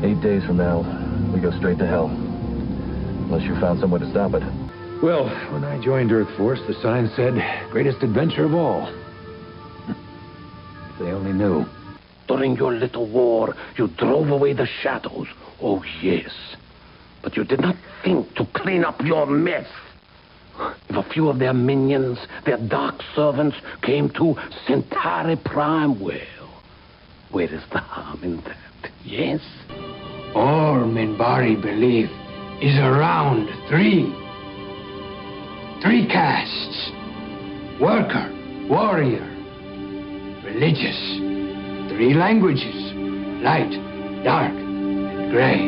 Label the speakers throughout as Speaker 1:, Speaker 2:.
Speaker 1: 8 days from now, we go straight to hell. Unless you found some way to stop it.
Speaker 2: Well, when I joined Earth Force, the sign said, greatest adventure of all. If they only knew.
Speaker 3: During your little war, you drove away the shadows. Oh, yes. But you did not think to clean up your mess. If a few of their minions, their dark servants, came to Centauri Prime, well, where is the harm in that? Yes?
Speaker 4: All Minbari belief is around three castes. Worker, warrior, religious. 3 languages, light, dark, and gray.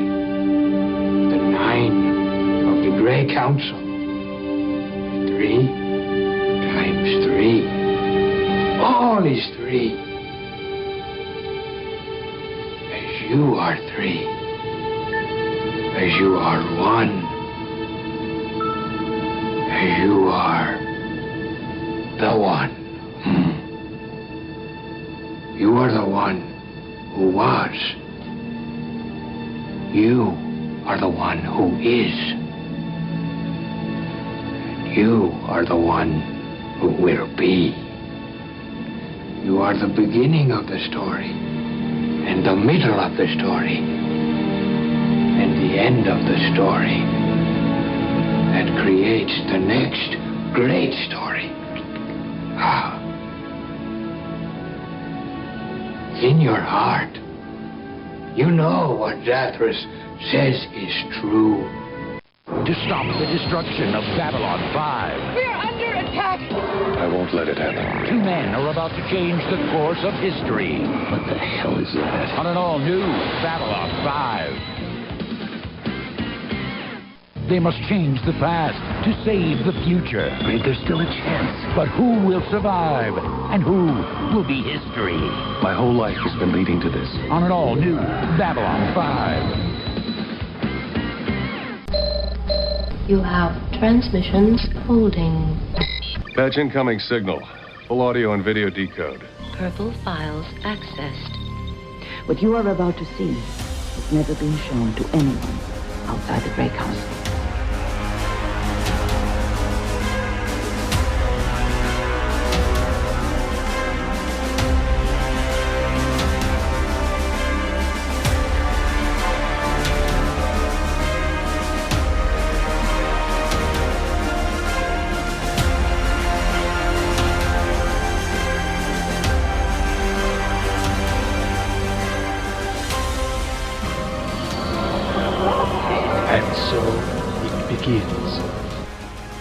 Speaker 4: The 9 of the Gray Council. 3 times 3. All is 3. As you are 3. As you are 1. As you are the one. You are the one who was. You are the one who is. And you are the one who will be. You are the beginning of the story, and the middle of the story, and the end of the story that creates the next great story. In your heart, you know what Zathras says is true.
Speaker 3: To stop the destruction of Babylon 5.
Speaker 5: We are under attack!
Speaker 1: I won't let it happen.
Speaker 3: 2 men are about to change the course of history.
Speaker 1: What the hell is that?
Speaker 3: On an all-new Babylon 5. They must change the past to save the future.
Speaker 1: There's still a chance.
Speaker 3: But who will survive? And who will be history?
Speaker 1: My whole life has been leading to this.
Speaker 3: On an all-new Babylon 5.
Speaker 6: You have transmissions holding.
Speaker 7: Patch incoming signal. Full audio and video decode.
Speaker 6: Purple files accessed.
Speaker 8: What you are about to see has never been shown to anyone outside the Grey Council.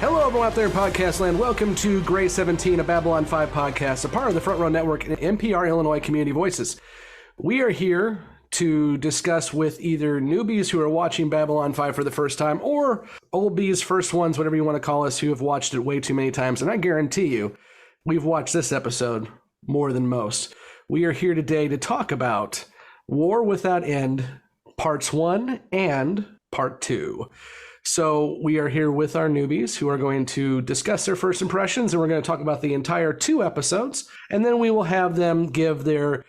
Speaker 9: Hello, everyone out there in podcast land. Welcome to Gray 17, a Babylon 5 podcast, a part of the Front Row Network and NPR Illinois Community Voices. We are here to discuss with either newbies who are watching Babylon 5 for the first time or old bees, first ones, whatever you want to call us, who have watched it way too many times. And I guarantee you, we've watched this episode more than most. We are here today to talk about War Without End, Parts 1 and Part 2. So we are here with our newbies who are going to discuss their first impressions, and we're going to talk about the entire 2 episodes, and then we will have them give their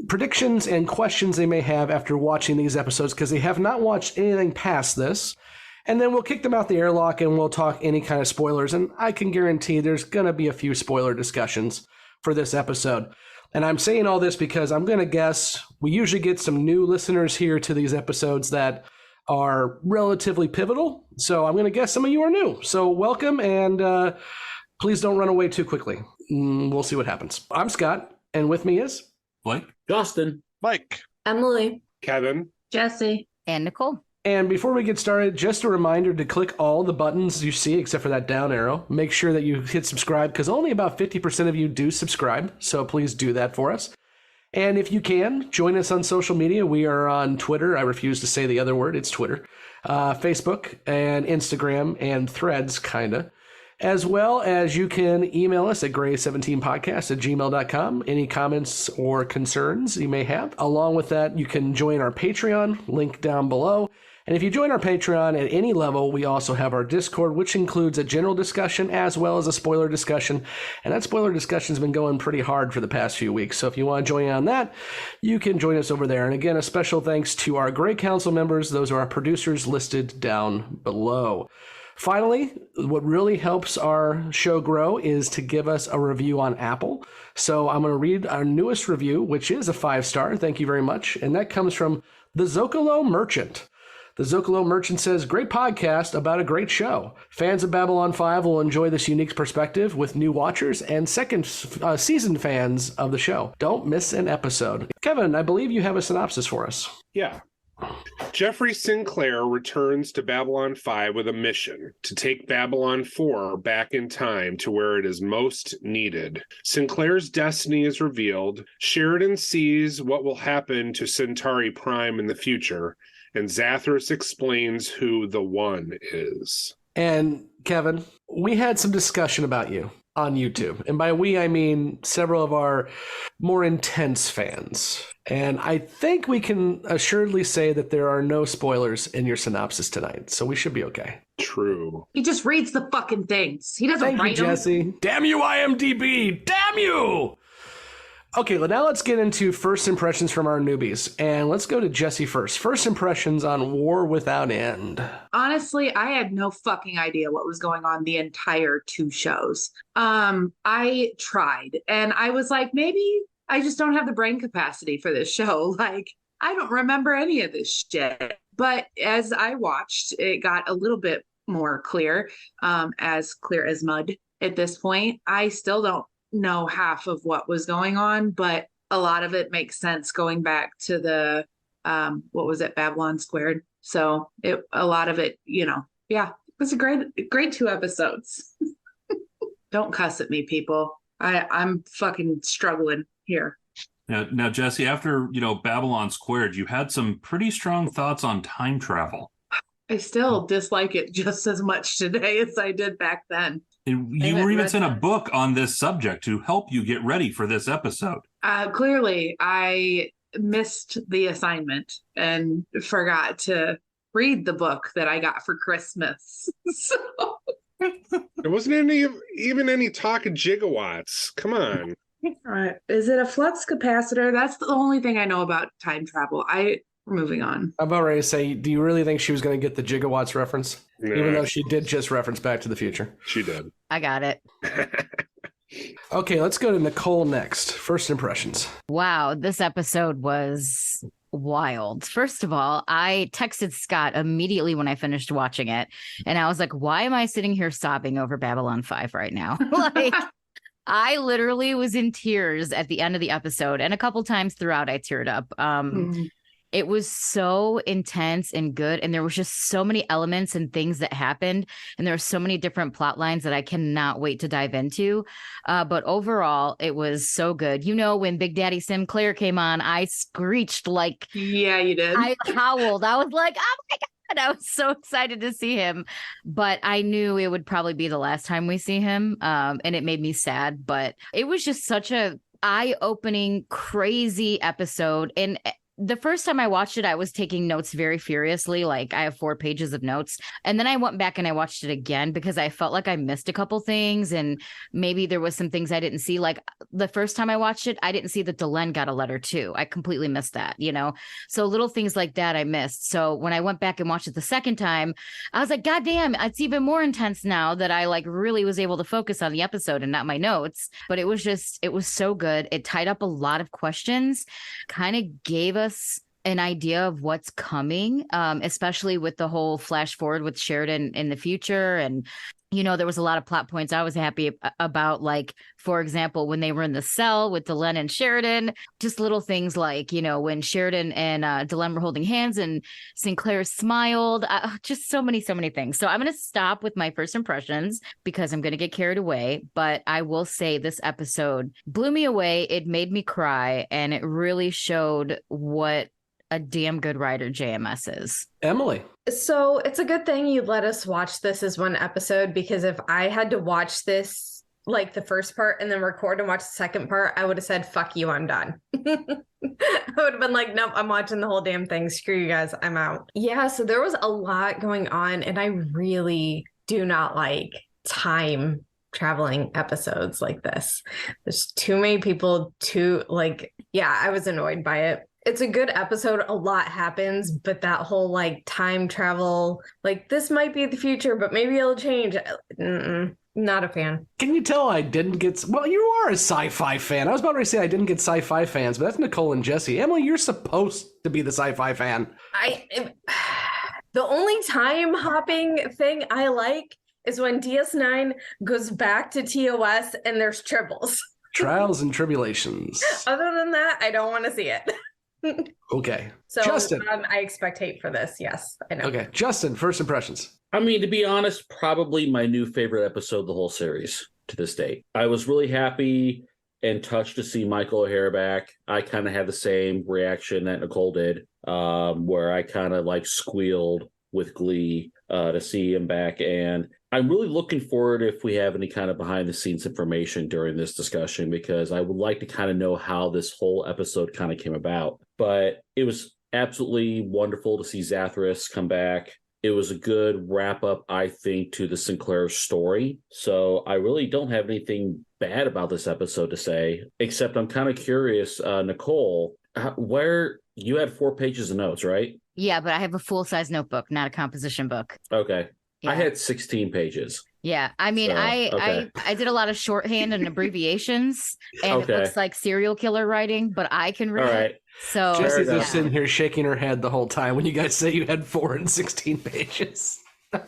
Speaker 9: predictions and questions they may have after watching these episodes, because they have not watched anything past this. And then we'll kick them out the airlock and we'll talk any kind of spoilers, and I can guarantee there's going to be a few spoiler discussions for this episode. And I'm saying all this because I'm going to guess we usually get some new listeners here to these episodes that are relatively pivotal. So I'm going to guess some of you are new. So welcome, and please don't run away too quickly. We'll see what happens. I'm Scott, and with me is
Speaker 10: Blake,
Speaker 11: Justin,
Speaker 10: Mike,
Speaker 5: Emily,
Speaker 10: Kevin,
Speaker 5: Jessi,
Speaker 8: And Nicole.
Speaker 9: And before we get started, just a reminder to click all the buttons you see except for that down arrow. Make sure that you hit subscribe, because only about 50% of you do subscribe. So please do that for us. And if you can, join us on social media. We are on Twitter. I refuse to say the other word. It's Twitter. Facebook and Instagram and Threads, kind of. As well as you can email us at gray17podcast@gmail.com. Any comments or concerns you may have. Along with that, you can join our Patreon, link down below. And if you join our Patreon at any level, we also have our Discord, which includes a general discussion as well as a spoiler discussion. And that spoiler discussion's been going pretty hard for the past few weeks. So if you want to join in on that, you can join us over there. And again, a special thanks to our Gray Council members. Those are our producers listed down below. Finally, what really helps our show grow is to give us a review on Apple. So I'm going to read our newest review, which is a 5-star. Thank you very much. And that comes from the Zocalo Merchant. The Zocalo Merchant says, great podcast about a great show. Fans of Babylon 5 will enjoy this unique perspective with new watchers and second season fans of the show. Don't miss an episode. Kevin, I believe you have a synopsis for us.
Speaker 10: Yeah. Jeffrey Sinclair returns to Babylon 5 with a mission to take Babylon 4 back in time to where it is most needed. Sinclair's destiny is revealed. Sheridan sees what will happen to Centauri Prime in the future, and Zathras explains who the One is. And Kevin, we had some discussion about you on YouTube. And by we, I mean several of our more intense fans. And I think we can assuredly say that there are no spoilers in your synopsis tonight. So we should be okay. True.
Speaker 5: He just reads the fucking things. He doesn't write them.
Speaker 9: Thank you, Jessi. Damn you, IMDb. Damn you. Okay, well, now let's get into first impressions from our newbies. And let's go to Jessi first. First impressions on War Without End.
Speaker 5: Honestly, I had no fucking idea what was going on the entire 2 shows. I tried, and I was like, maybe I just don't have the brain capacity for this show. Like, I don't remember any of this shit. But as I watched, it got a little bit more clear as mud at this point. I still don't know half of what was going on, but a lot of it makes sense going back to the what was it, Babylon Squared. So a lot of it, it was a great 2 episodes. Don't cuss at me, people. I'm fucking struggling here.
Speaker 11: Now, Jessi, after Babylon Squared, you had some pretty strong thoughts on time travel.
Speaker 5: I still dislike it just as much today as I did back then.
Speaker 11: You were even sent a book on this subject to help you get ready for this episode. Clearly,
Speaker 5: I missed the assignment and forgot to read the book that I got for Christmas. So.
Speaker 10: There wasn't even any talk of gigawatts. Come on.
Speaker 5: All right. Is it a flux capacitor? That's the only thing I know about time travel. We're moving on.
Speaker 9: I'm about ready to say, do you really think she was going to get the gigawatts reference? No. Even though she did just reference Back to the Future.
Speaker 10: She did.
Speaker 12: I got it.
Speaker 9: Okay, let's go to Nicole next. First impressions.
Speaker 12: Wow, this episode was wild. First of all, I texted Scott immediately when I finished watching it. And I was like, why am I sitting here sobbing over Babylon 5 right now? I literally was in tears at the end of the episode. And a couple times throughout, I teared up. It was so intense and good. And there was just so many elements and things that happened. And there were so many different plot lines that I cannot wait to dive into. But overall, it was so good. When Big Daddy Sinclair came on, I screeched like...
Speaker 5: Yeah, you did.
Speaker 12: I howled. I was like, oh my God. I was so excited to see him. But I knew it would probably be the last time we see him. And it made me sad. But it was just such a eye-opening, crazy episode. And the first time I watched it, I was taking notes very furiously. Like, I have 4 pages of notes. And then I went back and I watched it again because I felt like I missed a couple things. And maybe there was some things I didn't see. Like, the first time I watched it, I didn't see that Delenn got a letter too. I completely missed that, So little things like that I missed. So when I went back and watched it the second time, I was like, God damn, it's even more intense now that I really was able to focus on the episode and not my notes. But it was so good. It tied up a lot of questions, kind of gave us an idea of what's coming, especially with the whole flash forward with Sheridan in the future. And, there was a lot of plot points I was happy about, like, for example, when they were in the cell with Delenn and Sheridan, just little things like, when Sheridan and Delenn were holding hands and Sinclair smiled, just so many things. So I'm going to stop with my first impressions because I'm going to get carried away. But I will say this episode blew me away. It made me cry, and it really showed what a damn good writer JMS is.
Speaker 9: Emily.
Speaker 13: So it's a good thing you let us watch this as one episode, because if I had to watch this, like the first part, and then record and watch the second part, I would have said, fuck you, I'm done. I would have been like, nope, I'm watching the whole damn thing. Screw you guys, I'm out. Yeah, so there was a lot going on, and I really do not like time traveling episodes like this. There's too many people I was annoyed by it. It's a good episode. A lot happens, but that whole like time travel, like this might be the future, but maybe it'll change. Not a fan.
Speaker 9: Can you tell I didn't get... Well, you are a sci-fi fan. I was about to say I didn't get sci-fi fans, but that's Nicole and Jessi. Emily, you're supposed to be the sci-fi fan.
Speaker 13: The only time hopping thing I like is when DS9 goes back to TOS and there's tribbles.
Speaker 9: Trials and tribulations.
Speaker 13: Other than that, I don't want to see it.
Speaker 9: Okay.
Speaker 13: So
Speaker 9: Justin.
Speaker 13: I expect hate for this. Yes, I know.
Speaker 9: Okay. Justin, first impressions.
Speaker 14: I mean, to be honest, probably my new favorite episode of the whole series to this date. I was really happy and touched to see Michael O'Hara back. I kind of had the same reaction that Nicole did, where I kind of like squealed with glee to see him back. And I'm really looking forward if we have any kind of behind the scenes information during this discussion, because I would like to kind of know how this whole episode kind of came about. But it was absolutely wonderful to see Zathras come back. It was a good wrap up, I think, to the Sinclair story. So I really don't have anything bad about this episode to say, except I'm kind of curious, Nicole, where you had 4 pages of notes, right?
Speaker 12: Yeah, but I have a full-size notebook, not a composition book.
Speaker 14: Okay.
Speaker 12: Yeah.
Speaker 14: I had 16 pages.
Speaker 12: Yeah, I mean,
Speaker 14: So, okay.
Speaker 12: I did a lot of shorthand and abbreviations, and
Speaker 14: Okay.
Speaker 12: it looks like serial killer writing, but I can read.
Speaker 14: All right.
Speaker 12: So
Speaker 9: Jessie's
Speaker 12: yeah.
Speaker 9: just sitting here shaking her head the whole time when you guys say you had 4 and 16 pages.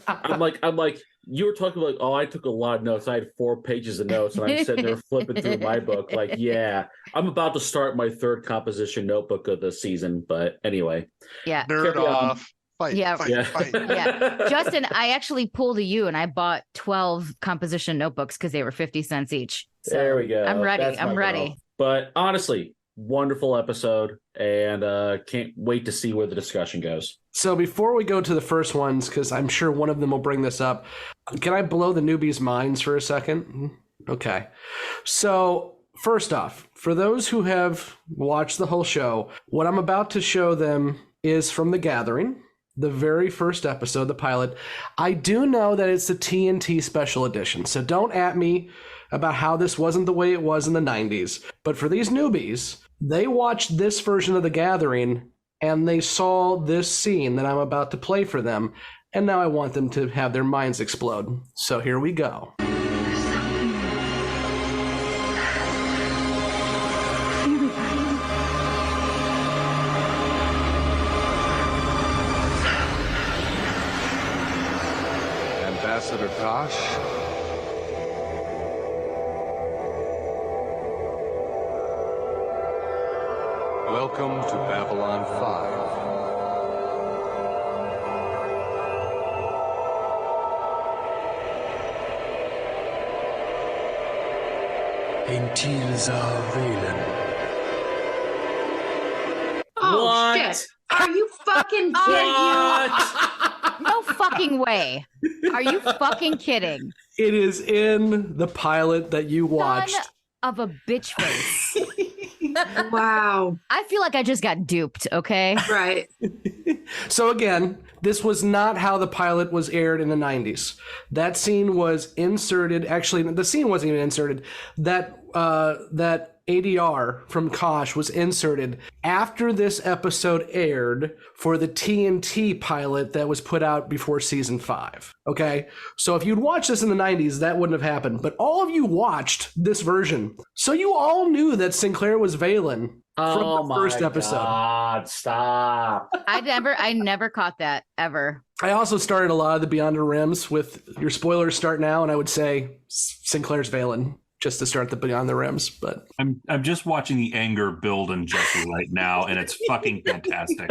Speaker 14: I'm like, you were talking like, oh, I took a lot of notes. I had 4 pages of notes, and I'm sitting there flipping through my book. Like, yeah, I'm about to start my 3rd composition notebook of the season. But anyway,
Speaker 12: Yeah.
Speaker 15: Nerd off. Fight,
Speaker 12: Yeah.
Speaker 15: fight.
Speaker 12: Yeah. Justin, I actually pulled a you and I bought 12 composition notebooks because they were 50 cents each. So
Speaker 14: there we go.
Speaker 12: I'm ready.
Speaker 14: That's my
Speaker 12: I'm ready.
Speaker 14: girl. But honestly, wonderful episode, and can't wait to see where the discussion goes.
Speaker 9: So before we go to the first ones, because I'm sure one of them will bring this up, can I blow the newbies' minds for a second? Okay. So first off, for those who have watched the whole show, what I'm about to show them is from The Gathering, the very first episode, the pilot. I do know that it's the TNT special edition, so don't at me about how this wasn't the way it was in the 90s. But for these newbies, they watched this version of The Gathering and they saw this scene that I'm about to play for them, and now I want them to have their minds explode. So here we go.
Speaker 16: Ambassador Tosh? Welcome to Babylon 5.
Speaker 17: Until Valen.
Speaker 5: Oh,
Speaker 14: What?
Speaker 5: shit. Are you fucking kidding me?
Speaker 12: No fucking way. Are you fucking kidding?
Speaker 9: It is in the pilot that you watched.
Speaker 12: Son of a bitch face.
Speaker 5: Wow.
Speaker 12: I feel like I just got duped, okay?
Speaker 5: Right.
Speaker 9: So again, this was not how the pilot was aired in the 90s. That scene was inserted. Actually, the scene wasn't even inserted. That ADR from Kosh was inserted after this episode aired for the TNT pilot that was put out before season 5. Okay? So if you'd watched this in the 90s, that wouldn't have happened. But all of you watched this version. So you all knew that Sinclair was Valen from the first episode.
Speaker 14: God, stop.
Speaker 12: I never caught that ever.
Speaker 9: I also started a lot of the Beyond the Rims with your spoilers start now, and I would say Sinclair's Valen just to start the Beyond the Rims. But
Speaker 11: I'm just watching the anger build in Jessi right now, and it's fucking fantastic.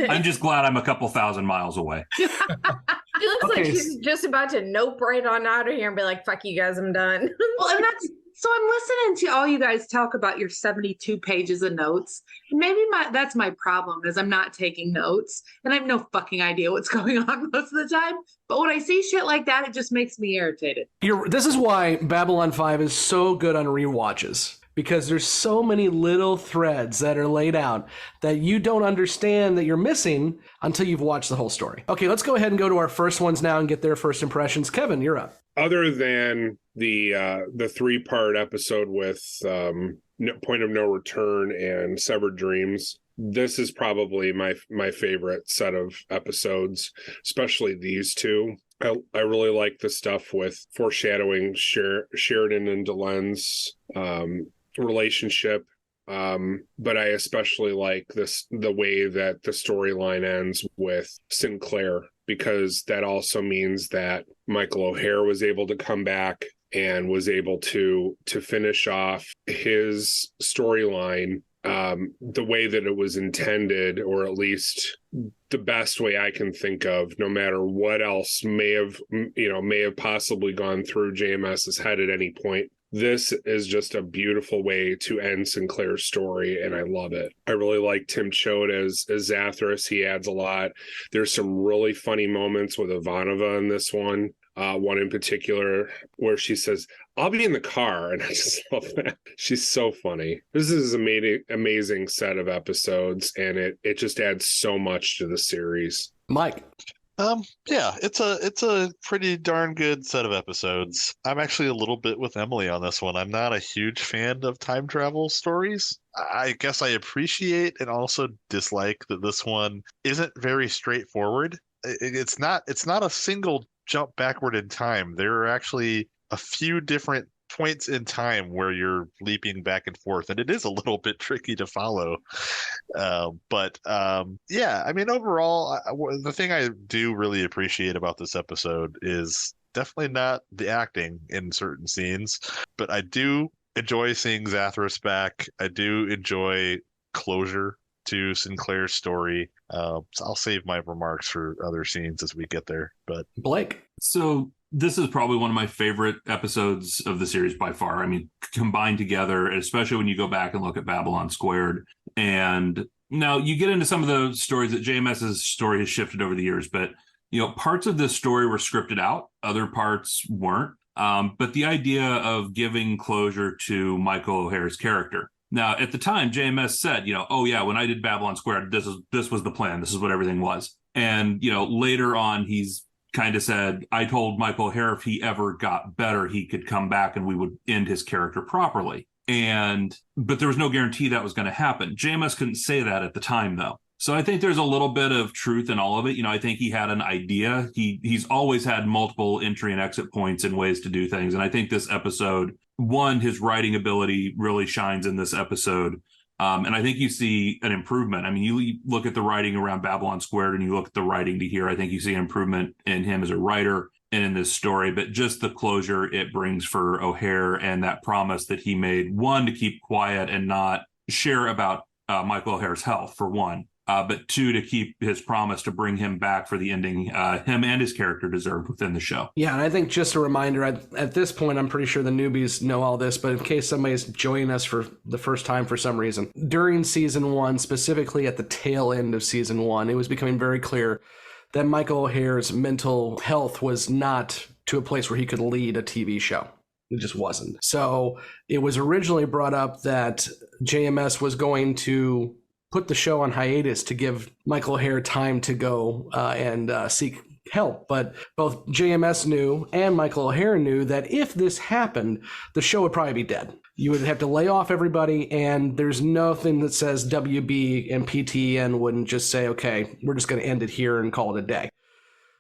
Speaker 11: I'm just glad I'm a couple thousand miles away.
Speaker 13: She looks like she's just about to nope right on out of here and be like, fuck you guys, I'm done.
Speaker 5: Well, and that's So I'm listening to all you guys talk about your 72 pages of notes. Maybe that's my problem is I'm not taking notes and I have no fucking idea what's going on most of the time. But when I see shit like that, it just makes me irritated.
Speaker 9: This is why Babylon 5 is so good on rewatches. Because there's so many little threads that are laid out that you don't understand that you're missing until you've watched the whole story. Okay, let's go ahead and go to our first ones now and get their first impressions. Kevin, you're up.
Speaker 10: Other than the 3-part episode with Point of No Return and Severed Dreams, this is probably my favorite set of episodes, especially these two. I really like the stuff with foreshadowing Sheridan and Delen's relationship, but I especially like the way that the storyline ends with Sinclair, because that also means that Michael O'Hare was able to come back and was able to finish off his storyline the way that it was intended, or at least the best way I can think of, no matter what else may have possibly gone through JMS's head at any point. This is just a beautiful way to end Sinclair's story, and I love it. I really like Tim Choate as Zathras. He adds a lot. There's some really funny moments with Ivanova in this one. One in particular where she says, "I'll be in the car," and I just love that. She's so funny. This is an amazing set of episodes, and it just adds so much to the series.
Speaker 9: Mike.
Speaker 15: Yeah, it's a pretty darn good set of episodes. I'm actually a little bit with Emily on this one. I'm not a huge fan of time travel stories. I guess I appreciate and also dislike that this one isn't very straightforward. It's not a single jump backward in time. There are actually a few different points in time where you're leaping back and forth, and it is a little bit tricky to follow. Yeah, I mean, overall, the thing I do really appreciate about this episode is definitely not the acting in certain scenes, but I do enjoy seeing Zathras back. I do enjoy closure to Sinclair's story. So I'll save my remarks for other scenes as we get there. But
Speaker 9: Blake.
Speaker 11: So this is probably one of my favorite episodes of the series by far. I mean, combined together, especially when you go back and look at Babylon Squared. And now you get into some of the stories that JMS's story has shifted over the years, but parts of this story were scripted out, other parts weren't. But the idea of giving closure to Michael O'Hare's character. Now, at the time, JMS said, oh yeah, when I did Babylon Squared, this was the plan. This is what everything was. And, later on, he's kind of said, I told Michael O'Hare if he ever got better, he could come back and we would end his character properly. But there was no guarantee that was going to happen. JMS couldn't say that at the time, though. So I think there's a little bit of truth in all of it. I think he had an idea. He's always had multiple entry and exit points and ways to do things. And I think this episode, his writing ability really shines in this episode. And I think you see an improvement. I mean, you look at the writing around Babylon Squared and you look at the writing to here, I think you see an improvement in him as a writer and in this story, but just the closure it brings for O'Hare and that promise that he made, one, to keep quiet and not share about Michael O'Hare's health, for one, but two, to keep his promise to bring him back for the ending him and his character deserved within the show.
Speaker 9: Yeah, and I think just a reminder, at this point, I'm pretty sure the newbies know all this, but in case somebody's joining us for the first time for some reason, during season 1, specifically at the tail end of season 1, it was becoming very clear that Michael O'Hare's mental health was not to a place where he could lead a TV show. It just wasn't. So it was originally brought up that JMS was going to put the show on hiatus to give Michael O'Hare time to go and seek help. But both JMS knew and Michael O'Hare knew that if this happened, the show would probably be dead. You would have to lay off everybody, and there's nothing that says WB and PTN wouldn't just say, okay, we're just going to end it here and call it a day.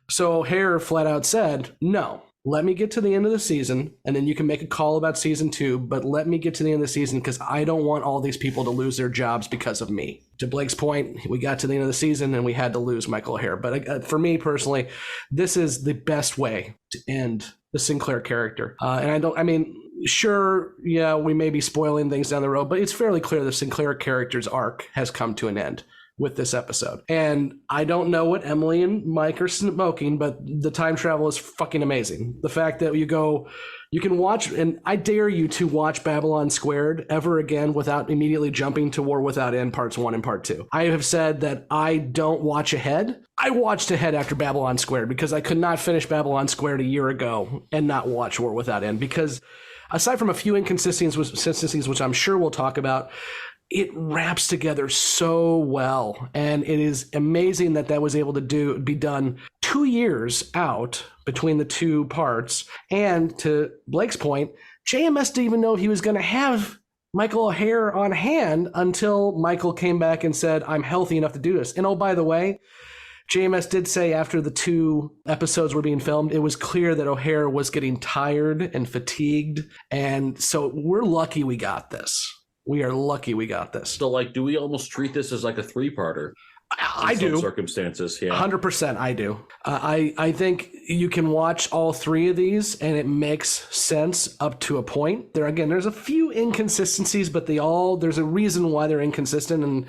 Speaker 9: So O'Hare flat out said, no, let me get to the end of the season, and then you can make a call about season 2, but let me get to the end of the season because I don't want all these people to lose their jobs because of me. To Blake's point, we got to the end of the season and we had to lose Michael O'Hare. But for me personally, this is the best way to end the Sinclair character. Sure, yeah, we may be spoiling things down the road, but it's fairly clear the Sinclair character's arc has come to an end. with this episode. And I don't know what Emily and Mike are smoking, but the time travel is fucking amazing. The fact that you can watch, and I dare you to watch Babylon Squared ever again without immediately jumping to War Without End Parts 1 and Part 2. I have said that I don't watch ahead. I watched ahead after Babylon Squared because I could not finish Babylon Squared a year ago and not watch War Without End, because aside from a few inconsistencies, which I'm sure we'll talk about, it wraps together so well. And it is amazing that was able to be done 2 years out between the two parts. And to Blake's point, JMS didn't even know if he was going to have Michael O'Hare on hand until Michael came back and said, I'm healthy enough to do this. And oh, by the way, JMS did say after the 2 episodes were being filmed, it was clear that O'Hare was getting tired and fatigued. And so we're lucky we got this. We are lucky we got this.
Speaker 14: So, like, do we almost treat this as like a 3-parter?
Speaker 9: I do.
Speaker 14: Circumstances, yeah.
Speaker 9: 100% I do. I think you can watch all 3 of these and it makes sense up to a point. There's a few inconsistencies, but there's a reason why they're inconsistent, and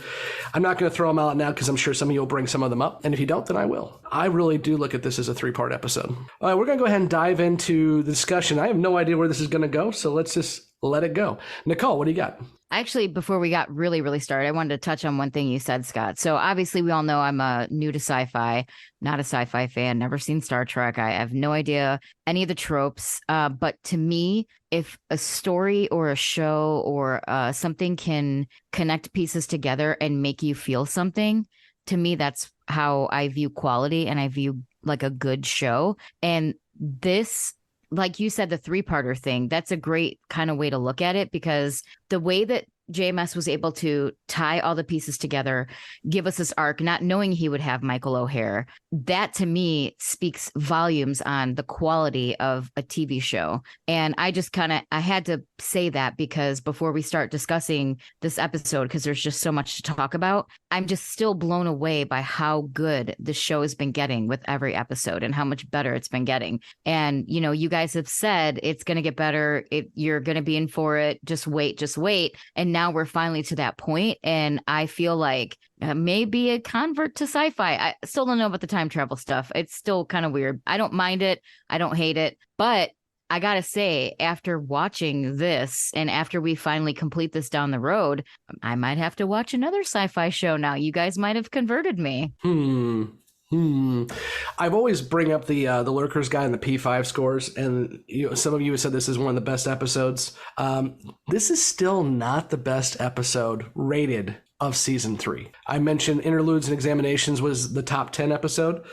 Speaker 9: I'm not going to throw them out now because I'm sure some of you will bring some of them up, and if you don't, then I will. I really do look at this as a 3-part episode. All right, we're going to go ahead and dive into the discussion. I have no idea where this is going to go, so let's just let it go. Nicole, what do you got?
Speaker 12: Actually, before we got really, really started, I wanted to touch on one thing you said, Scott. So obviously we all know I'm new to sci-fi, not a sci-fi fan, never seen Star Trek. I have no idea any of the tropes. But to me, if a story or a show or something can connect pieces together and make you feel something, to me, that's how I view quality and I view like a good show. And this, like you said, the 3-parter thing, that's a great kind of way to look at it, because the way that JMS was able to tie all the pieces together, give us this arc, not knowing he would have Michael O'Hare, that to me speaks volumes on the quality of a TV show. And I just I had to say that because before we start discussing this episode, because there's just so much to talk about, I'm just still blown away by how good the show has been getting with every episode and how much better it's been getting. And, you know, you guys have said it's going to get better. You're going to be in for it. Just wait. And now we're finally to that point, and I feel like maybe a convert to sci-fi. I still don't know about the time travel stuff. It's still kind of weird. I don't mind it. I don't hate it. But I got to say, after watching this and after we finally complete this down the road, I might have to watch another sci-fi show now. You guys might have converted me.
Speaker 9: I've always bring up the Lurkers guy and the P5 scores, and some of you have said this is one of the best episodes. This is still not the best episode rated of season 3. I mentioned Interludes and Examinations was the top 10 episode.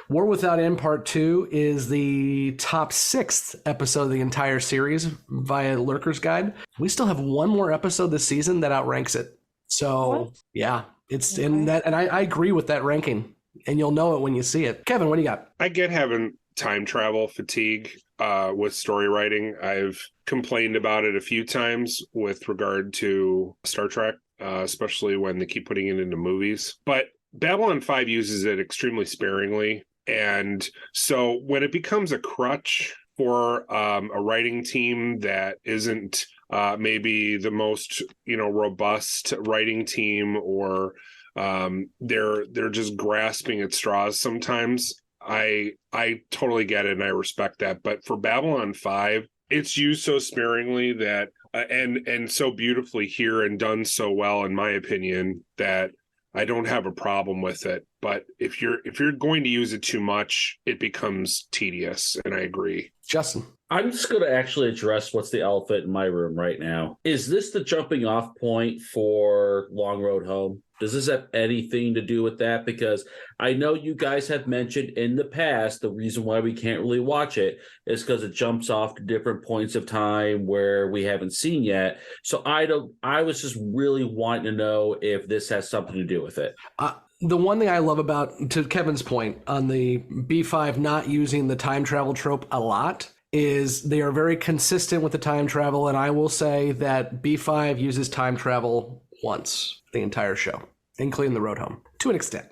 Speaker 9: War Without End Part 2 is the top 6th episode of the entire series via Lurkers Guide. We still have one more episode this season that outranks it. So yeah, it's in that, and I agree with that ranking. And you'll know it when you see it. Kevin, what do you got?
Speaker 10: I get having time travel fatigue with story writing. I've complained about it a few times with regard to Star Trek, especially when they keep putting it into movies. But Babylon 5 uses it extremely sparingly. And so when it becomes a crutch for a writing team that isn't maybe the most, robust writing team, or they're just grasping at straws sometimes, I totally get it and I respect that. But for Babylon 5, it's used so sparingly that and so beautifully here and done so well, in my opinion, that I don't have a problem with it. But if you're going to use it too much, it becomes tedious, and I agree.
Speaker 9: Justin,
Speaker 14: I'm just going to actually address what's the elephant in my room right now. Is this the jumping off point for Long Road Home? Does this have anything to do with that? Because I know you guys have mentioned in the past the reason why we can't really watch it is because it jumps off to different points of time where we haven't seen yet. So I was just really wanting to know if this has something to do with it.
Speaker 9: The one thing I love about, to Kevin's point on the B5 not using the time travel trope a lot, is they are very consistent with the time travel. And I will say that B5 uses time travel once the entire show, including the road home, to an extent.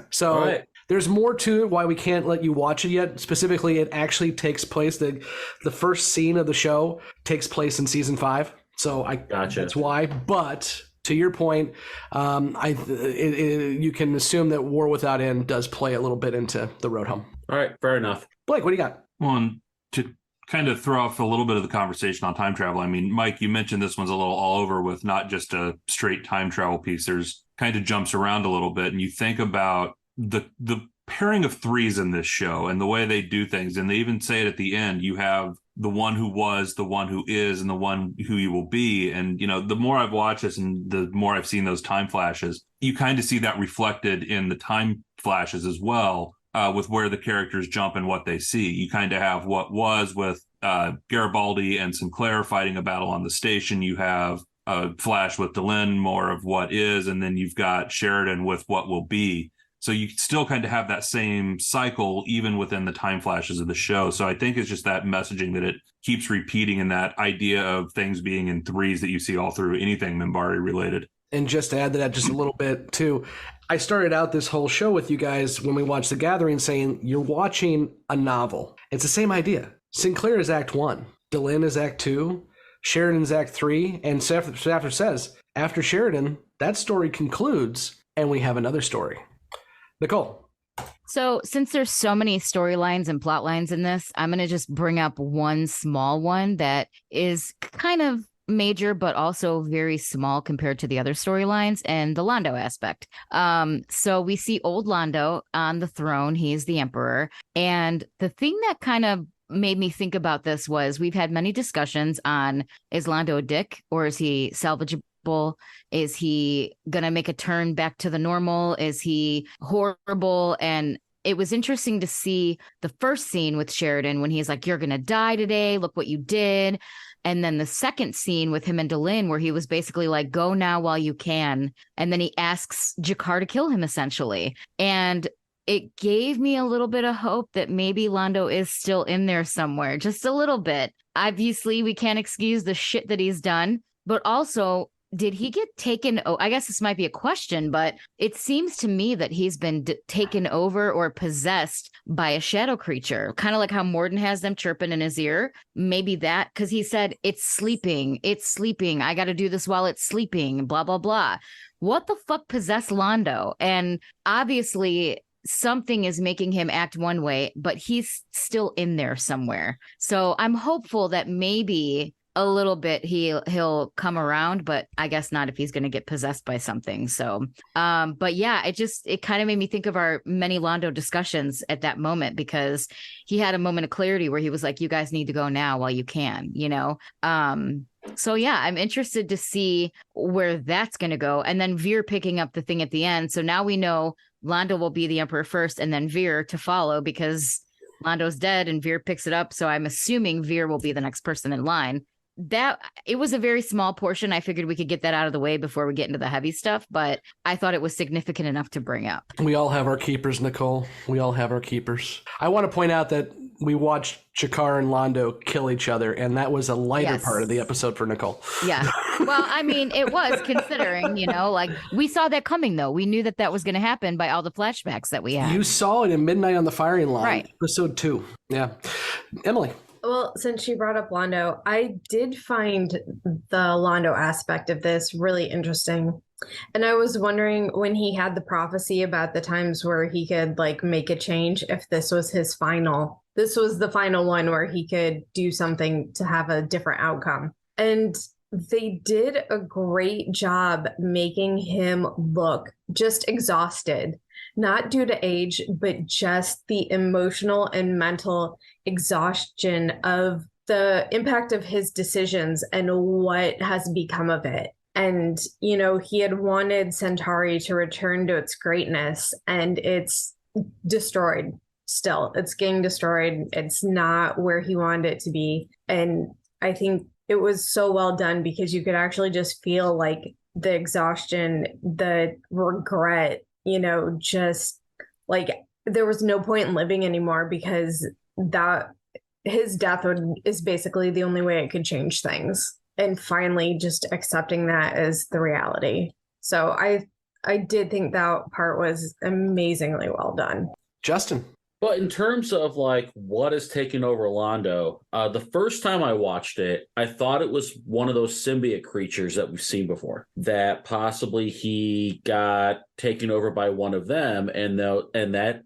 Speaker 9: So there's more to it why we can't let you watch it yet. Specifically, it actually takes place, the first scene of the show takes place in season 5. So I gotcha. That's why. But To your point, you can assume that War Without End does play a little bit into the road home.
Speaker 14: All right, fair enough.
Speaker 9: Blake, what do you got?
Speaker 11: Well, and to kind of throw off a little bit of the conversation on time travel, I mean, Mike, you mentioned this one's a little all over with not just a straight time travel piece. There's kind of jumps around a little bit, and you think about the pairing of threes in this show and the way they do things, and they even say it at the end, you have the one who was, the one who is, and the one who you will be. And, you know, the more I've watched this and the more I've seen those time flashes, you kind of see that reflected in the time flashes as well, with where the characters jump and what they see. You kind of have what was with Garibaldi and Sinclair fighting a battle on the station. You have a flash with Delenn, more of what is, and then you've got Sheridan with what will be. So you still kind of have that same cycle even within the time flashes of the show. So I think it's just that messaging that it keeps repeating, and that idea of things being in threes that you see all through anything Minbari related.
Speaker 9: And just to add to that just a little bit too, I started out this whole show with you guys when we watched The Gathering saying you're watching a novel. It's the same idea. Sinclair is Act 1. Delenn is Act 2. Sheridan's Act 3. And Stafford says, after Sheridan, that story concludes and we have another story. Nicole.
Speaker 12: So since there's so many storylines and plot lines in this, I'm going to just bring up one small one that is kind of major, but also very small compared to the other storylines, and the Londo aspect. So we see old Londo on the throne. He's the emperor. And the thing that kind of made me think about this was we've had many discussions on, is Londo a dick or is he salvageable? Is he going to make a turn back to the normal? Is he horrible? And it was interesting to see the first scene with Sheridan when he's like, you're going to die today. Look what you did. And then the second scene with him and Delenn, where he was basically like, go now while you can. And then he asks Jakar to kill him, essentially. And it gave me a little bit of hope that maybe Londo is still in there somewhere, just a little bit. Obviously, we can't excuse the shit that he's done, but also, did he get taken? I guess this might be a question, but it seems to me that he's been taken over or possessed by a shadow creature, kind of like how Morden has them chirping in his ear. Maybe that, because he said, it's sleeping. I got to do this while it's sleeping, blah, blah, blah. What the fuck possessed Londo? And obviously, something is making him act one way, but he's still in there somewhere. So I'm hopeful that maybe a little bit he'll come around, but I guess not if he's going to get possessed by something. So but yeah, it kind of made me think of our many Londo discussions at that moment, because he had a moment of clarity where he was like, you guys need to go now while you can, you know. So yeah, I'm interested to see where that's going to go. And then Veer picking up the thing at the end. So now we know Londo will be the emperor first and then Veer to follow, because Londo's dead and Veer picks it up. So I'm assuming Veer will be the next person in line. That it was a very small portion. I figured we could get that out of the way before we get into the heavy stuff, but I thought it was significant enough to bring up.
Speaker 9: We all have our keepers, Nicole. We all have our keepers. I want to point out that we watched Jakar and Londo kill each other, and that was a lighter part of the episode for Nicole.
Speaker 12: Yeah. Well, I mean, it was, considering, you know, like, we saw that coming, though. We knew that was going to happen by all the flashbacks that we had.
Speaker 9: You saw it in Midnight on the Firing Line, right? Episode 2. Yeah. Emily.
Speaker 13: Well, since you brought up Londo, I did find the Londo aspect of this really interesting. And I was wondering, when he had the prophecy about the times where he could like make a change, if this was the final one where he could do something to have a different outcome. And they did a great job making him look just exhausted, not due to age, but just the emotional and mental exhaustion of the impact of his decisions and what has become of it. And, you know, he had wanted Centauri to return to its greatness, and it's destroyed still. It's getting destroyed. It's not where he wanted it to be. And I think it was so well done, because you could actually just feel like the exhaustion, the regret, you know, just like there was no point in living anymore, because that his death is basically the only way it could change things. And finally just accepting that as the reality. So I did think that part was amazingly well done.
Speaker 9: Justin.
Speaker 14: But in terms of like what is taking over Londo, the first time I watched it, I thought it was one of those symbiote creatures that we've seen before. That possibly he got taken over by one of them, and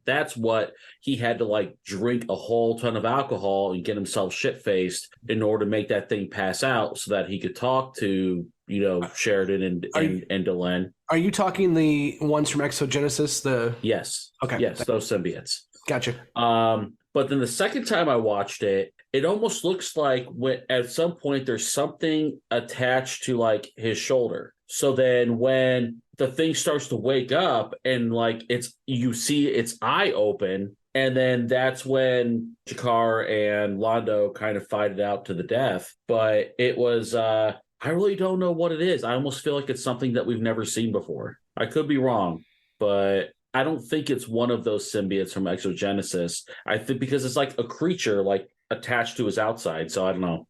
Speaker 14: that's what he had to like drink a whole ton of alcohol and get himself shit faced in order to make that thing pass out, so that he could talk to Sheridan and Delenn.
Speaker 9: Are you talking the ones from Exogenesis?
Speaker 14: Yes.
Speaker 9: Okay.
Speaker 14: Yes, those symbiotes.
Speaker 9: Gotcha.
Speaker 14: But then the second time I watched it, it almost looks like at some point there's something attached to like his shoulder. So then when the thing starts to wake up and like you see its eye open, and then that's when Jakar and Londo kind of fight it out to the death. But it was I really don't know what it is. I almost feel like it's something that we've never seen before. I could be wrong, but I don't think it's one of those symbiotes from Exogenesis. I think because it's like a creature like attached to his outside. So I don't know.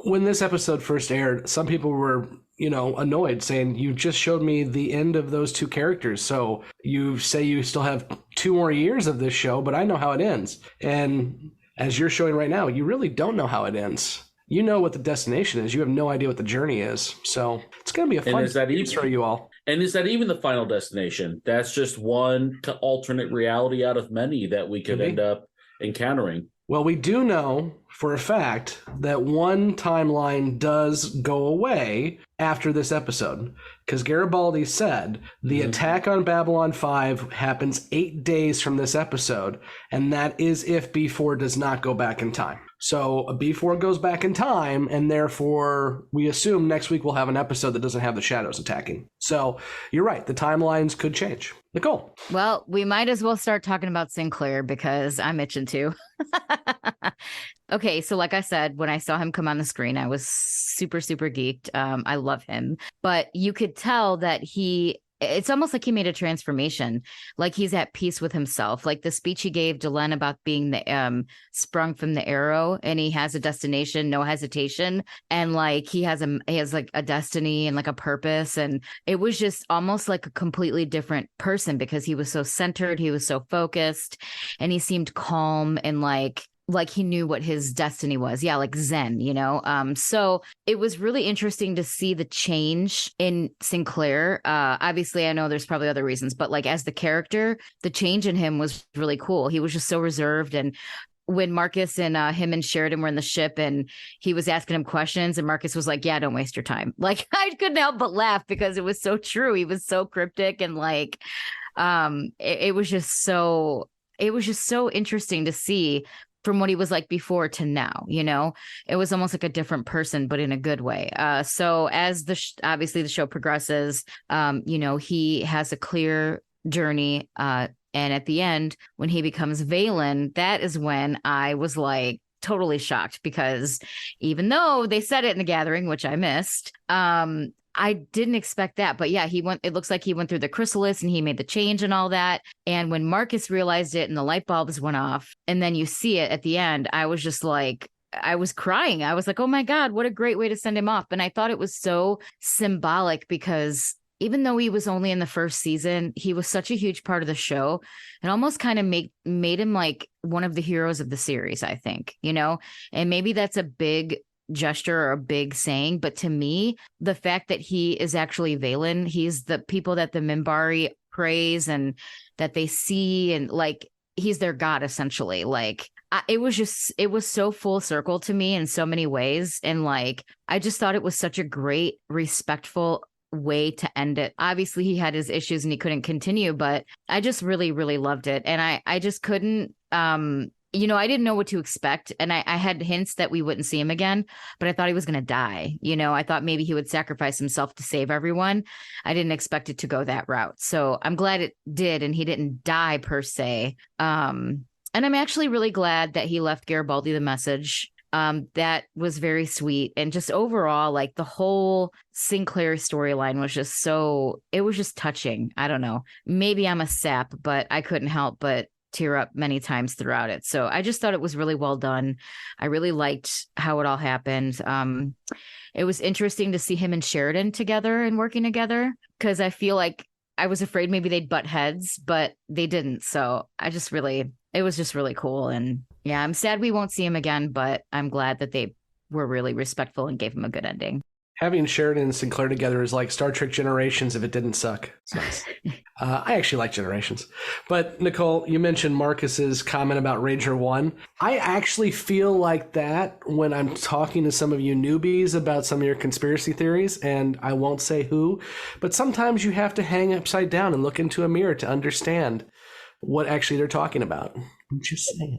Speaker 9: When this episode first aired, some people were, annoyed, saying, you just showed me the end of those two characters. So you say you still have 2 more years of this show, but I know how it ends. And as you're showing right now, you really don't know how it ends. You know what the destination is. You have no idea what the journey is. So it's going to be a fun experience for you all.
Speaker 14: And is that even the final destination? That's just one alternate reality out of many that we could end up encountering.
Speaker 9: Well, we do know for a fact that one timeline does go away after this episode, because Garibaldi said the attack on Babylon 5 happens 8 days from this episode, and that is if B4 does not go back in time. So B4 goes back in time, and therefore we assume next week we'll have an episode that doesn't have the shadows attacking. So you're right, the timelines could change. Nicole.
Speaker 12: Well, we might as well start talking about Sinclair because I'm itching to. Okay, so like I said, when I saw him come on the screen, I was super, super geeked. I love him. But you could tell that it's almost like he made a transformation, like he's at peace with himself. Like the speech he gave Delenn about being sprung from the arrow, and he has a destination, no hesitation, and like he has like a destiny and like a purpose, and it was just almost like a completely different person because he was so centered, he was so focused, and he seemed calm and like he knew what his destiny was. Yeah, like Zen, So it was really interesting to see the change in Sinclair. Obviously, I know there's probably other reasons, but like as the character, the change in him was really cool. He was just so reserved. And when Marcus and him and Sheridan were in the ship and he was asking him questions and Marcus was like, yeah, don't waste your time. Like I couldn't help but laugh because it was so true. He was so cryptic and like it was just so interesting to see from what he was like before to now, it was almost like a different person, but in a good way. So as obviously the show progresses, he has a clear journey. And at the end, when he becomes Valen, that is when I was like totally shocked because even though they said it in the gathering, which I missed, I didn't expect that, but yeah, it looks like he went through the chrysalis and he made the change and all that. And when Marcus realized it and the light bulbs went off and then you see it at the end, I was just like, I was crying. I was like, oh my God, what a great way to send him off. And I thought it was so symbolic because even though he was only in the first season, he was such a huge part of the show. It almost kind of made him like one of the heroes of the series, I think, and maybe that's a big gesture or a big saying, but to me, the fact that he is actually Valen, he's the people that the Minbari praise and that they see, and like he's their god essentially. Like it was so full circle to me in so many ways, and like I just thought it was such a great, respectful way to end it. Obviously he had his issues and he couldn't continue, but I just really, really loved it, and I just couldn't I didn't know what to expect. And I had hints that we wouldn't see him again, but I thought he was going to die. I thought maybe he would sacrifice himself to save everyone. I didn't expect it to go that route. So I'm glad it did. And he didn't die per se. And I'm actually really glad that he left Garibaldi the message. That was very sweet. And just overall, like the whole Sinclair storyline was just touching. I don't know. Maybe I'm a sap, but I couldn't help but tear up many times throughout it. So I just thought it was really well done. I really liked how it all happened. It was interesting to see him and Sheridan together and working together because I feel like I was afraid maybe they'd butt heads, but they didn't. So it was just really cool. And yeah, I'm sad we won't see him again, but I'm glad that they were really respectful and gave him a good ending.
Speaker 9: Having Sheridan and Sinclair together is like Star Trek Generations if it didn't suck. It's nice. I actually like Generations. But Nicole, you mentioned Marcus's comment about Ranger 1. I actually feel like that when I'm talking to some of you newbies about some of your conspiracy theories, and I won't say who, but sometimes you have to hang upside down and look into a mirror to understand what actually they're talking about. I'm just saying.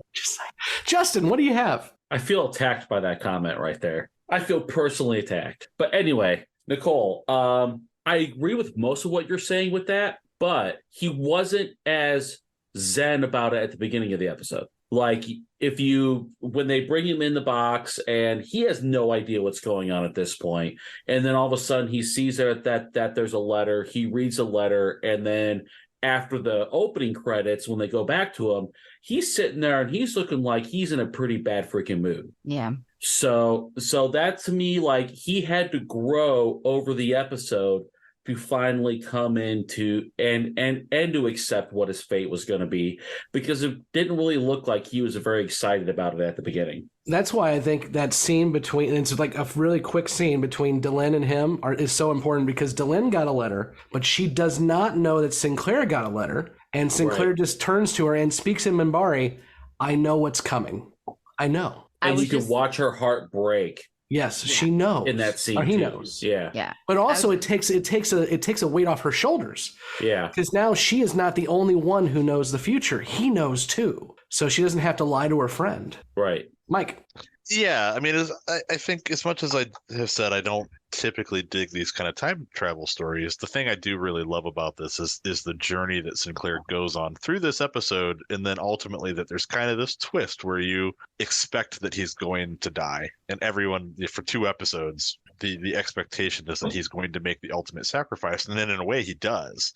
Speaker 9: Justin, what do you have?
Speaker 14: I feel attacked by that comment right there. I feel personally attacked. But anyway, Nicole, I agree with most of what you're saying with that, but he wasn't as zen about it at the beginning of the episode. Like when they bring him in the box and he has no idea what's going on at this point, and then all of a sudden he sees that there's a letter, he reads a letter, and then after the opening credits, when they go back to him, he's sitting there and he's looking like he's in a pretty bad freaking mood.
Speaker 12: Yeah.
Speaker 14: So that to me, like, he had to grow over the episode to finally come into and to accept what his fate was going to be, because it didn't really look like he was very excited about it at the beginning. That's
Speaker 9: why I think that scene between, it's like a really quick scene between Delenn and him is so important, because Delenn got a letter, but she does not know that Sinclair got a letter. And Sinclair just turns to her and speaks in Minbari, I know what's coming. I know.
Speaker 14: And you can watch her heart break.
Speaker 9: Yes, she knows
Speaker 14: in that scene.
Speaker 9: Or he knows.
Speaker 14: Yeah.
Speaker 9: But also, it takes a weight off her shoulders.
Speaker 14: Yeah.
Speaker 9: Because now she is not the only one who knows the future. He knows too. So she doesn't have to lie to her friend.
Speaker 14: Right.
Speaker 9: Mike.
Speaker 15: Yeah, I mean, I think as much as I have said, I don't typically dig these kind of time travel stories. The thing I do really love about this is the journey that Sinclair goes on through this episode, and then ultimately that there's kind of this twist where you expect that he's going to die, and everyone for 2 episodes. The expectation is that he's going to make the ultimate sacrifice, and then in a way he does.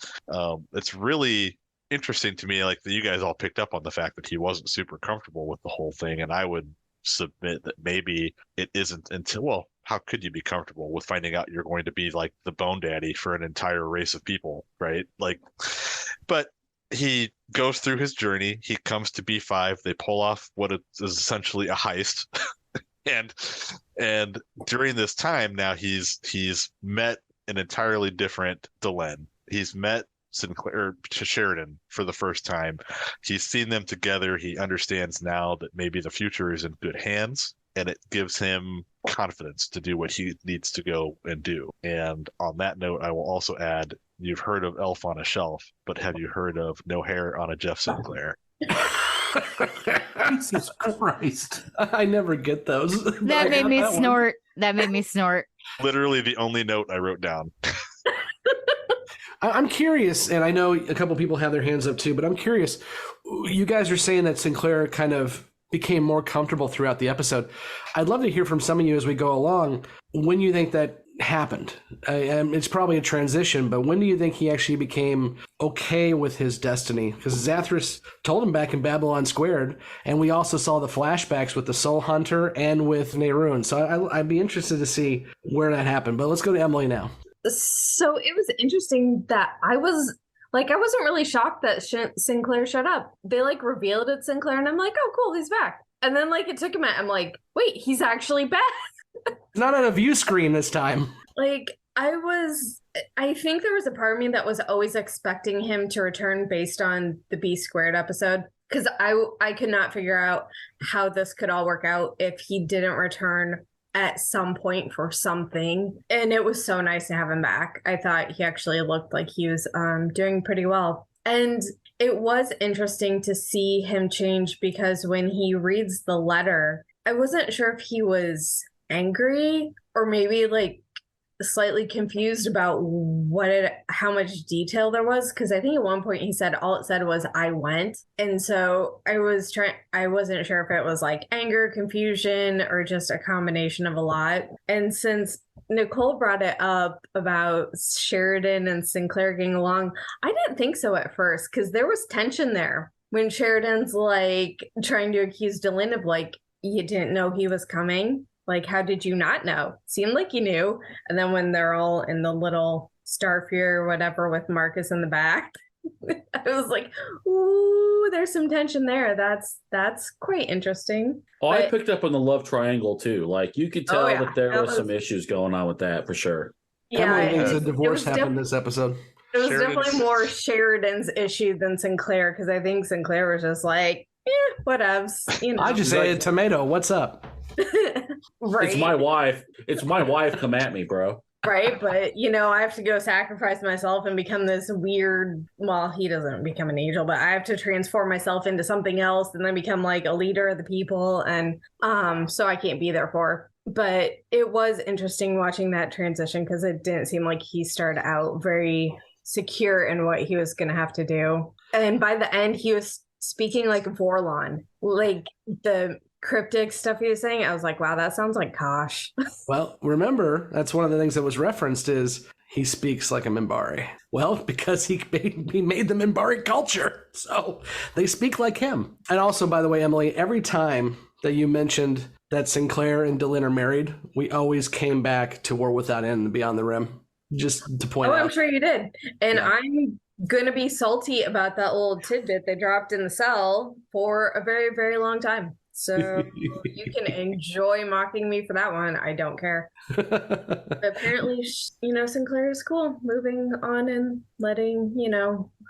Speaker 15: It's really interesting to me, like, that you guys all picked up on the fact that he wasn't super comfortable with the whole thing, and I would submit that maybe it isn't until, well, how could you be comfortable with finding out you're going to be like the bone daddy for an entire race of people, right? Like, but he goes through his journey, he comes to B5, they pull off what is essentially a heist. and during this time now he's met an entirely different Delenn. He's met Sinclair to Sheridan for the first time. He's seen them together. He understands now that maybe the future is in good hands, and it gives him confidence to do what he needs to go and do. And on that note, I will also add, you've heard of Elf on a Shelf, but have you heard of No Hair on a Jeff Sinclair?
Speaker 11: Jesus Christ.
Speaker 9: I never get those.
Speaker 12: That made me snort. That made me snort.
Speaker 15: Literally the only note I wrote down.
Speaker 9: I'm curious, and I know a couple people have their hands up too, but I'm curious. You guys are saying that Sinclair kind of became more comfortable throughout the episode. I'd love to hear from some of you as we go along when you think that happened. It's probably a transition, but when do you think he actually became okay with his destiny? Because Zathras told him back in Babylon Squared, and we also saw the flashbacks with the Soul Hunter and with Neroon. So I'd be interested to see where that happened. But let's go to Emily now.
Speaker 13: So it was interesting that I wasn't really shocked that Sinclair showed up. They revealed it Sinclair, and I'm like, oh, cool, he's back. And then it took a minute. I'm like, wait, he's actually back.
Speaker 9: Not on a view screen this time.
Speaker 13: I think there was a part of me that was always expecting him to return based on the B Squared episode, because I could not figure out how this could all work out if he didn't return at some point for something. And it was so nice to have him back. I thought he actually looked like he was doing pretty well. And it was interesting to see him change, because when he reads the letter, I wasn't sure if he was angry or maybe slightly confused about how much detail there was, because I think at one point he said all it said was I went, and so I wasn't sure if it was anger, confusion, or just a combination of a lot. And since Nicole brought it up about Sheridan and Sinclair getting along, I didn't think so at first, because there was tension there when Sheridan's trying to accuse Delenn of you didn't know he was coming. How did you not know? Seemed like you knew. And then when they're all in the little Starfear or whatever with Marcus in the back. I was like, ooh, there's some tension there. That's quite interesting.
Speaker 14: I picked up on the love triangle too. Like you could tell that there was some issues going on with that for sure.
Speaker 9: Yeah, Emily thinks a divorce happened this episode.
Speaker 13: It was definitely more Sheridan's issue than Sinclair, because I think Sinclair was just like, whatevs. You know.
Speaker 9: I just say a tomato. What's up?
Speaker 13: Right.
Speaker 14: It's my wife. It's my wife. Come at me, bro.
Speaker 13: Right, but I have to go sacrifice myself and become this weird, well, he doesn't become an angel, but I have to transform myself into something else and then become like a leader of the people, and so I can't be there for. But it was interesting watching that transition, because it didn't seem like he started out very secure in what he was going to have to do, and by the end he was speaking like Vorlon, like the cryptic stuff he was saying. I was like, wow, that sounds like Kosh.
Speaker 9: Well, remember, that's one of the things that was referenced is he speaks like a Minbari. Well, because he made the Minbari culture, so they speak like him. And also, by the way, Emily, every time that you mentioned that Sinclair and Dylan are married, we always came back to War Without End and Beyond the Rim, just to point out.
Speaker 13: I'm sure you did. And I'm gonna be salty about that little tidbit they dropped in the cell for a very, very long time. So you can enjoy mocking me for that one. I don't care. But apparently, Sinclair is cool. Moving on and letting,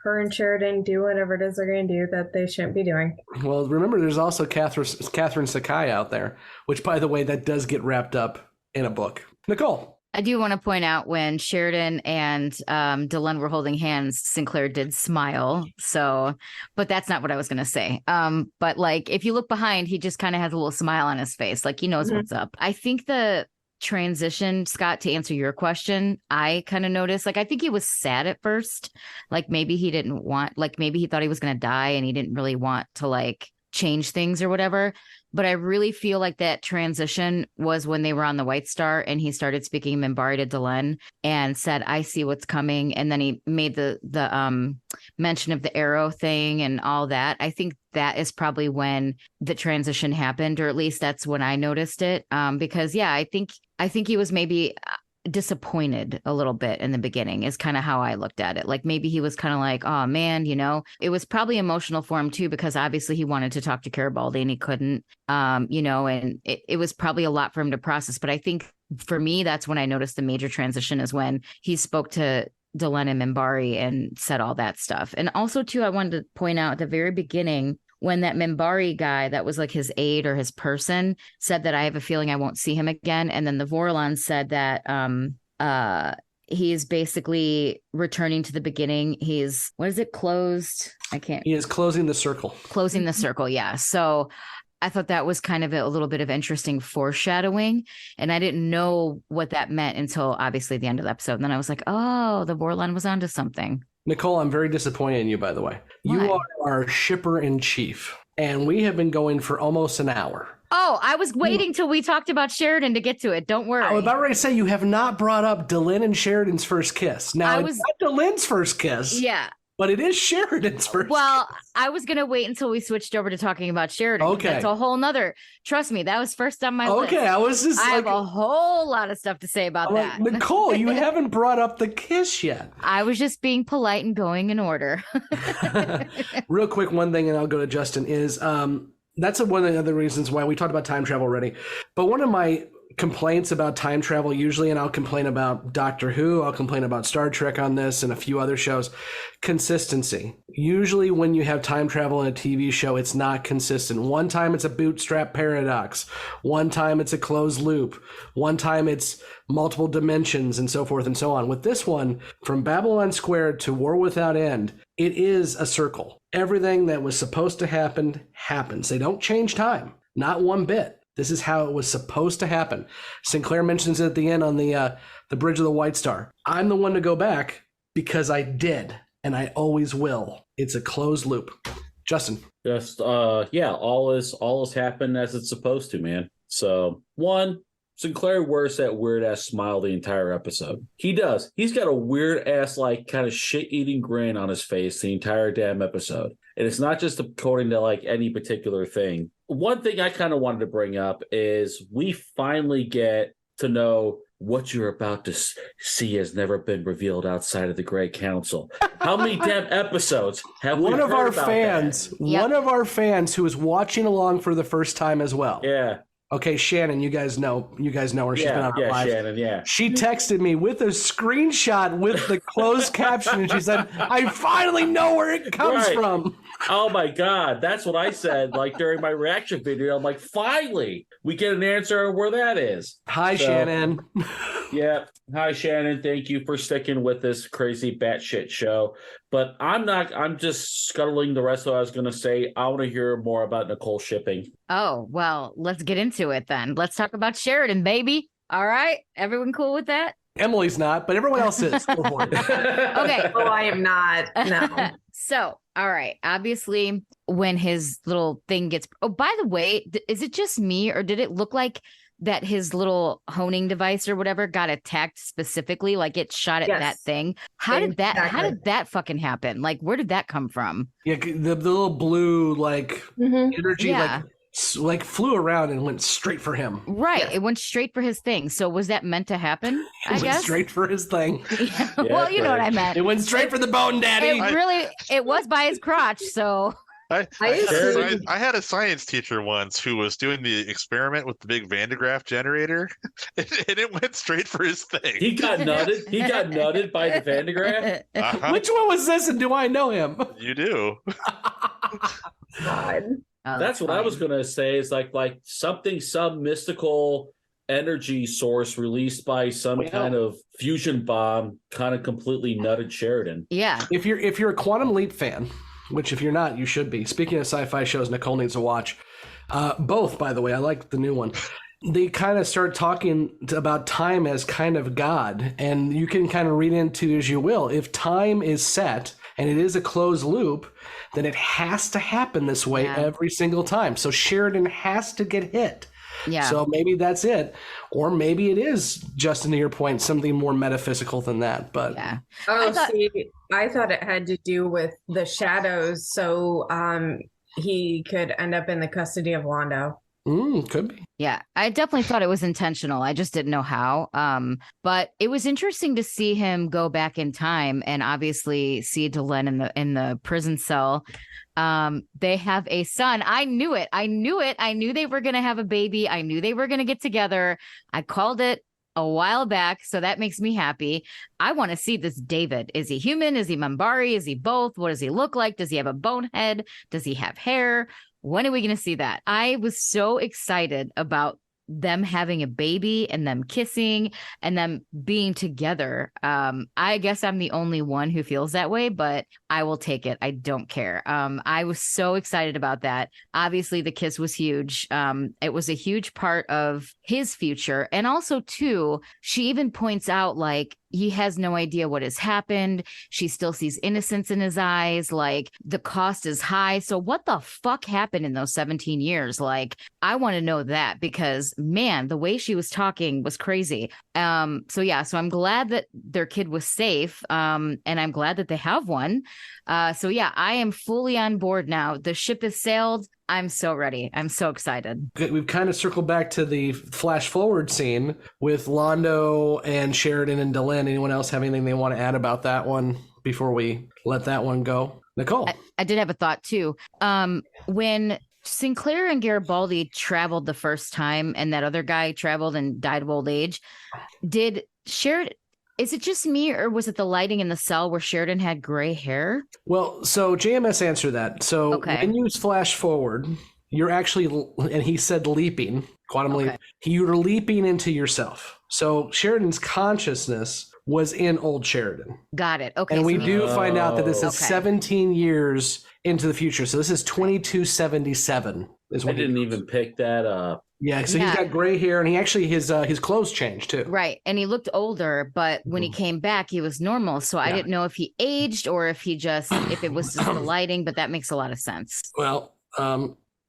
Speaker 13: her and Sheridan do whatever it is they're going to do that they shouldn't be doing.
Speaker 9: Well, remember, there's also Catherine Sakai out there, which, by the way, that does get wrapped up in a book. Nicole.
Speaker 12: I do want to point out when Sheridan and Dylan were holding hands, Sinclair did smile. So, but that's not what I was going to say. But like, if you look behind, he just kind of has a little smile on his face. Like he knows what's up. I think the transition, Scott, to answer your question, I kind of noticed, like, I think he was sad at first. Like maybe he didn't want, like maybe he thought he was going to die and he didn't really want to like change things or whatever. But I really feel like that transition was when they were on the White Star and he started speaking Minbari to Delenn and said, I see what's coming. And then he made the mention of the arrow thing and all that. I think that is probably when the transition happened, or at least that's when I noticed it. Because I think he was maybe disappointed a little bit in the beginning is kind of how I looked at it. Like maybe he was kind of like, oh man, it was probably emotional for him too, because obviously he wanted to talk to Garibaldi and he couldn't, and it was probably a lot for him to process. But I think for me, that's when I noticed the major transition is when he spoke to Delenn and Minbari and said all that stuff. And also too, I wanted to point out at the very beginning, when that Minbari guy that was like his aide or his person said that I have a feeling I won't see him again. And then the Vorlon said that he is basically returning to the beginning. He's, what is it, closed? He
Speaker 9: is closing the circle.
Speaker 12: Closing the circle, yeah. So I thought that was kind of a little bit of interesting foreshadowing. And I didn't know what that meant until obviously the end of the episode. And then I was like, oh, the Vorlon was onto something.
Speaker 9: Nicole, I'm very disappointed in you, by the way.
Speaker 12: Why?
Speaker 9: You are our shipper in chief, and we have been going for almost an hour.
Speaker 12: Oh, I was waiting till we talked about Sheridan to get to it. Don't worry.
Speaker 9: I was about ready to say you have not brought up Delenn and Sheridan's first kiss. Now, it's not Delenn's first kiss.
Speaker 12: Yeah.
Speaker 9: But it is Sheridan's first
Speaker 12: Well,
Speaker 9: kiss.
Speaker 12: I was going to wait until we switched over to talking about Sheridan.
Speaker 9: Okay.
Speaker 12: That's a whole nother, trust me, that was first on my list.
Speaker 9: Okay, I was just
Speaker 12: I have a whole lot of stuff to say about that.
Speaker 9: Like, Nicole, you haven't brought up the kiss yet.
Speaker 12: I was just being polite and going in order.
Speaker 9: Real quick, one thing, and I'll go to Justin, is that's one of the other reasons why we talked about time travel already. But one of my complaints about time travel usually, and I'll complain about Doctor Who, I'll complain about Star Trek on this and a few other shows, consistency. Usually when you have time travel in a TV show, it's not consistent. One time it's a bootstrap paradox. One time it's a closed loop. One time it's multiple dimensions and so forth and so on. With this one, from Babylon Squared to War Without End, it is a circle. Everything that was supposed to happen happens. They don't change time, not one bit. This is how it was supposed to happen. Sinclair mentions it at the end on the Bridge of the White Star. I'm the one to go back because I did, and I always will. It's a closed loop. Justin.
Speaker 14: Just all is happened as it's supposed to, man. So one, Sinclair wears that weird ass smile the entire episode. He does. He's got a weird ass, like, kind of shit-eating grin on his face the entire damn episode. And it's not just according to like any particular thing. One thing I kind of wanted to bring up is we finally get to know what you're about to see has never been revealed outside of the Grey Council. How many damn episodes have we
Speaker 9: one of
Speaker 14: heard
Speaker 9: our
Speaker 14: about
Speaker 9: fans,
Speaker 14: that?
Speaker 9: one of our fans who is watching along for the first time as well.
Speaker 14: Yeah.
Speaker 9: Okay, Shannon, you guys know her. She's been on our live.
Speaker 14: Shannon, yeah.
Speaker 9: She texted me with a screenshot with the closed caption, and she said, "I finally know where it comes from."
Speaker 14: Oh my God, that's what I said. Like during my reaction video, I'm like, finally, we get an answer on where that is.
Speaker 9: Hi, Shannon.
Speaker 14: Yeah, hi Shannon. Thank you for sticking with this crazy batshit show. But I'm just scuttling the rest of what I was going to say. I want to hear more about Nicole shipping.
Speaker 12: Oh, well, let's get into it then. Let's talk about Sheridan, baby. All right. Everyone cool with that?
Speaker 9: Emily's not, but everyone else is.
Speaker 12: Okay.
Speaker 13: Oh, I am not. No.
Speaker 12: So, all right. Obviously, when his little thing gets... Oh, by the way, is it just me or did it look like that his little honing device or whatever got attacked specifically? Like it shot at that thing? How did that fucking happen? Like, where did that come from?
Speaker 9: Yeah, the little blue, like, energy, like flew around and went straight for him.
Speaker 12: Right. Yeah. It went straight for his thing. So was that meant to happen?
Speaker 9: It went straight for his thing.
Speaker 12: Yeah. Well, you know what I meant.
Speaker 9: It went straight for the bone, Daddy.
Speaker 12: It was by his crotch. So
Speaker 15: I had a science teacher once who was doing the experiment with the big Van de Graaff generator, and it went straight for his thing.
Speaker 14: He got nutted. He got nutted by the Van de Graaff.
Speaker 9: Which one was this, and do I know him?
Speaker 15: You do.
Speaker 13: God.
Speaker 14: That's what I was going to say is like some mystical energy source released by some kind of fusion bomb kind of completely nutted Sheridan.
Speaker 12: Yeah.
Speaker 9: If you're a Quantum Leap fan, which if you're not, you should be. Speaking of sci-fi shows Nicole needs to watch, both, by the way, I like the new one. They kind of start talking about time as kind of God, and you can kind of read into as you will. If time is set and it is a closed loop, then it has to happen this way every single time. So Sheridan has to get hit.
Speaker 12: Yeah.
Speaker 9: So maybe that's it. Or maybe it is, Justin, to your point, something more metaphysical than that. But
Speaker 13: I thought it had to do with the shadows, so he could end up in the custody of Londo.
Speaker 9: Could be.
Speaker 12: Yeah, I definitely thought it was intentional. I just didn't know how. But it was interesting to see him go back in time and obviously see Delenn in the prison cell. They have a son. I knew it. I knew they were going to have a baby. I knew they were going to get together. I called it a while back, so that makes me happy. I want to see this David. Is he human? Is he Minbari? Is he both? What does he look like? Does he have a bone head? Does he have hair? When are we going to see that? I was so excited about them having a baby and them kissing and them being together. I guess I'm the only one who feels that way, but I will take it. I don't care. I was so excited about that. Obviously, the kiss was huge. It was a huge part of his future. And also, too, she even points out, like, he has no idea what has happened. She still sees innocence in his eyes. Like, the cost is high. So what the fuck happened in those 17 years? Like, I want to know that because, man, the way she was talking was crazy. So I'm glad that their kid was safe. And I'm glad that they have one. I am fully on board now. The ship has sailed. I'm so ready. I'm so excited.
Speaker 9: We've kind of circled back to the flash forward scene with Londo and Sheridan and Delenn. Anyone else have anything they want to add about that one before we let that one go? Nicole.
Speaker 12: I did have a thought too. When Sinclair and Garibaldi traveled the first time and that other guy traveled and died of old age, did Sheridan... Is it just me, or was it the lighting in the cell where Sheridan had gray hair?
Speaker 9: Well, so JMS answered that. So when you flash forward, you're actually, and he said leaping, quantum leap, you're leaping into yourself. So Sheridan's consciousness was in old Sheridan.
Speaker 12: Got it. Okay.
Speaker 9: And we do find out that this is 17 years into the future. So this is 2277.
Speaker 14: I didn't even pick that up.
Speaker 9: Yeah, so he's got gray hair, and he actually his clothes changed too.
Speaker 12: Right, and he looked older, but when he came back, he was normal. So I didn't know if he aged or if it was just the lighting. But that makes a lot of sense.
Speaker 9: Well,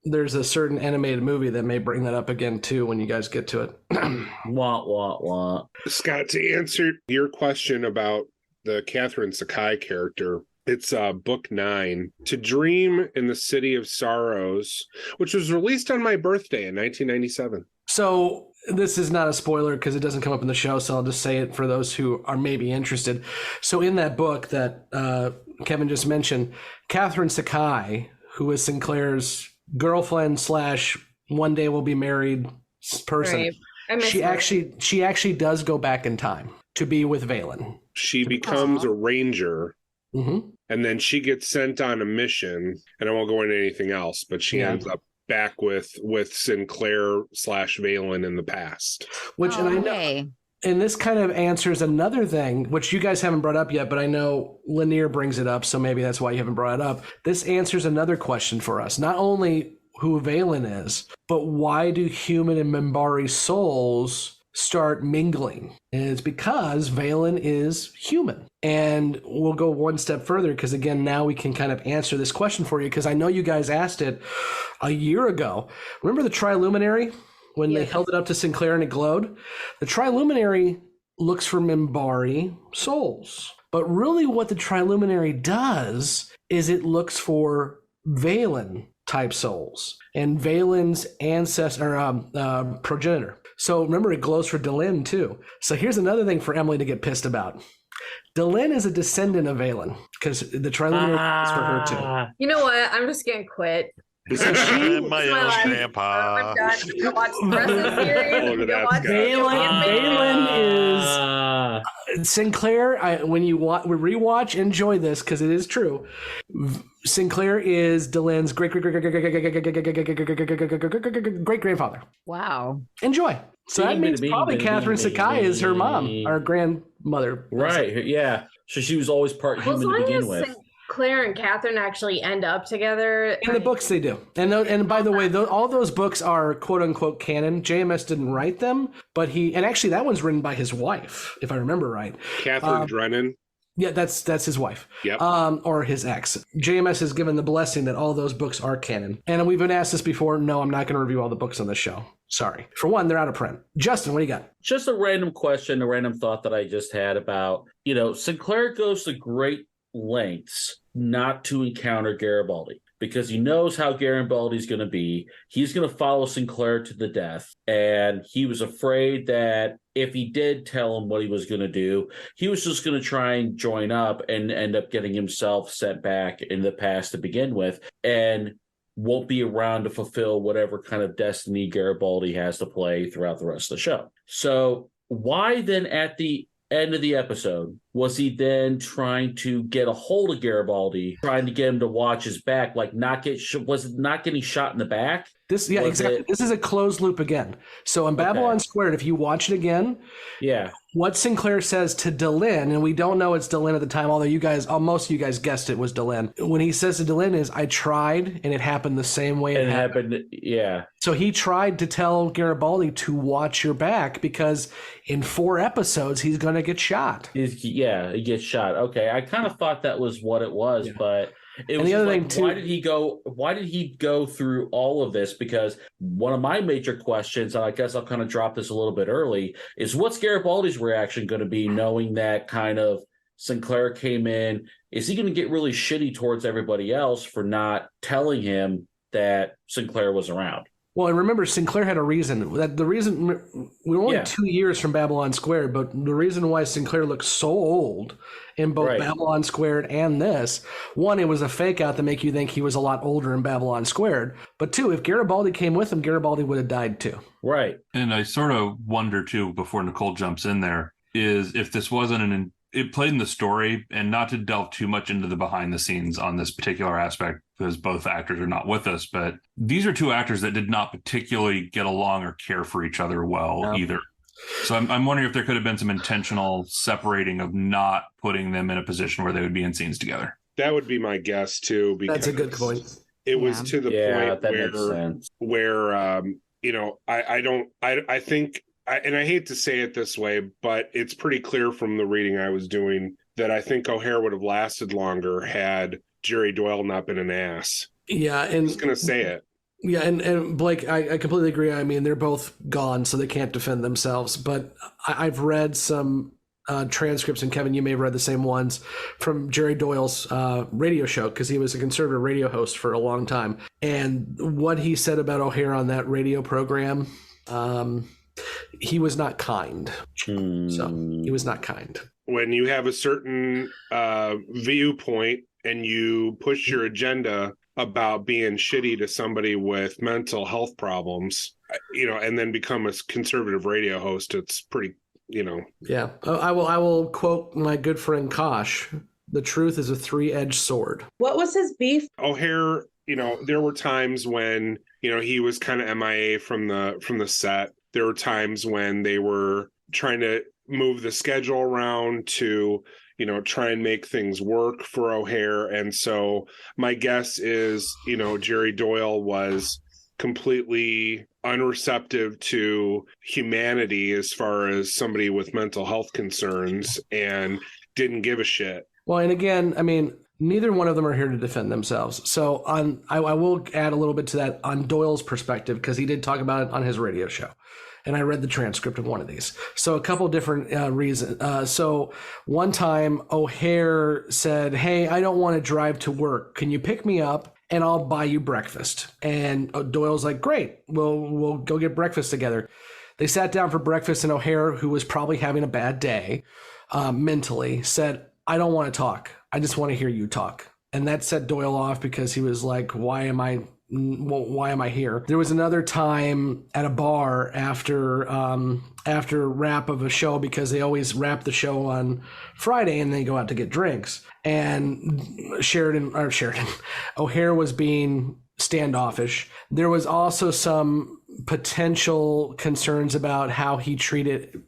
Speaker 9: there's a certain animated movie that may bring that up again too when you guys get to it.
Speaker 14: Wah.
Speaker 10: Scott, to answer your question about the Catherine Sakai character. It's book 9, To Dream in the City of Sorrows, which was released on my birthday in 1997.
Speaker 9: So this is not a spoiler because it doesn't come up in the show, so I'll just say it for those who are maybe interested. So in that book that Kevin just mentioned, Catherine Sakai, who is Sinclair's girlfriend / one day will be married person,
Speaker 13: right.
Speaker 9: she actually does go back in time to be with Valen.
Speaker 10: She becomes a ranger, and then she gets sent on a mission, and I won't go into anything else, but she ends up back with Sinclair / Valen in the past.
Speaker 9: Which, and I know, and this kind of answers another thing, which you guys haven't brought up yet, but I know Lanier brings it up, so maybe that's why you haven't brought it up. This answers another question for us. Not only who Valen is, but why do human and Minbari souls start mingling? And it's because Valen is human. And we'll go one step further because, again, now we can kind of answer this question for you because I know you guys asked it a year ago. Remember the Triluminary when they held it up to Sinclair and it glowed? The Triluminary looks for Minbari souls. But really what the Triluminary does is it looks for Valen type souls and Valen's ancestor progenitor. So remember, it glows for Delenn too. So here's another thing for Emily to get pissed about. Delenn is a descendant of Valen because the Triluminary is for her too.
Speaker 13: You know what? I'm just gonna quit.
Speaker 9: So
Speaker 15: my own grandpa.
Speaker 13: I'm done. You watch the rest of the series.
Speaker 9: Valen is Sinclair. When you rewatch, enjoy this because it is true. Sinclair is Delenn's great grandfather.
Speaker 12: Wow.
Speaker 9: Enjoy. So that means probably Catherine Sakai is her mom, our grandmother.
Speaker 14: Right. Yeah. So she was always part human to begin with.
Speaker 13: Claire and Catherine actually end up together.
Speaker 9: In the books, they do. And by the way, all those books are quote unquote canon. JMS didn't write them, but and actually that one's written by his wife, if I remember right.
Speaker 10: Catherine Drennan.
Speaker 9: Yeah, that's his wife.
Speaker 10: Yep.
Speaker 9: Or his ex. JMS has given the blessing that all those books are canon. And we've been asked this before. No, I'm not going to review all the books on this show. Sorry. For one, they're out of print. Justin, what do you got?
Speaker 14: Just a random question, a random thought that I just had about, Sinclair goes to great lengths not to encounter Garibaldi because he knows how Garibaldi's going to be. He's going to follow Sinclair to the death. And he was afraid that if he did tell him what he was going to do, he was just going to try and join up and end up getting himself sent back in the past to begin with and won't be around to fulfill whatever kind of destiny Garibaldi has to play throughout the rest of the show. So why then at the end of the episode was he then trying to get a hold of Garibaldi, trying to get him to watch his back, like was it not getting shot in the back?
Speaker 9: Exactly. This is a closed loop again. So in Babylon Squared, if you watch it again, what Sinclair says to Delenn, and we don't know it's Delenn at the time, although most of you guys guessed it was Delenn. When he says to Delenn is, I tried, and it happened the same way it happened.
Speaker 14: Yeah.
Speaker 9: So he tried to tell Garibaldi to watch your back because in 4 episodes, he's going to get shot.
Speaker 14: He gets shot. Okay, I kind of thought that was what it was, but it was
Speaker 9: the other
Speaker 14: like,
Speaker 9: thing too,
Speaker 14: why did he go through all of this? Because one of my major questions, and I guess I'll kind of drop this a little bit early, is what's Garibaldi's reaction going to be knowing that kind of Sinclair came in? Is he going to get really shitty towards everybody else for not telling him that Sinclair was around?
Speaker 9: Well, and remember, Sinclair had a reason. We were only 2 years from Babylon Squared, but the reason why Sinclair looks so old in both Babylon Squared and this, one, it was a fake out to make you think he was a lot older in Babylon Squared. But two, if Garibaldi came with him, Garibaldi would have died too.
Speaker 14: Right.
Speaker 11: And I sort of wonder too, before Nicole jumps in there, is if this wasn't it played in the story, and not to delve too much into the behind the scenes on this particular aspect, because both actors are not with us, but these are 2 actors that did not particularly get along or care for each other well either. So I'm wondering if there could have been some intentional separating of not putting them in a position where they would be in scenes together.
Speaker 10: That would be my guess too. Because
Speaker 9: that's a good point.
Speaker 10: It was to the point
Speaker 14: that
Speaker 10: where I think. And I hate to say it this way, but it's pretty clear from the reading I was doing that I think O'Hare would have lasted longer had Jerry Doyle not been an ass.
Speaker 9: Yeah, and
Speaker 10: I'm just going to say it.
Speaker 9: Yeah, and Blake, I completely agree. I mean, they're both gone, so they can't defend themselves. But I've read some transcripts, and Kevin, you may have read the same ones, from Jerry Doyle's radio show, because he was a conservative radio host for a long time. And what he said about O'Hare on that radio program, he was not kind. So he was not kind.
Speaker 10: When you have a certain viewpoint and you push your agenda about being shitty to somebody with mental health problems, and then become a conservative radio host, it's pretty,
Speaker 9: Yeah. I will quote my good friend Kosh. The truth is a three-edged sword.
Speaker 5: What was his beef?
Speaker 10: O'Hare, there were times when, he was kind of MIA from the set. There were times when they were trying to move the schedule around to, try and make things work for O'Hare. And so my guess is, Jerry Doyle was completely unreceptive to humanity as far as somebody with mental health concerns and didn't give a shit.
Speaker 9: Well, and again, I mean, neither one of them are here to defend themselves. So I will add a little bit to that on Doyle's perspective, because he did talk about it on his radio show. And I read the transcript of one of these. So a couple different reasons. So one time O'Hare said, "Hey, I don't want to drive to work. Can you pick me up and I'll buy you breakfast?" And Doyle's like, "Great, we'll go get breakfast together." They sat down for breakfast, and O'Hare, who was probably having a bad day mentally, said, "I don't want to talk. I just want to hear you talk." And that set Doyle off, because he was like, why am I here? There was another time at a bar after wrap of a show, because they always wrap the show on Friday and they go out to get drinks. And O'Hare was being standoffish. There was also some potential concerns about how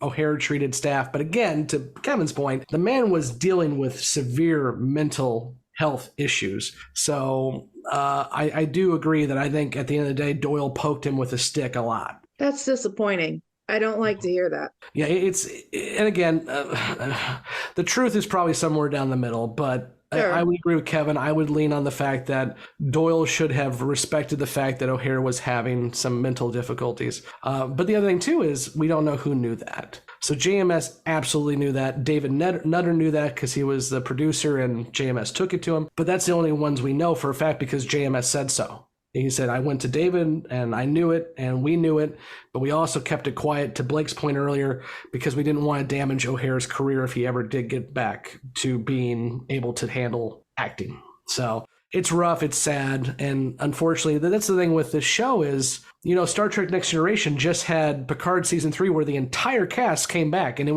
Speaker 9: O'Hare treated staff. But again, to Kevin's point, the man was dealing with severe mental health issues. So I do agree that I think at the end of the day, Doyle poked him with a stick a lot.
Speaker 5: That's disappointing. I don't like to hear that.
Speaker 9: Yeah, and again, the truth is probably somewhere down the middle, but sure. I would agree with Kevin. I would lean on the fact that Doyle should have respected the fact that O'Hare was having some mental difficulties. But the other thing, too, is we don't know who knew that. So JMS absolutely knew that. David Nutter knew that because he was the producer and JMS took it to him. But that's the only ones we know for a fact because JMS said so. He said, "I went to David and I knew it and we knew it, but we also kept it quiet," to Blake's point earlier, because we didn't want to damage O'Hare's career if he ever did get back to being able to handle acting. So it's rough, it's sad, and unfortunately, that's the thing with this show is, Star Trek Next Generation just had Picard Season 3 where the entire cast came back, and I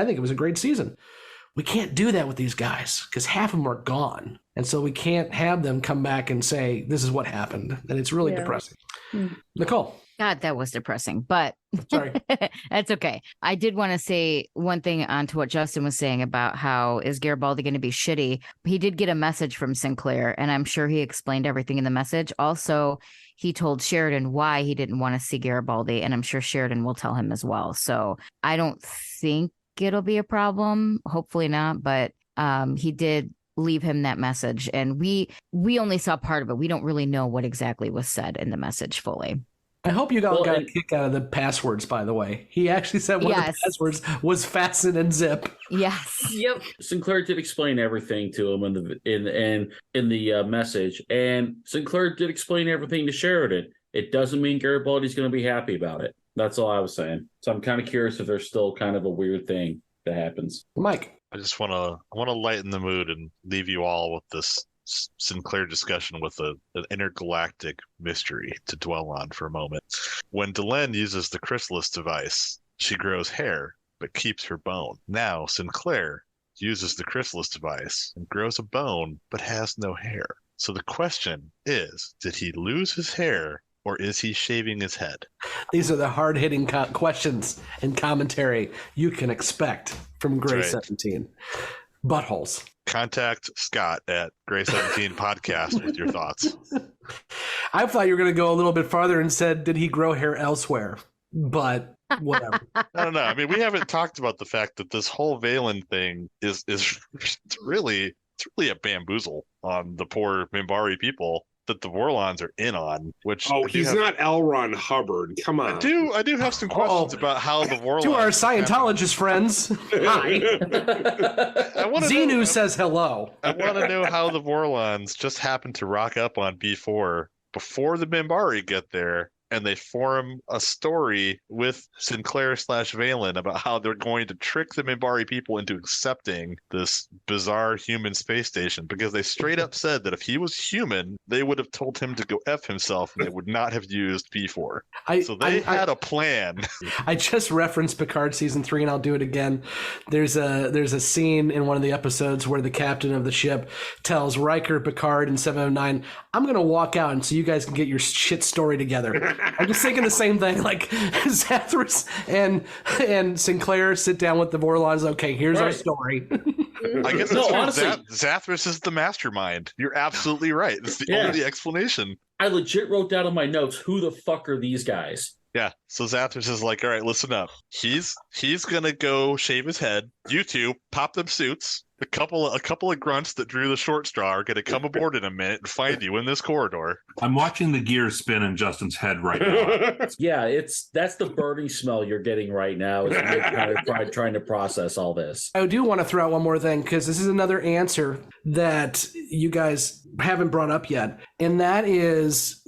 Speaker 9: think it was a great season. We can't do that with these guys because half of them are gone. And so we can't have them come back and say, this is what happened. And it's really depressing. Nicole.
Speaker 12: God, that was depressing, but sorry. That's okay. I did want to say one thing onto what Justin was saying about how is Garibaldi going to be shitty. He did get a message from Sinclair, and I'm sure he explained everything in the message. Also, he told Sheridan why he didn't want to see Garibaldi, and I'm sure Sheridan will tell him as well. So I don't think it'll be a problem. Hopefully not, but he did leave him that message, and we only saw part of it. We don't really know what exactly was said in the message fully.
Speaker 9: I hope you got a kick out of the passwords, by the way. He actually said one of the passwords was fasten and zip.
Speaker 12: Yes.
Speaker 14: Yep. Sinclair did explain everything to him in the message, and Sinclair did explain everything to Sheridan. It doesn't mean Garibaldi's going to be happy about it. That's all I was saying. So I'm kind of curious if there's still kind of a weird thing that happens.
Speaker 9: Mike.
Speaker 15: I just want to lighten the mood and leave you all with this Sinclair discussion with an intergalactic mystery to dwell on for a moment. When Delenn uses the chrysalis device, she grows hair but keeps her bone. Now Sinclair uses the chrysalis device and grows a bone but has no hair. So the question is, did he lose his hair or is he shaving his head?
Speaker 9: These are the hard-hitting questions and commentary you can expect from Gray 17. Buttholes.
Speaker 15: Contact Scott at Gray 17 Podcast with your thoughts.
Speaker 9: I thought you were going to go a little bit farther and said, did he grow hair elsewhere? But whatever.
Speaker 15: I don't know. I mean, we haven't talked about the fact that this whole Valen thing is really a bamboozle on the poor Minbari people that the Vorlons are in on. Which
Speaker 10: he's not L. Ron Hubbard. Come on.
Speaker 15: I do have some questions about how the Vorlons.
Speaker 9: To our Scientologist friends, hi. Xenu says hello.
Speaker 15: I want to know how the Vorlons just happened to rock up on B4 before the Minbari get there and they form a story with Sinclair / Valen about how they're going to trick the Minbari people into accepting this bizarre human space station, because they straight up said that if he was human, they would have told him to go F himself and they would not have used P4. So they had a plan.
Speaker 9: I just referenced Picard season 3, and I'll do it again. There's a scene in one of the episodes where the captain of the ship tells Riker, Picard, and 709, I'm going to walk out and so you guys can get your shit story together. I'm just thinking the same thing. Like Zathras and Sinclair sit down with the Vorlons. Okay, here's our story.
Speaker 15: I guess that's honestly, Zathras is the mastermind. You're absolutely right. It's the only explanation.
Speaker 14: I legit wrote down in my notes, who the fuck are these guys?
Speaker 15: Yeah, so Zathras is like, all right, listen up. He's gonna go shave his head. You two pop them suits. A couple of grunts that drew the short straw are gonna come aboard in a minute and find you in this corridor.
Speaker 11: I'm watching the gears spin in Justin's head right now.
Speaker 14: Yeah, that's the burning smell you're getting right now. Is kind of trying to process all this.
Speaker 9: I do want to throw out one more thing, because this is another answer that you guys haven't brought up yet, and that is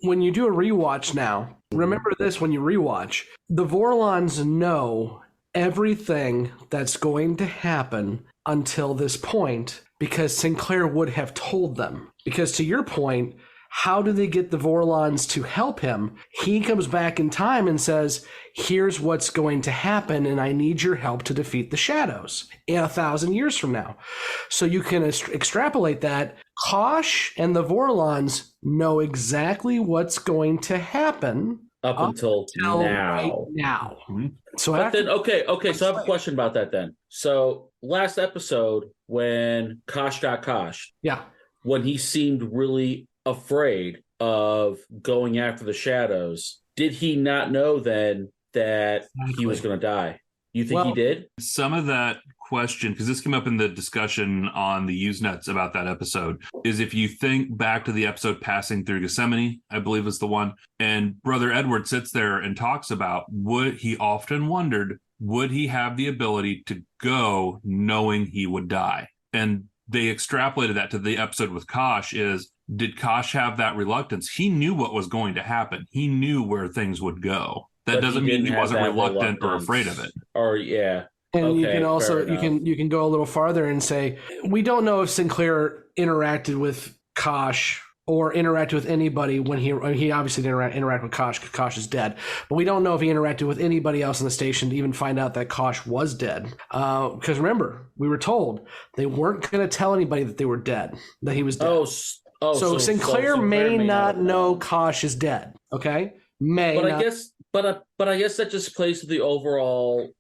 Speaker 9: when you do a rewatch now. Remember this when you rewatch. The Vorlons know everything that's going to happen until this point because Sinclair would have told them. Because to your point, how do they get the Vorlons to help him? He comes back in time and says, here's what's going to happen, and I need your help to defeat the Shadows in 1,000 years from now. So you can extrapolate that. Kosh and the Vorlons know exactly what's going to happen
Speaker 14: up until now.
Speaker 9: Right now.
Speaker 14: Mm-hmm. So I have a question about that then. So last episode, when Kosh got Kosh, when he seemed really afraid of going after the Shadows, did he not know then that he was going to die? You think he did?
Speaker 11: Some of that question, because this came up in the discussion on the Usenets about that episode, is if you think back to the episode Passing Through Gethsemane, I believe is the one, and Brother Edward sits there and talks about he often wondered, would he have the ability to go knowing he would die? And they extrapolated that to the episode with Kosh did Kosh have that reluctance? He knew what was going to happen. He knew where things would go. That doesn't mean he wasn't reluctant or afraid of it.
Speaker 9: And you can also you can go a little farther and say, we don't know if Sinclair interacted with Kosh or interacted with anybody when he obviously didn't interact with Kosh because Kosh is dead. But we don't know if he interacted with anybody else in the station to even find out that Kosh was dead. Because remember, we were told they weren't going to tell anybody that they were dead, that he was dead. So Sinclair may not know Kosh is dead. Okay,
Speaker 14: But I guess that just plays to the overall,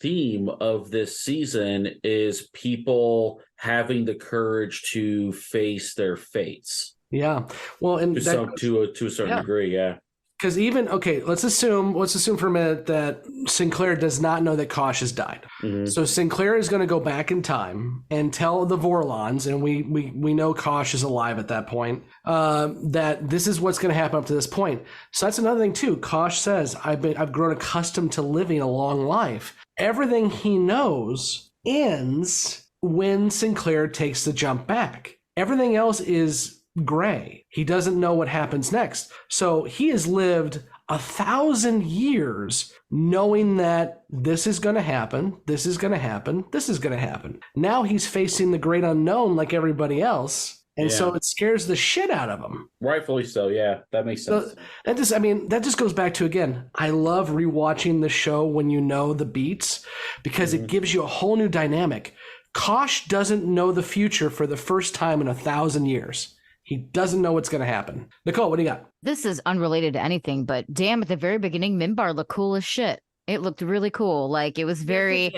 Speaker 14: theme of this season is people having the courage to face their fates.
Speaker 9: Yeah, well, and
Speaker 14: to a certain degree, yeah.
Speaker 9: Because let's assume for a minute that Sinclair does not know that Kosh has died. Mm-hmm. So Sinclair is going to go back in time and tell the Vorlons, and we know Kosh is alive at that point, that this is what's going to happen up to this point. So that's another thing too. Kosh says, I've grown accustomed to living a long life. Everything he knows ends when Sinclair takes the jump back. Everything else is gray. He doesn't know what happens next. So he has lived 1,000 years knowing that this is going to happen, this is going to happen, this is going to happen. Now he's facing the great unknown like everybody else. And so it scares the shit out of him.
Speaker 14: Rightfully so, yeah. That makes sense.
Speaker 9: So that just goes back to, again, I love rewatching the show when you know the beats because it gives you a whole new dynamic. Kosh doesn't know the future for the first time in 1,000 years. He doesn't know what's going to happen. Nicole, what do you got?
Speaker 12: This is unrelated to anything, but damn, at the very beginning, Minbar looked cool as shit. It looked really cool. Like it was very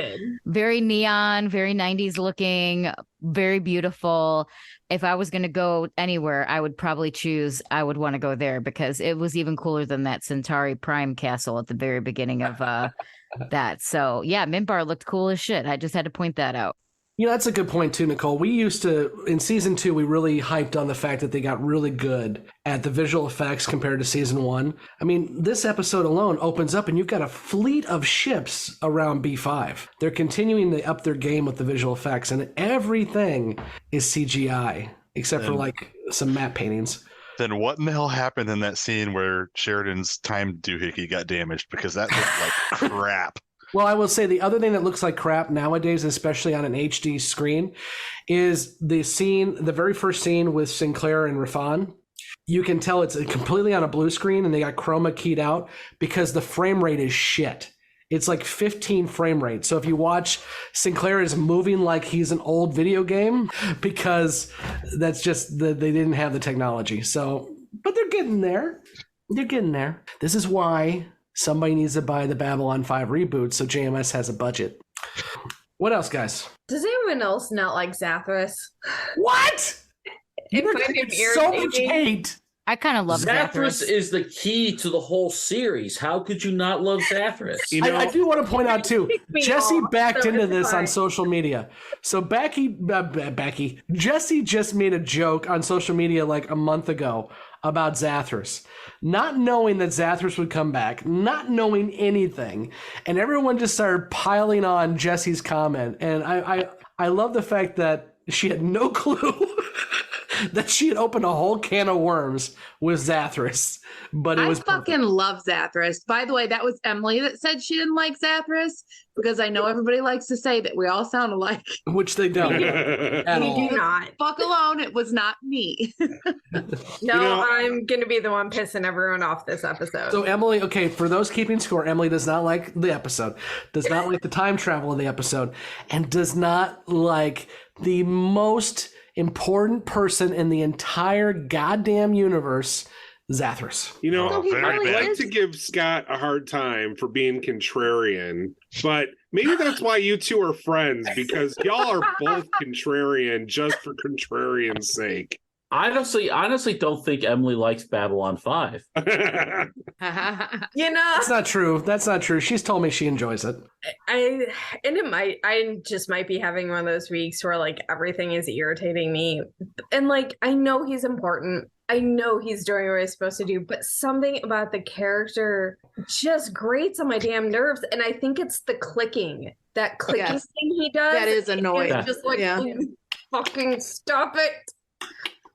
Speaker 12: neon, very 90s looking, very beautiful. If I was going to go anywhere, I would want to go there because it was even cooler than that Centauri Prime castle at the very beginning of that. So yeah, Minbar looked cool as shit. I just had to point that out.
Speaker 9: You know, that's a good point too, Nicole. We used to, in season 2, we really hyped on the fact that they got really good at the visual effects compared to season 1. I mean, this episode alone opens up and you've got a fleet of ships around B5. They're continuing to up their game with the visual effects and everything is CGI except for like some matte paintings.
Speaker 15: Then what in the hell happened in that scene where Sheridan's time doohickey got damaged? Because that looked like crap.
Speaker 9: Well, I will say the other thing that looks like crap nowadays, especially on an HD screen, is the very first scene with Sinclair and Rafan. You can tell it's completely on a blue screen and they got chroma keyed out because the frame rate is shit. It's like 15 frame rate. So if you watch, Sinclair is moving like he's an old video game because that's just they didn't have the technology. So, but they're getting there. They're getting there. This is why somebody needs to buy the Babylon 5 reboot so JMS has a budget. What else, guys?
Speaker 13: Does anyone else not like Zathras?
Speaker 9: What?
Speaker 13: You're getting
Speaker 9: so much hate.
Speaker 12: I kind of love
Speaker 14: Zathras is the key to the whole series. How could you not love Zathras?
Speaker 9: I do want to point out too, Jessi backed into this on social media. So Jessi just made a joke on social media like a month ago about Zathras, not knowing that Zathras would come back, not knowing anything, and everyone just started piling on Jessi's comment. And I love the fact that she had no clue that she had opened a whole can of worms with Zathras, but it was
Speaker 5: fucking love Zathras. By the way, that was Emily that said she didn't like Zathras because I know everybody likes to say that we all sound alike,
Speaker 9: which they don't.
Speaker 13: We do not.
Speaker 5: Fuck alone, it was not me.
Speaker 13: No, I'm gonna be the one pissing everyone off this episode.
Speaker 9: So Emily, okay, for those keeping score, Emily does not like the episode, does not like the time travel of the episode, and does not like the most important person in the entire goddamn universe, Zathras.
Speaker 10: You know, I like to give Scott a hard time for being contrarian, but maybe that's why you two are friends, because y'all are both contrarian just for contrarian's sake.
Speaker 14: I honestly don't think Emily likes Babylon 5.
Speaker 9: That's not true. That's not true. She's told me she enjoys it.
Speaker 13: I just might be having one of those weeks where like everything is irritating me. And like I know he's important. I know he's doing what he's supposed to do, but something about the character just grates on my damn nerves. And I think it's the clicking. That clicking thing he does.
Speaker 5: That is annoying.
Speaker 13: It's just like fucking stop it.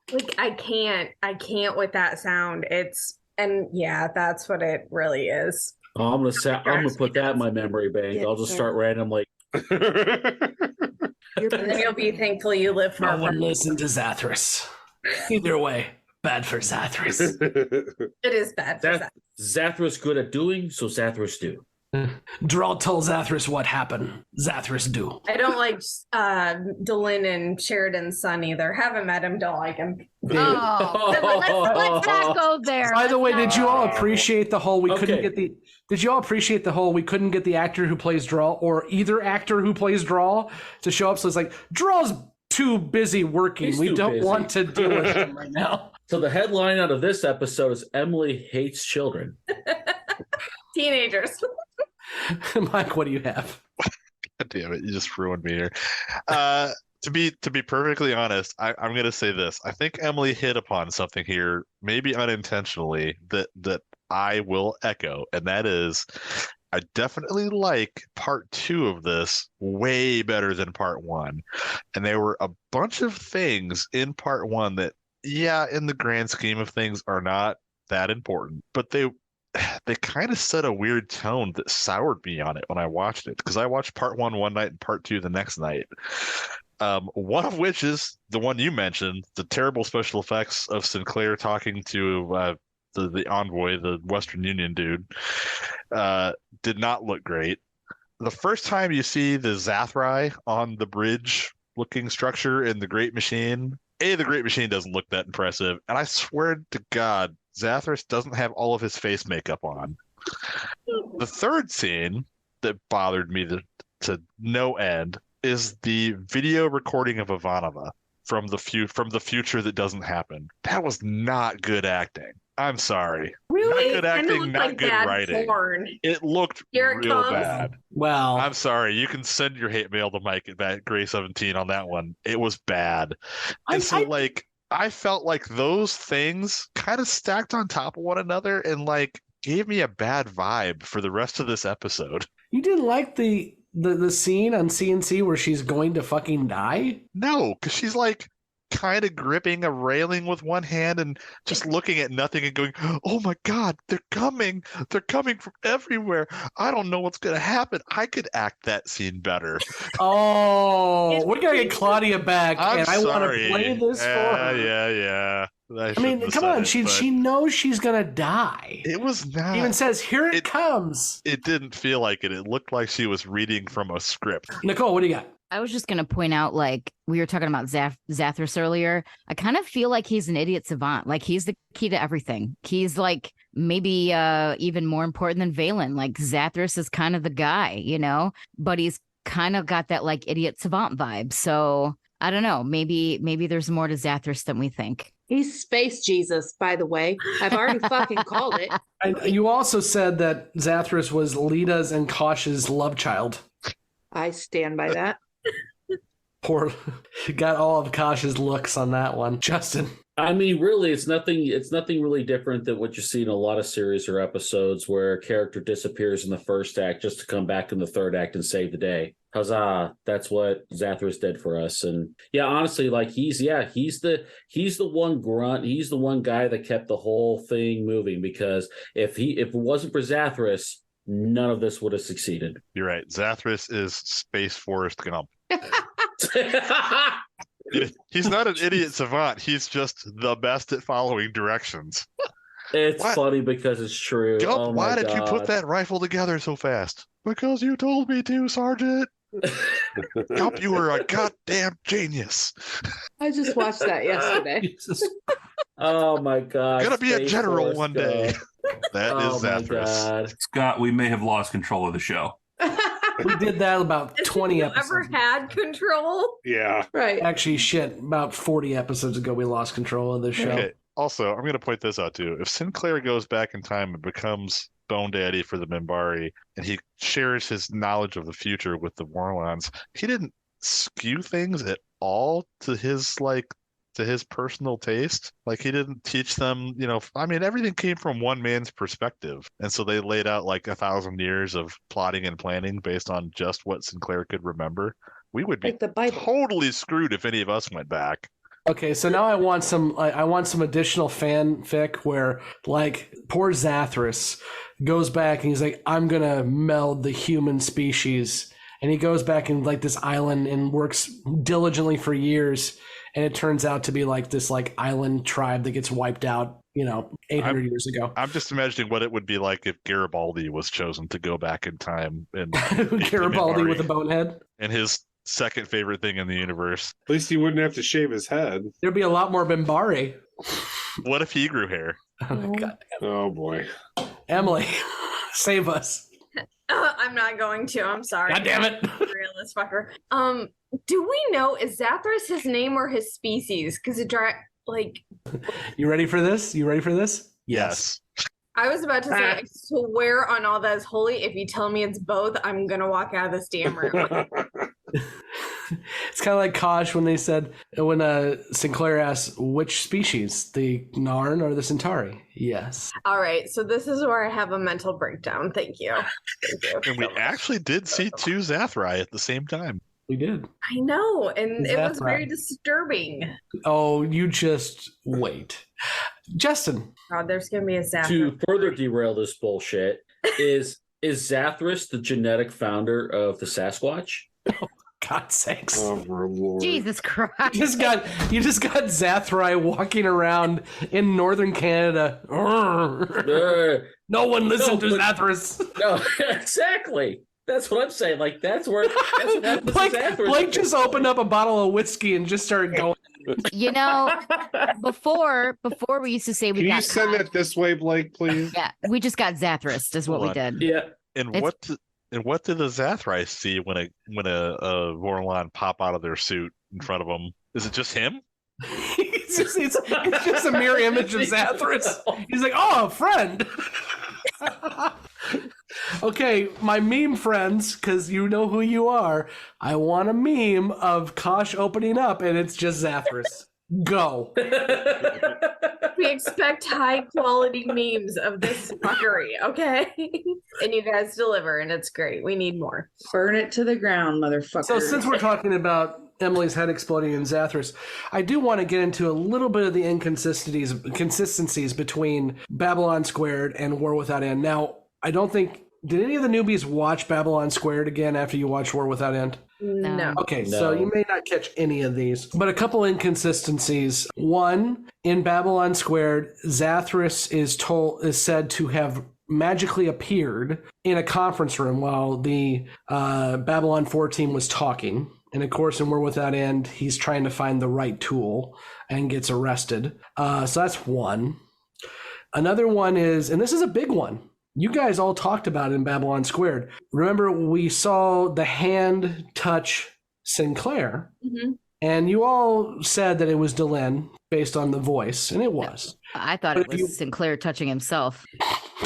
Speaker 13: Like I can't with that sound. That's what it really is.
Speaker 14: Oh, I'm gonna put that in my memory bank. I'll just start randomly.
Speaker 13: And then you'll be thankful you live far.
Speaker 9: No one listened to Zathras. Either way, bad for Zathras.
Speaker 13: It is bad for Zathras.
Speaker 14: Zathras good at doing, so Zathras do.
Speaker 9: Draw told Zathras what happened. Zathras do.
Speaker 13: I don't like Dylan and Sheridan's son either. Haven't met him, don't like him.
Speaker 12: Oh, let's not go there.
Speaker 9: By the way, did you all appreciate the whole couldn't get the? Did you all appreciate the whole we couldn't get the actor who plays Draw or either actor who plays Draw to show up? So it's like Draw's too busy working. We don't want to deal with him right now.
Speaker 14: So the headline out of this episode is Emily hates children.
Speaker 13: Teenagers.
Speaker 9: Mike, what do you have?
Speaker 15: God damn it, you just ruined me here. To be perfectly honest, I'm going to say this. I think Emily hit upon something here, maybe unintentionally, that I will echo, and that is I definitely like part 2 of this way better than part 1. And there were a bunch of things in part 1 that, in the grand scheme of things, are not that important, but they kind of set a weird tone that soured me on it when I watched it, because I watched part 1 one night and part 2 the next night. One of which is the one you mentioned, the terrible special effects of Sinclair talking to the envoy, the Western Union dude, did not look great. The first time you see the Zathrai on the bridge looking structure in the Great Machine, the Great Machine doesn't look that impressive. And I swear to God, Zathras doesn't have all of his face makeup on. The third scene that bothered me to no end is the video recording of Ivanova from the future that doesn't happen. That was not good acting. I'm sorry.
Speaker 13: Really?
Speaker 15: Not good acting, not like good writing.
Speaker 13: Porn.
Speaker 15: It looked real bad.
Speaker 9: Well,
Speaker 15: I'm sorry. You can send your hate mail to Mike at Gray 17 on that one. It was bad. And I felt like those things kind of stacked on top of one another and like gave me a bad vibe for the rest of this episode.
Speaker 9: You didn't like the scene on CNC where she's going to fucking die?
Speaker 15: No, because she's like kind of gripping a railing with one hand and just looking at nothing and going, oh my God, they're coming from everywhere. I don't know what's going to happen. I could act that scene better.
Speaker 9: Oh, we're going to get Claudia back,
Speaker 15: I'm
Speaker 9: and I want
Speaker 15: sorry.
Speaker 9: to play this for her.
Speaker 15: Yeah.
Speaker 9: I mean, come on, she knows she's going to die.
Speaker 15: It was not.
Speaker 9: She even says, here it comes.
Speaker 15: It didn't feel like it. It looked like she was reading from a script.
Speaker 9: Nicole, what do you got?
Speaker 12: I was just going to point out, like, we were talking about Zathras earlier. I kind of feel like he's an idiot savant. Like, he's the key to everything. He's, like, maybe even more important than Valen. Like, Zathras is kind of the guy, you know? But he's kind of got that, like, idiot savant vibe. So, I don't know. Maybe there's more to Zathras than we think.
Speaker 5: He's Space Jesus, by the way. I've already fucking called it.
Speaker 9: You also said that Zathras was Lita's and Kosh's love child.
Speaker 5: I stand by that.
Speaker 9: Poor, got all of Kosh's looks on that one. Justin.
Speaker 14: I mean, really, it's nothing really different than what you see in a lot of series or episodes where a character disappears in the first act just to come back in the third act and save the day. Huzzah. That's what Zathras did for us. And yeah, honestly, like he's the one grunt, he's the one guy that kept the whole thing moving, because if it wasn't for Zathras, none of this would have succeeded.
Speaker 15: You're right. Zathras is Space Forrest Gump. He's not an idiot savant. He's just the best at following directions.
Speaker 14: It's funny because it's true.
Speaker 15: Gump, why did you put that rifle together so fast? Because you told me to, Sergeant. Gump, you were a goddamn genius.
Speaker 5: I just watched that yesterday.
Speaker 14: Oh my God.
Speaker 15: Gonna be a general one day. That is Zathras.
Speaker 11: Scott, we may have lost control of the show.
Speaker 9: We did that about 20 episodes.
Speaker 13: Ever had control?
Speaker 10: Yeah.
Speaker 5: Right.
Speaker 9: Actually, about 40 episodes ago, we lost control of the show.
Speaker 15: Okay. Also, I'm going to point this out too. If Sinclair goes back in time and becomes Bone Daddy for the Minbari, and he shares his knowledge of the future with the Warlons, he didn't skew things at all to his personal taste. Like, he didn't teach them, I mean, everything came from one man's perspective. And so they laid out like 1,000 years of plotting and planning based on just what Sinclair could remember. We would be totally screwed if any of us went back.
Speaker 9: Okay, so now I want some additional fanfic where, like, poor Zathras goes back and he's like, I'm gonna meld the human species, and he goes back in like this island and works diligently for years, and it turns out to be like this like island tribe that gets wiped out 800 years ago.
Speaker 15: I'm just imagining what it would be like if Garibaldi was chosen to go back in time, and
Speaker 9: Garibaldi with a bonehead
Speaker 15: and his second favorite thing in the universe.
Speaker 10: At least he wouldn't have to shave his head.
Speaker 9: There'd be a lot more Minbari.
Speaker 15: What if he grew hair?
Speaker 9: Oh my God.
Speaker 10: Oh boy.
Speaker 9: Emily, save us.
Speaker 13: I'm not going to. I'm sorry.
Speaker 9: God damn it.
Speaker 13: Realist fucker. Do we know, is Zathras his name or his species? Because
Speaker 9: You ready for this? Yes.
Speaker 13: I was about to say, I swear on all that is holy, if you tell me it's both, I'm gonna walk out of this damn room.
Speaker 9: It's kind of like Kosh when Sinclair asks which species, the Narn or the Centauri. Yes.
Speaker 13: All right, so this is where I have a mental breakdown. Thank you.
Speaker 15: And we actually did see two Zathrai at the same time.
Speaker 9: We did.
Speaker 13: I know, and it was
Speaker 9: Zathrai.
Speaker 13: very disturbing.
Speaker 9: Oh, you just wait. Justin.
Speaker 13: God, there's gonna be a Zathras.
Speaker 14: To further derail this bullshit, is Zathras the genetic founder of the Sasquatch?
Speaker 9: Oh, God's sakes.
Speaker 10: Oh, Lord.
Speaker 12: Jesus Christ.
Speaker 9: You just got Zathrai walking around in northern Canada. No one listened to Zathras.
Speaker 14: No, exactly. That's what I'm saying. Like, that's what happens to Zathras.
Speaker 9: Blake just opened up a bottle of whiskey and just started going.
Speaker 12: Before we used to say we
Speaker 10: Can
Speaker 12: got
Speaker 10: you send it this way, Blake, please?
Speaker 12: Yeah, we just got Zathras is what we did.
Speaker 14: Yeah.
Speaker 15: And what did the Zathrai see when a Vorlon pop out of their suit in front of them? Is it just him?
Speaker 9: it's just a mirror image of Zathras. He's like, oh, a friend. Okay, my meme friends, because you know who you are. I want a meme of Kosh opening up, and it's just Zathras. Go.
Speaker 13: We expect high quality memes of this fuckery, okay? And you guys deliver, and it's great. We need more.
Speaker 5: Burn it to the ground, motherfucker.
Speaker 9: So since we're talking about Emily's head exploding in Zathras, I do want to get into a little bit of the consistencies between Babylon Squared and War Without End. Now, I don't think... Did any of the newbies watch Babylon Squared again after you watched War Without End?
Speaker 13: No.
Speaker 9: Okay, so you may not catch any of these, but a couple inconsistencies. One, in Babylon Squared, Zathras is said to have magically appeared in a conference room while the Babylon 4 team was talking. And of course, in War Without End, he's trying to find the right tool and gets arrested. So that's one. Another one is, and this is a big one, you guys all talked about it in Babylon Squared. Remember, we saw the hand touch Sinclair, and you all said that it was Delenn based on the voice, and it was.
Speaker 12: I thought it was Sinclair touching himself.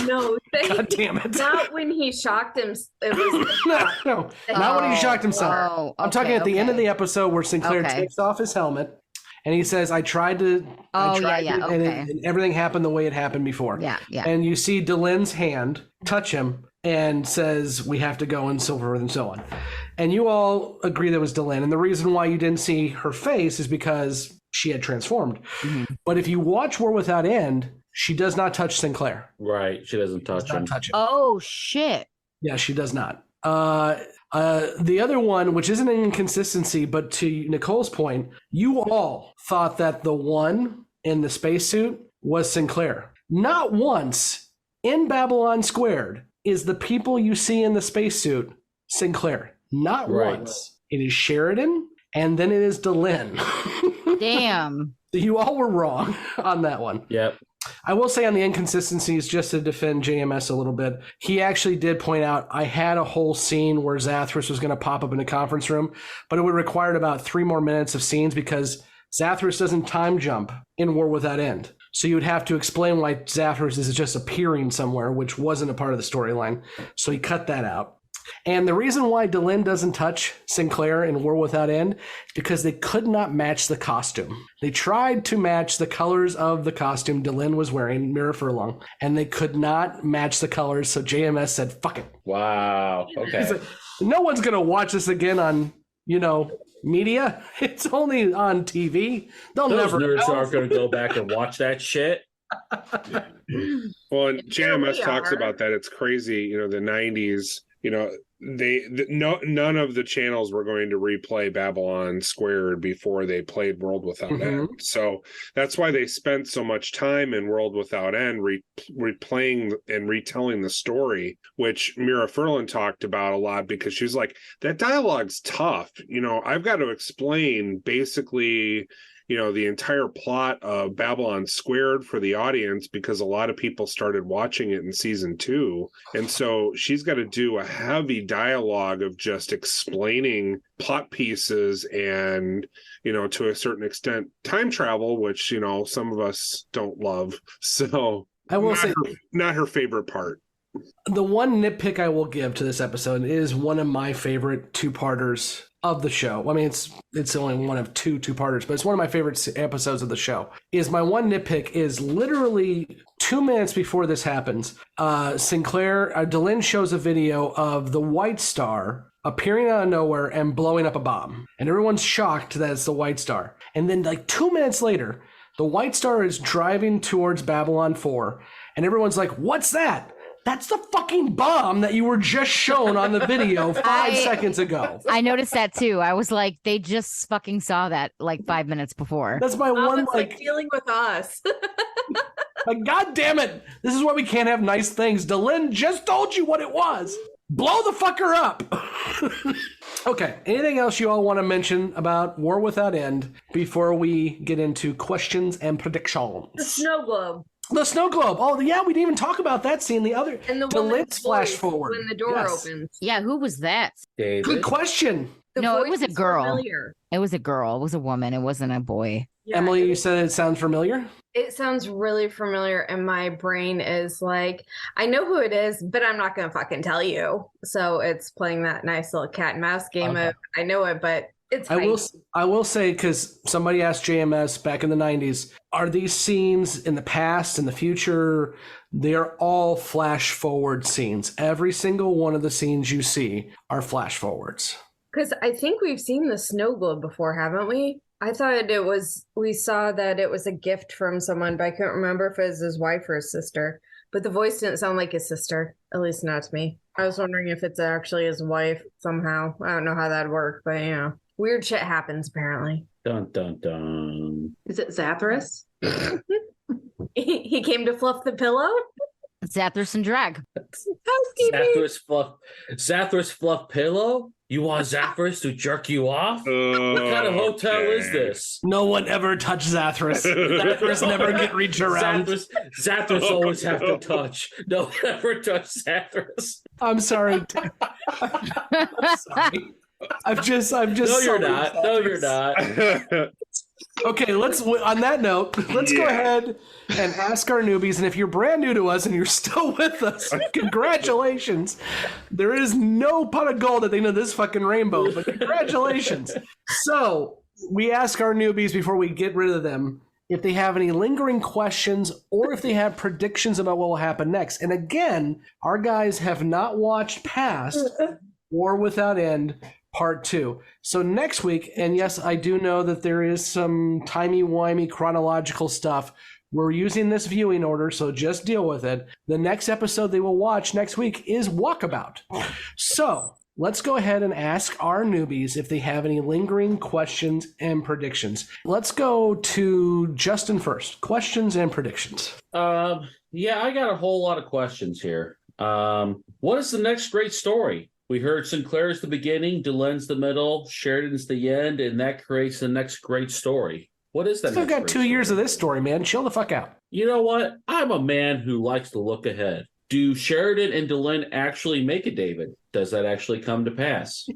Speaker 13: No,
Speaker 9: God damn it.
Speaker 13: Not when he shocked him. It was
Speaker 9: no, not when he shocked himself. I'm talking at the end of the episode where Sinclair takes off his helmet and he says, I tried to, and everything happened the way it happened before.
Speaker 12: Yeah.
Speaker 9: And you see Delenn's hand touch him and says, we have to go, and so forth and so on. And you all agree that was Delenn. And the reason why you didn't see her face is because she had transformed. But if you watch War Without End, she does not touch Sinclair.
Speaker 14: Right. She doesn't touch him.
Speaker 12: Oh, shit.
Speaker 9: Yeah, she does not. The other one, which isn't an inconsistency, but to Nicole's point, you all thought that the one in the spacesuit was Sinclair. Not once in Babylon Squared is the people you see in the spacesuit Sinclair. Not once. It is Sheridan, and then it is Delenn.
Speaker 12: Damn.
Speaker 9: You all were wrong on that one.
Speaker 14: Yep.
Speaker 9: I will say on the inconsistencies, just to defend JMS a little bit, he actually did point out I had a whole scene where Zathras was going to pop up in a conference room, but it would require about 3 more minutes of scenes because Zathras doesn't time jump in War Without End. So you would have to explain why Zathras is just appearing somewhere, which wasn't a part of the storyline. So he cut that out. And the reason why Delenn doesn't touch Sinclair in War Without End is because they could not match the costume. They tried to match the colors of the costume Delenn was wearing, Mira Furlong, and they could not match the colors, so JMS said, fuck it.
Speaker 14: Wow. Okay.
Speaker 9: Like, no one's going to watch this again on, media. It's only on TV.
Speaker 14: Those nerds aren't going to go back and watch that shit.
Speaker 10: Well, and JMS talks about that. It's crazy, the 90s. None of the channels were going to replay Babylon Squared before they played World Without End. So that's why they spent so much time in World Without End replaying and retelling the story, which Mira Furlan talked about a lot because she's like, that dialogue's tough. I've got to explain basically the entire plot of Babylon Squared for the audience because a lot of people started watching it in season 2. And so she's got to do a heavy dialogue of just explaining plot pieces and, to a certain extent, time travel, which, some of us don't love. So
Speaker 9: I will say
Speaker 10: not her favorite part.
Speaker 9: The one nitpick I will give to this episode is one of my favorite two-parters of the show. I mean, it's only one of two-parters, but it's one of my favorite episodes of the show. My one nitpick is literally 2 minutes before this happens, Delenn shows a video of the White Star appearing out of nowhere and blowing up a bomb. And everyone's shocked that it's the White Star. And then 2 minutes later, the White Star is driving towards Babylon 4, and everyone's like, what's that? That's the fucking bomb that you were just shown on the video 5 seconds ago.
Speaker 12: I noticed that too. I was like, they just fucking saw that 5 minutes before.
Speaker 9: That's my one
Speaker 13: dealing with us.
Speaker 9: God damn it. This is why we can't have nice things. Delenn just told you what it was. Blow the fucker up. Okay. Anything else you all want to mention about War Without End before we get into questions and predictions?
Speaker 13: The snow globe.
Speaker 9: The snow globe. Oh, yeah, we didn't even talk about that scene. The other,
Speaker 13: and the
Speaker 9: Delenn's flash forward
Speaker 13: when the door opens.
Speaker 12: Yeah, who was that?
Speaker 14: David.
Speaker 9: Good question.
Speaker 12: No, it was a girl.
Speaker 13: Familiar.
Speaker 12: It was a girl. It was a woman. It wasn't a boy.
Speaker 13: Yeah,
Speaker 9: Emily, you said it sounds familiar?
Speaker 13: It sounds really familiar, and my brain is like, I know who it is, but I'm not going to fucking tell you. So it's playing that nice little cat and mouse game of, I know it, but it's
Speaker 9: I will say, because somebody asked JMS back in the 90s, are these scenes in the past, in the future? They're all flash forward scenes. Every single one of the scenes you see are flash forwards.
Speaker 13: Because I think we've seen the snow globe before, haven't we? I thought we saw that it was a gift from someone, but I couldn't remember if it was his wife or his sister. But the voice didn't sound like his sister, at least not to me. I was wondering if it's actually his wife somehow. I don't know how that'd work, but weird shit happens apparently.
Speaker 14: Dun, dun, dun.
Speaker 5: Is it Zathras?
Speaker 13: He came to fluff the pillow?
Speaker 12: Zathras and drag.
Speaker 13: Housekeeping.
Speaker 14: Zathras fluff pillow? You want Zathras to jerk you off? What kind of hotel is this?
Speaker 9: No one ever touched Zathras. Zathras never get reached around.
Speaker 14: Zathras always have to touch. No one ever touched Zathras.
Speaker 9: I'm sorry. I'm sorry. I'm just.
Speaker 14: No, you're not. No, you're not.
Speaker 9: Okay, on that note, let's go ahead and ask our newbies. And if you're brand new to us and you're still with us, congratulations. There is no pot of gold at the end of this fucking rainbow, but congratulations. So we ask our newbies before we get rid of them if they have any lingering questions or if they have predictions about what will happen next. And again, our guys have not watched past War Without End Part 2. So next week, and yes, I do know that there is some timey-wimey chronological stuff. We're using this viewing order, so just deal with it. The next episode they will watch next week is Walkabout. So let's go ahead and ask our newbies if they have any lingering questions and predictions. Let's go to Justin first. Questions and predictions.
Speaker 14: Yeah, I got a whole lot of questions here. What is the next great story? We heard Sinclair's the beginning, Delen's the middle, Sheridan's the end, and that creates the next great story. What is that?
Speaker 9: Still got 2 years of this story, man. Chill the fuck out.
Speaker 14: You know what? I'm a man who likes to look ahead. Do Sheridan and Delen actually make a David? Does that actually come to pass?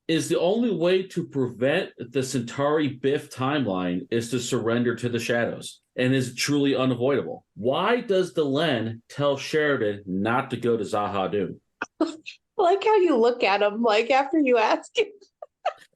Speaker 14: Is the only way to prevent the Centauri Biff timeline is to surrender to the shadows? And is it truly unavoidable? Why does Delen tell Sheridan not to go to Zahadum?
Speaker 5: I like how you look at him, like after you ask him.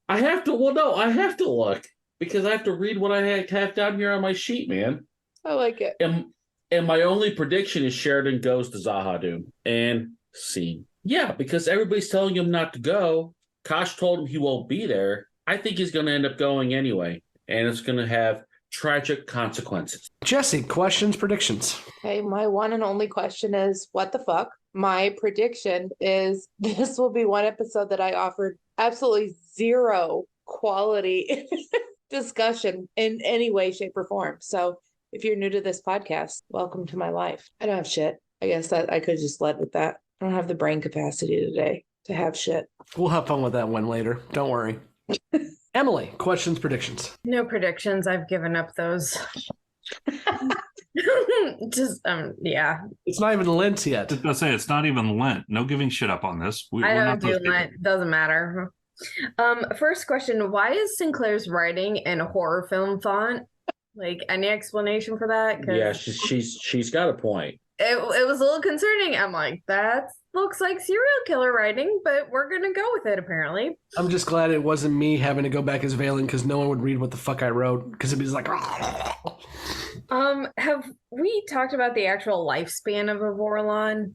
Speaker 14: I have to look because I have to read what I have down here on my sheet, man.
Speaker 5: I like it.
Speaker 14: And my only prediction is Sheridan goes to Zahadum. And see, yeah, because everybody's telling him not to go. Kosh told him he won't be there. I think he's going to end up going anyway. And it's going to have tragic consequences.
Speaker 9: Jessi, questions, predictions.
Speaker 5: Okay, my one and only question is, what the fuck? My prediction is this will be one episode that I offered absolutely zero quality discussion in any way, shape, or form. So if you're new to this podcast, welcome to my life. I don't have shit. I guess that I could just led with that. I don't have the brain capacity today to have shit.
Speaker 9: We'll have fun with that one later. Don't worry. Emily, questions, predictions.
Speaker 13: No predictions. I've given up those. Just yeah.
Speaker 9: It's not even Lent yet.
Speaker 11: I was going to say, it's not even Lent. No giving shit up on this.
Speaker 13: I don't do Lent. Doesn't matter. First question: why is Sinclair's writing in a horror film font? Like, any explanation for that?
Speaker 14: Yeah, she's got a point.
Speaker 13: It was a little concerning. I'm like, that looks like serial killer writing, but we're gonna go with it apparently.
Speaker 9: I'm just glad it wasn't me having to go back as Valen because no one would read what the fuck I wrote because it'd be like.
Speaker 13: Have we talked about the actual lifespan of a Vorlon?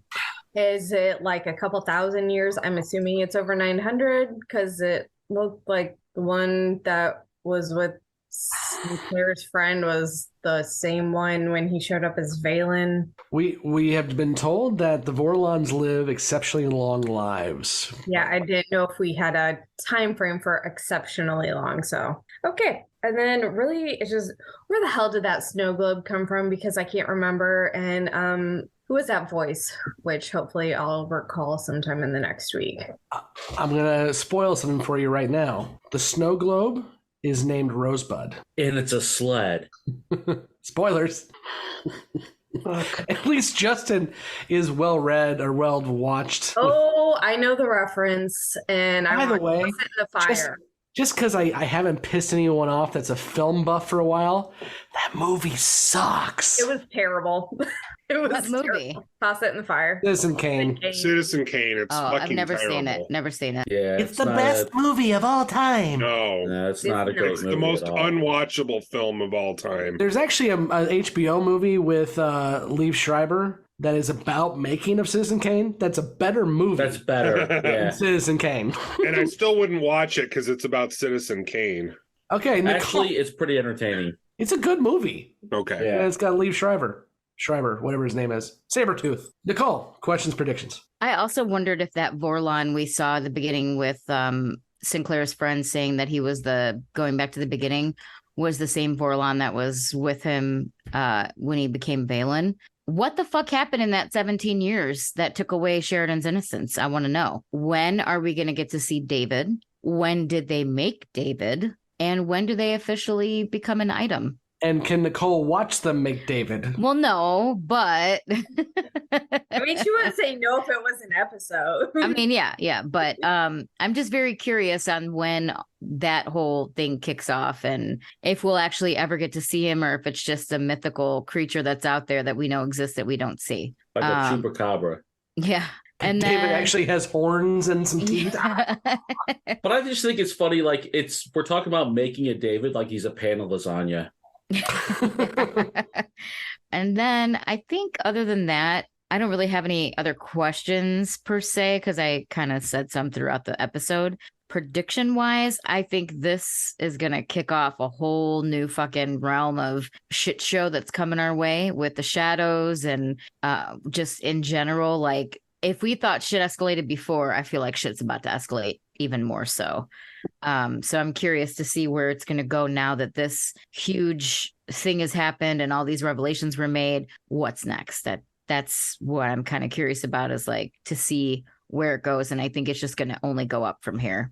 Speaker 13: Is it like a couple thousand years? I'm assuming it's over 900 because it looked like the one that was with Sinclair's friend was the same one when he showed up as Valen.
Speaker 9: We have been told that the Vorlons live exceptionally long lives.
Speaker 13: Yeah, I didn't know if we had a time frame for exceptionally long. So okay. And then really it's just, where the hell did that snow globe come from? Because I can't remember. And who was that voice? Which hopefully I'll recall sometime in the next week.
Speaker 9: I'm going to spoil something for you right now. The snow globe is named Rosebud.
Speaker 14: And it's a sled.
Speaker 9: Spoilers. At least Justin is well read or well watched.
Speaker 13: Oh, I know the reference. And I
Speaker 9: by the way,
Speaker 13: sit in the fire.
Speaker 9: Just because I haven't pissed anyone off that's a film buff for a while, that movie sucks.
Speaker 13: It was terrible. It was
Speaker 12: what movie?
Speaker 13: Terrible. Toss it in the fire.
Speaker 9: Citizen Kane.
Speaker 10: Citizen Kane. It's fucking
Speaker 12: I've never
Speaker 10: terrible.
Speaker 12: seen it. Never seen it.
Speaker 14: Yeah,
Speaker 9: it's the best movie of all time.
Speaker 10: No,
Speaker 14: it's not a great movie.
Speaker 10: It's the most unwatchable film of all time.
Speaker 9: There's actually a HBO movie with Liev Schreiber that is about making of Citizen Kane, that's a better movie.
Speaker 14: That's better.
Speaker 9: than
Speaker 14: Yeah.
Speaker 9: Citizen Kane.
Speaker 10: And I still wouldn't watch it because it's about Citizen Kane.
Speaker 9: Okay, Nicole,
Speaker 14: Actually, it's pretty entertaining.
Speaker 9: it's a good movie.
Speaker 10: Okay.
Speaker 14: Yeah.
Speaker 9: And it's got Liev Schreiber, whatever his name is. Sabretooth. Nicole, questions, predictions.
Speaker 12: I also wondered if that Vorlon we saw at the beginning with Sinclair's friend saying that he was going back to the beginning was the same Vorlon that was with him when he became Valen. What the fuck happened in that 17 years that took away Sheridan's innocence? I want to know. When are we going to get to see David? When did they make David? And when do they officially become an item?
Speaker 9: And can Nicole watch them make David?
Speaker 12: Well, no, but
Speaker 13: I mean, she wouldn't say no if it was an episode.
Speaker 12: I mean, yeah, but I'm just very curious on when that whole thing kicks off and if we'll actually ever get to see him or if it's just a mythical creature that's out there that we know exists that we don't see.
Speaker 14: Like a chupacabra.
Speaker 12: Yeah. And
Speaker 9: David
Speaker 12: then,
Speaker 9: actually has horns and some teeth.
Speaker 14: But I just think it's funny, like we're talking about making a David like he's a pan of lasagna.
Speaker 12: And then I think other than that, I don't really have any other questions per se, because I kind of said some throughout the episode. Prediction wise, I think this is going to kick off a whole new fucking realm of shit show that's coming our way with the shadows and just in general. Like, if we thought shit escalated before, I feel like shit's about to escalate even more so. So I'm curious to see where it's going to go now that this huge thing has happened and all these revelations were made. What's next? That's what I'm kind of curious about, is like to see where it goes. And I think it's just going to only go up from here.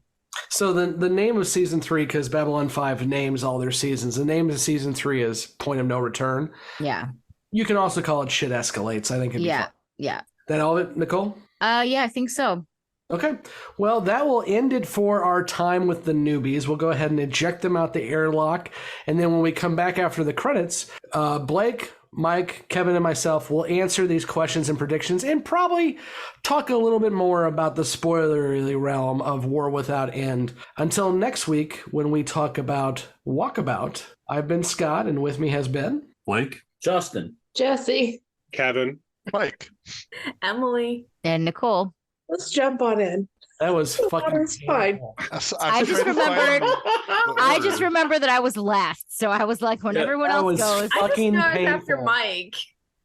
Speaker 9: So the name of season 3, because Babylon 5 names all their seasons, the name of season 3 is Point of No Return.
Speaker 12: Yeah.
Speaker 9: You can also call it Shit Escalates. I think it'd be fun.
Speaker 12: Yeah.
Speaker 9: That all of it, Nicole?
Speaker 12: Yeah, I think so.
Speaker 9: Okay. Well, that will end it for our time with the newbies. We'll go ahead and eject them out the airlock. And then when we come back after the credits, Blake, Mike, Kevin, and myself will answer these questions and predictions and probably talk a little bit more about the spoilery realm of War Without End. Until next week, when we talk about Walkabout, I've been Scott, and with me has been
Speaker 11: Blake,
Speaker 14: Justin,
Speaker 5: Jessi,
Speaker 10: Kevin,
Speaker 15: Mike,
Speaker 13: Emily,
Speaker 12: and Nicole.
Speaker 5: Let's jump on in.
Speaker 9: That was fucking.
Speaker 5: It's fine.
Speaker 12: I just remembered that I was last, so I was like, when everyone else goes,
Speaker 13: I just know I was after Mike.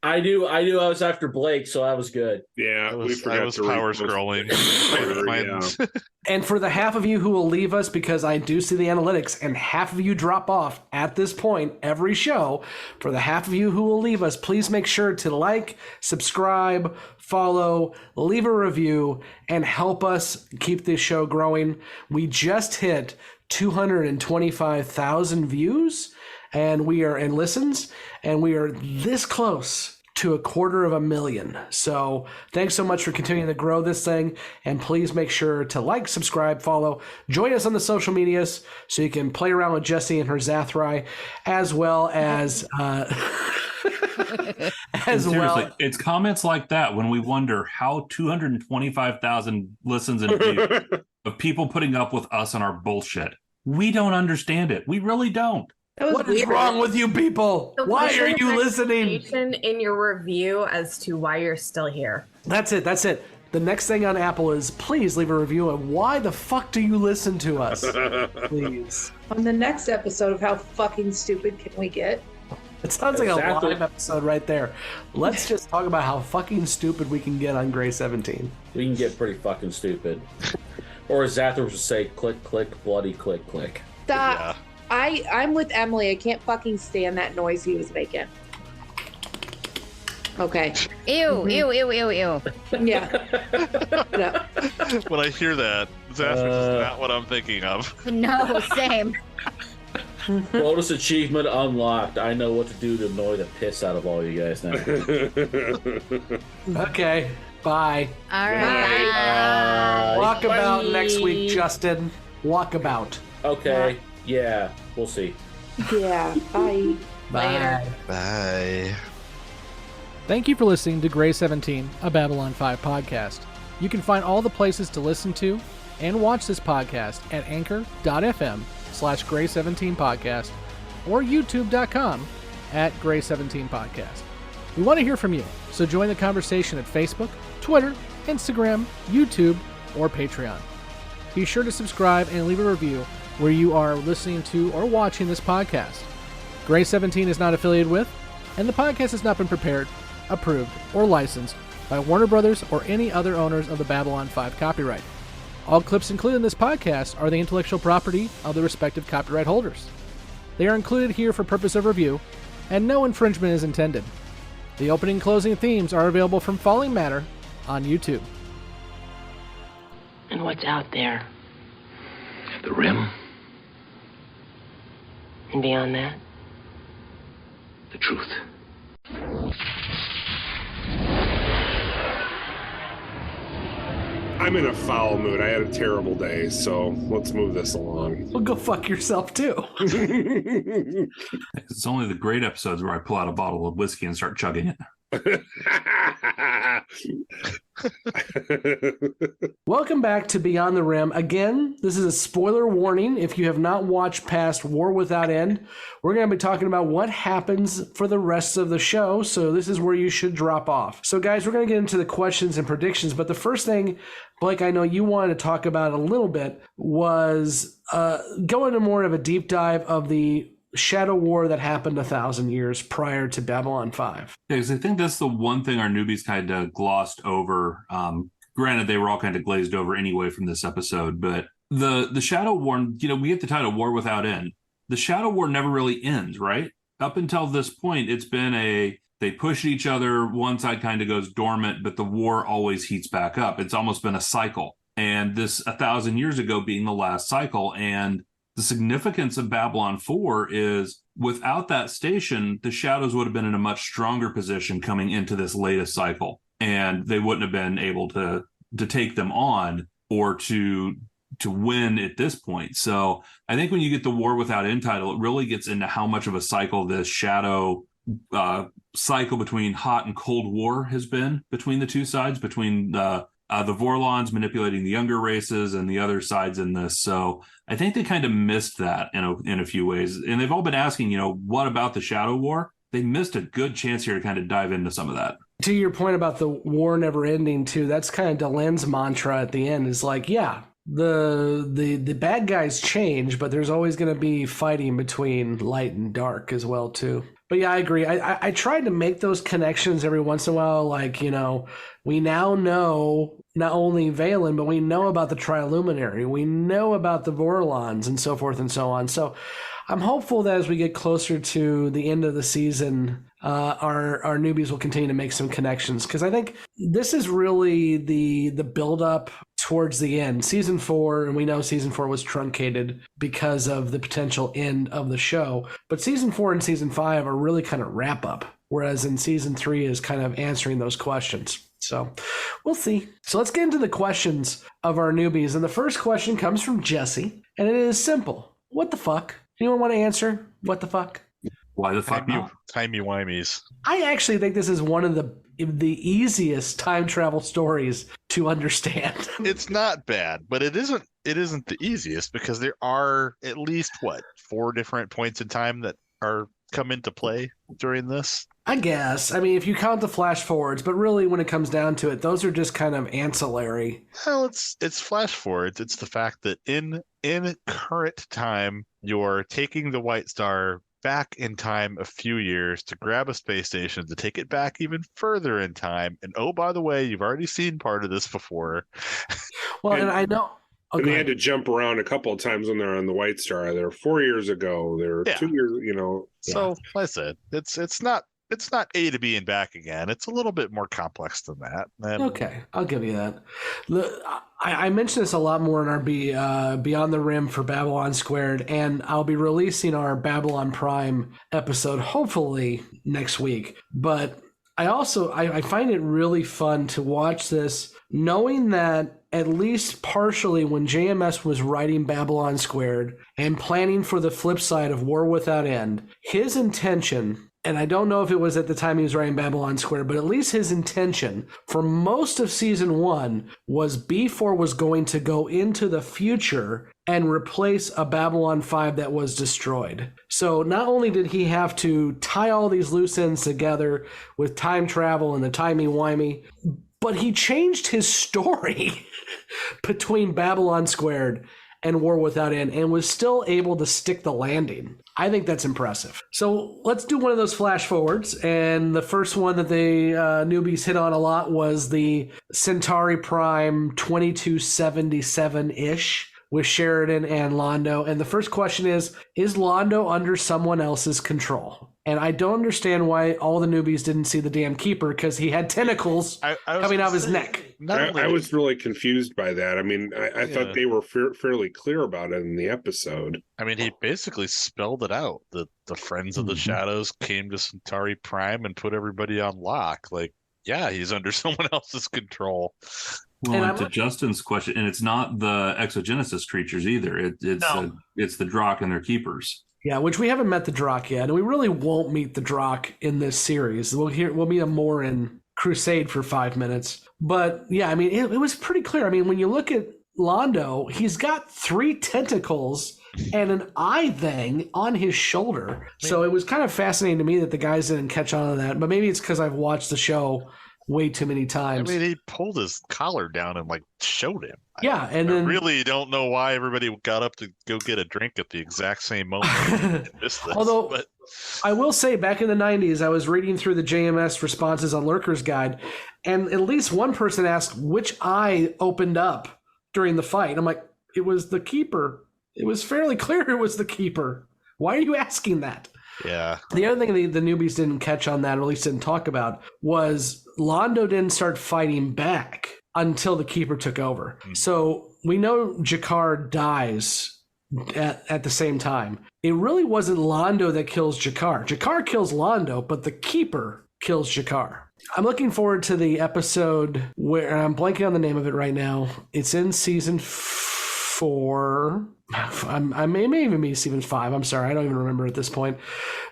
Speaker 14: I knew I was after Blake, so I was good.
Speaker 10: Yeah,
Speaker 15: I was power scrolling.
Speaker 9: And for the half of you who will leave us, because I do see the analytics, and half of you drop off at this point every show, for the half of you who will leave us, please make sure to like, subscribe, follow, leave a review, and help us keep this show growing. We just hit 225,000 views and listens, and we are this close to 250,000. So thanks so much for continuing to grow this thing, and please make sure to like, subscribe, follow, join us on the social medias so you can play around with Jessi and her Zathrai, as well as
Speaker 11: seriously, it's comments like that when we wonder how 225,000 listens and views of people putting up with us and our bullshit. We don't understand it. We really don't.
Speaker 9: What is wrong with you people? Why are you listening?
Speaker 13: In your review as to why you're still here.
Speaker 9: That's it. The next thing on Apple is please leave a review of why the fuck do you listen to us? Please.
Speaker 5: On the next episode of How Fucking Stupid Can We Get?
Speaker 9: It sounds like a live episode right there. Let's just talk about how fucking stupid we can get on Grey 17.
Speaker 14: We can get pretty fucking stupid. Or as Zathra would say, click, click, bloody click, click.
Speaker 5: Stop. Yeah. I'm with Emily. I can't fucking stand that noise he was making. Okay.
Speaker 12: Ew.
Speaker 5: Yeah.
Speaker 15: When I hear that, Zathra is not what I'm thinking of.
Speaker 12: No, same.
Speaker 14: Bonus achievement unlocked. I know what to do to annoy the piss out of all you guys now.
Speaker 9: Okay. Bye.
Speaker 12: All right.
Speaker 9: Walkabout next week, Justin. Walkabout.
Speaker 14: Okay. Yeah, we'll see.
Speaker 5: Yeah. Bye.
Speaker 9: Bye.
Speaker 15: Bye.
Speaker 17: Thank you for listening to Grey 17, a Babylon 5 podcast. You can find all the places to listen to and watch this podcast at anchor.fm/Grey17podcast or youtube.com @Grey17podcast. We want to hear from you, so join the conversation at Facebook, Twitter, Instagram, YouTube, or Patreon. Be sure to subscribe and leave a review where you are listening to or watching this podcast. Gray 17 is not affiliated with, and the podcast has not been prepared, approved, or licensed by Warner Brothers or any other owners of the Babylon 5 copyright. All clips included in this podcast are the intellectual property of the respective copyright holders. They are included here for purpose of review, and no infringement is intended. The opening and closing themes are available from Falling Matter on YouTube.
Speaker 18: And what's out there?
Speaker 3: The rim,
Speaker 18: And beyond that?
Speaker 3: the truth.
Speaker 10: I'm in a foul mood. I had a terrible day, so let's move this along.
Speaker 9: Well, go fuck yourself, too.
Speaker 11: It's only the great episodes where I pull out a bottle of whiskey and start chugging it.
Speaker 9: Welcome back to Beyond the Rim. Again, this is a spoiler warning. If you have not watched past War Without End, we're going to be talking about what happens for the rest of the show, so this is where you should drop off. So guys, we're going to get into the questions and predictions, but the first thing, Blake, I know you wanted to talk about a little bit, was go into more of a deep dive of the Shadow War that happened 1,000 years prior to Babylon 5.
Speaker 11: Yeah, because I think that's the one thing our newbies kind of glossed over. Granted, they were all kind of glazed over anyway from this episode, but the Shadow War, we get the title War Without End. The Shadow War never really ends, right? Up until this point, it's been they push each other, one side kind of goes dormant, but the war always heats back up. It's almost been a cycle. And this 1,000 years ago being the last cycle, and the significance of Babylon 4 is without that station, the Shadows would have been in a much stronger position coming into this latest cycle, and they wouldn't have been able to take them on or to win at this point. So I think when you get the War Without End title, it really gets into how much of a cycle this Shadow cycle between hot and cold war has been between the two sides, between the Vorlons manipulating the younger races and the other sides in this. So I think they kind of missed that in a few ways. And they've all been asking, what about the Shadow War? They missed a good chance here to kind of dive into some of that.
Speaker 9: To your point about the war never ending too, that's kind of Delen's mantra at the end is like, yeah, the bad guys change, but there's always going to be fighting between light and dark as well too. But yeah, I agree. I tried to make those connections every once in a while. Like, we now know not only Valen, but we know about the Triluminary. We know about the Vorlons and so forth and so on. So I'm hopeful that as we get closer to the end of the season, our newbies will continue to make some connections. Because I think this is really the build-up towards the end. Season 4, and we know Season 4 was truncated because of the potential end of the show. But Season 4 and Season 5 are really kind of wrap-up, whereas in Season 3 is kind of answering those questions. So we'll see. So let's get into the questions of our newbies. And the first question comes from Jessi, and it is simple. What the fuck? Anyone want to answer? What the fuck?
Speaker 11: Why the fuck?
Speaker 15: Timey-wimeys.
Speaker 9: I actually think this is one of the easiest time travel stories to understand.
Speaker 15: It's not bad, but it isn't the easiest because there are at least 4 different points in time that come into play during this.
Speaker 9: I guess. I mean, if you count the flash forwards, but really when it comes down to it, those are just kind of ancillary.
Speaker 15: Well, it's flash forwards. It's the fact that in current time, you're taking the White Star back in time a few years to grab a space station to take it back even further in time. And oh, by the way, you've already seen part of this before.
Speaker 9: Well, and I know.
Speaker 10: And they had to jump around a couple of times when they're on the White Star. They're 4 years ago. They're 2 years,
Speaker 15: So, like I said, it's not A to B and back again. It's a little bit more complex than that.
Speaker 9: Okay, I'll give you that. I mentioned this a lot more in our Beyond the Rim for Babylon Squared, and I'll be releasing our Babylon Prime episode hopefully next week. But I find it really fun to watch this, knowing that at least partially when JMS was writing Babylon Squared and planning for the flip side of War Without End, his intention and I don't know if it was at the time he was writing Babylon Square, but at least his intention for most of season 1 was B4 was going to go into the future and replace a Babylon 5 that was destroyed. So not only did he have to tie all these loose ends together with time travel and the timey-wimey, but he changed his story between Babylon Squared and War Without End and was still able to stick the landing. I think that's impressive. So let's do one of those flash forwards. And the first one that the newbies hit on a lot was the Centauri Prime 2277-ish with Sheridan and Londo. And the first question is Londo under someone else's control? And I don't understand why all the newbies didn't see the damn keeper, because he had tentacles coming out of his neck.
Speaker 10: I was really confused by that. I mean, I thought they were fairly clear about it in the episode.
Speaker 15: I mean, he basically spelled it out. The Friends of the Shadows came to Centauri Prime and put everybody on lock. Like, yeah, he's under someone else's control.
Speaker 11: Well, and to Justin's question, and it's not the exogenesis creatures either. It's the Drock and their keepers.
Speaker 9: Yeah, which we haven't met the Drock yet, and we really won't meet the Drock in this series. We'll meet him more in Crusade for 5 minutes. But yeah, I mean, it was pretty clear. I mean, when you look at Londo, he's got 3 tentacles and an eye thing on his shoulder. So it was kind of fascinating to me that the guys didn't catch on to that. But maybe it's because I've watched the show way too many times.
Speaker 15: I mean, he pulled his collar down and showed him.
Speaker 9: Yeah, and
Speaker 15: I
Speaker 9: then
Speaker 15: really don't know why everybody got up to go get a drink at the exact same moment.
Speaker 9: Although I will say, back in the 90s, I was reading through the JMS responses on Lurker's Guide, and at least one person asked which eye opened up during the fight. I'm like, it was the keeper. It was fairly clear it was the keeper. Why are you asking that?
Speaker 15: Yeah.
Speaker 9: The other thing the newbies didn't catch on that, or at least didn't talk about, was Londo didn't start fighting back until the keeper took over. So we know Jakar dies at the same time. It really wasn't Londo that kills Jakar. Jakar kills Londo, but the keeper kills Jakar. I'm looking forward to the episode where I'm blanking on the name of it right now. It's in season 4. I may even be season 5. I'm sorry, I don't even remember at this point.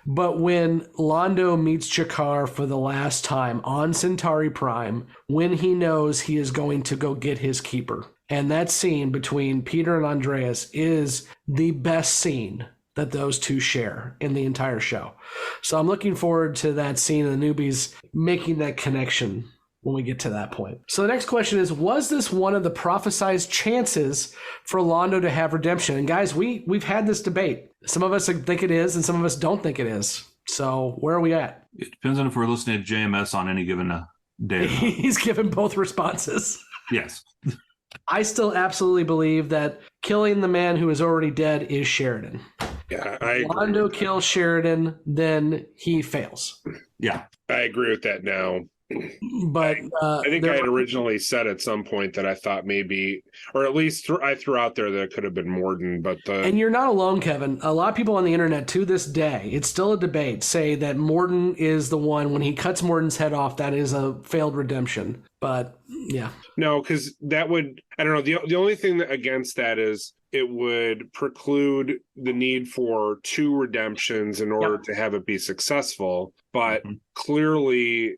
Speaker 9: But when Londo meets Jakar for the last time on Centauri Prime, when he knows he is going to go get his keeper. And that scene between Peter and Andreas is the best scene that those two share in the entire show. So I'm looking forward to that scene of the newbies making that connection when we get to that point. So the next question is, was this one of the prophesized chances for Londo to have redemption? And guys, we've had this debate. Some of us think it is, and some of us don't think it is. So where are we at?
Speaker 11: It depends on if we're listening to JMS on any given day.
Speaker 9: He's given both responses.
Speaker 11: Yes.
Speaker 9: I still absolutely believe that killing the man who is already dead is Sheridan.
Speaker 10: Yeah, I agree.
Speaker 9: Londo kills Sheridan, then he fails.
Speaker 11: Yeah.
Speaker 10: I agree with that now.
Speaker 9: But
Speaker 10: I think I had originally said at some point that I thought maybe, or at least I threw out there that it could have been Morden, but
Speaker 9: and you're not alone, Kevin. A lot of people on the internet to this day, it's still a debate, say that Morden is the one. When he cuts Morden's head off, that is a failed redemption. But yeah,
Speaker 10: no, because that would, I don't know. The only thing against that is it would preclude the need for 2 redemptions in order to have it be successful. But clearly,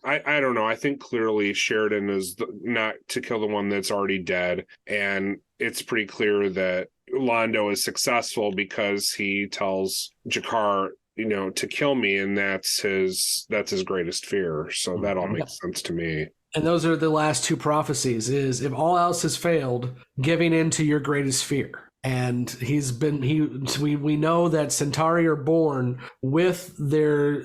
Speaker 10: I don't know. I think clearly Sheridan is not to kill the one that's already dead. And it's pretty clear that Londo is successful because he tells Jakar, to kill me. And that's his greatest fear. So that all makes sense to me.
Speaker 9: And those are the last 2 prophecies, is if all else has failed, giving in to your greatest fear. And we know that Centauri are born with their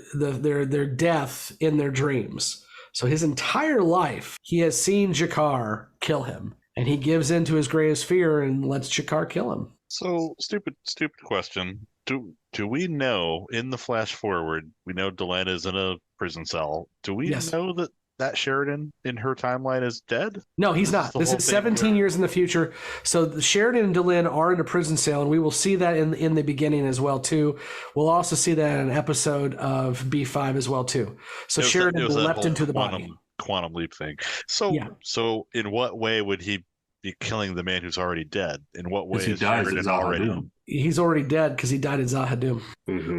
Speaker 9: death in their dreams. So his entire life, he has seen Jakar kill him, and he gives in to his greatest fear and lets Jakar kill him.
Speaker 15: So stupid question. Do we know in the flash forward, we know Delenn is in a prison cell. Do we know that Sheridan in her timeline is dead?
Speaker 9: No, he's not. This is 17 years in the future. So Sheridan and Delenn are in a prison cell, and we will see that in the beginning as well too. We'll also see that in an episode of B5 as well too. So Sheridan leapt into the body.
Speaker 15: Quantum leap thing. So in what way would he be killing the man who's already dead? In what way
Speaker 11: He
Speaker 15: is
Speaker 11: dies
Speaker 15: Sheridan
Speaker 11: at
Speaker 15: already?
Speaker 11: Zahadum.
Speaker 17: He's already dead because he died at Zahadum.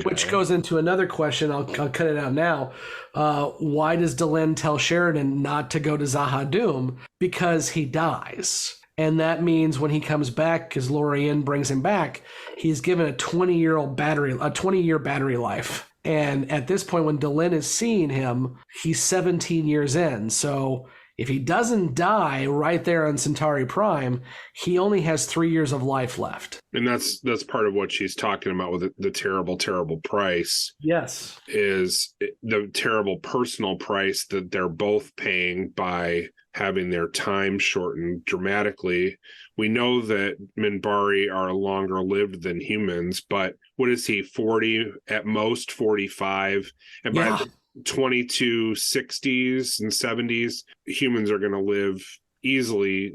Speaker 17: Which goes into another question. I'll cut it out now. Why does Delenn tell Sheridan not to go to Zahadum? Because he dies. And that means when he comes back, because Lorien brings him back, he's given a 20-year battery life. And at this point, when Delenn is seeing him, he's 17 years in. So if he doesn't die right there on Centauri Prime, he only has 3 years of life left.
Speaker 10: And that's part of what she's talking about with the terrible, terrible price.
Speaker 17: Yes.
Speaker 10: Is the terrible personal price that they're both paying by having their time shortened dramatically. We know that Minbari are longer lived than humans, but what is he, 40, at most 45? And by the 2260s and 70s, humans are going to live easily,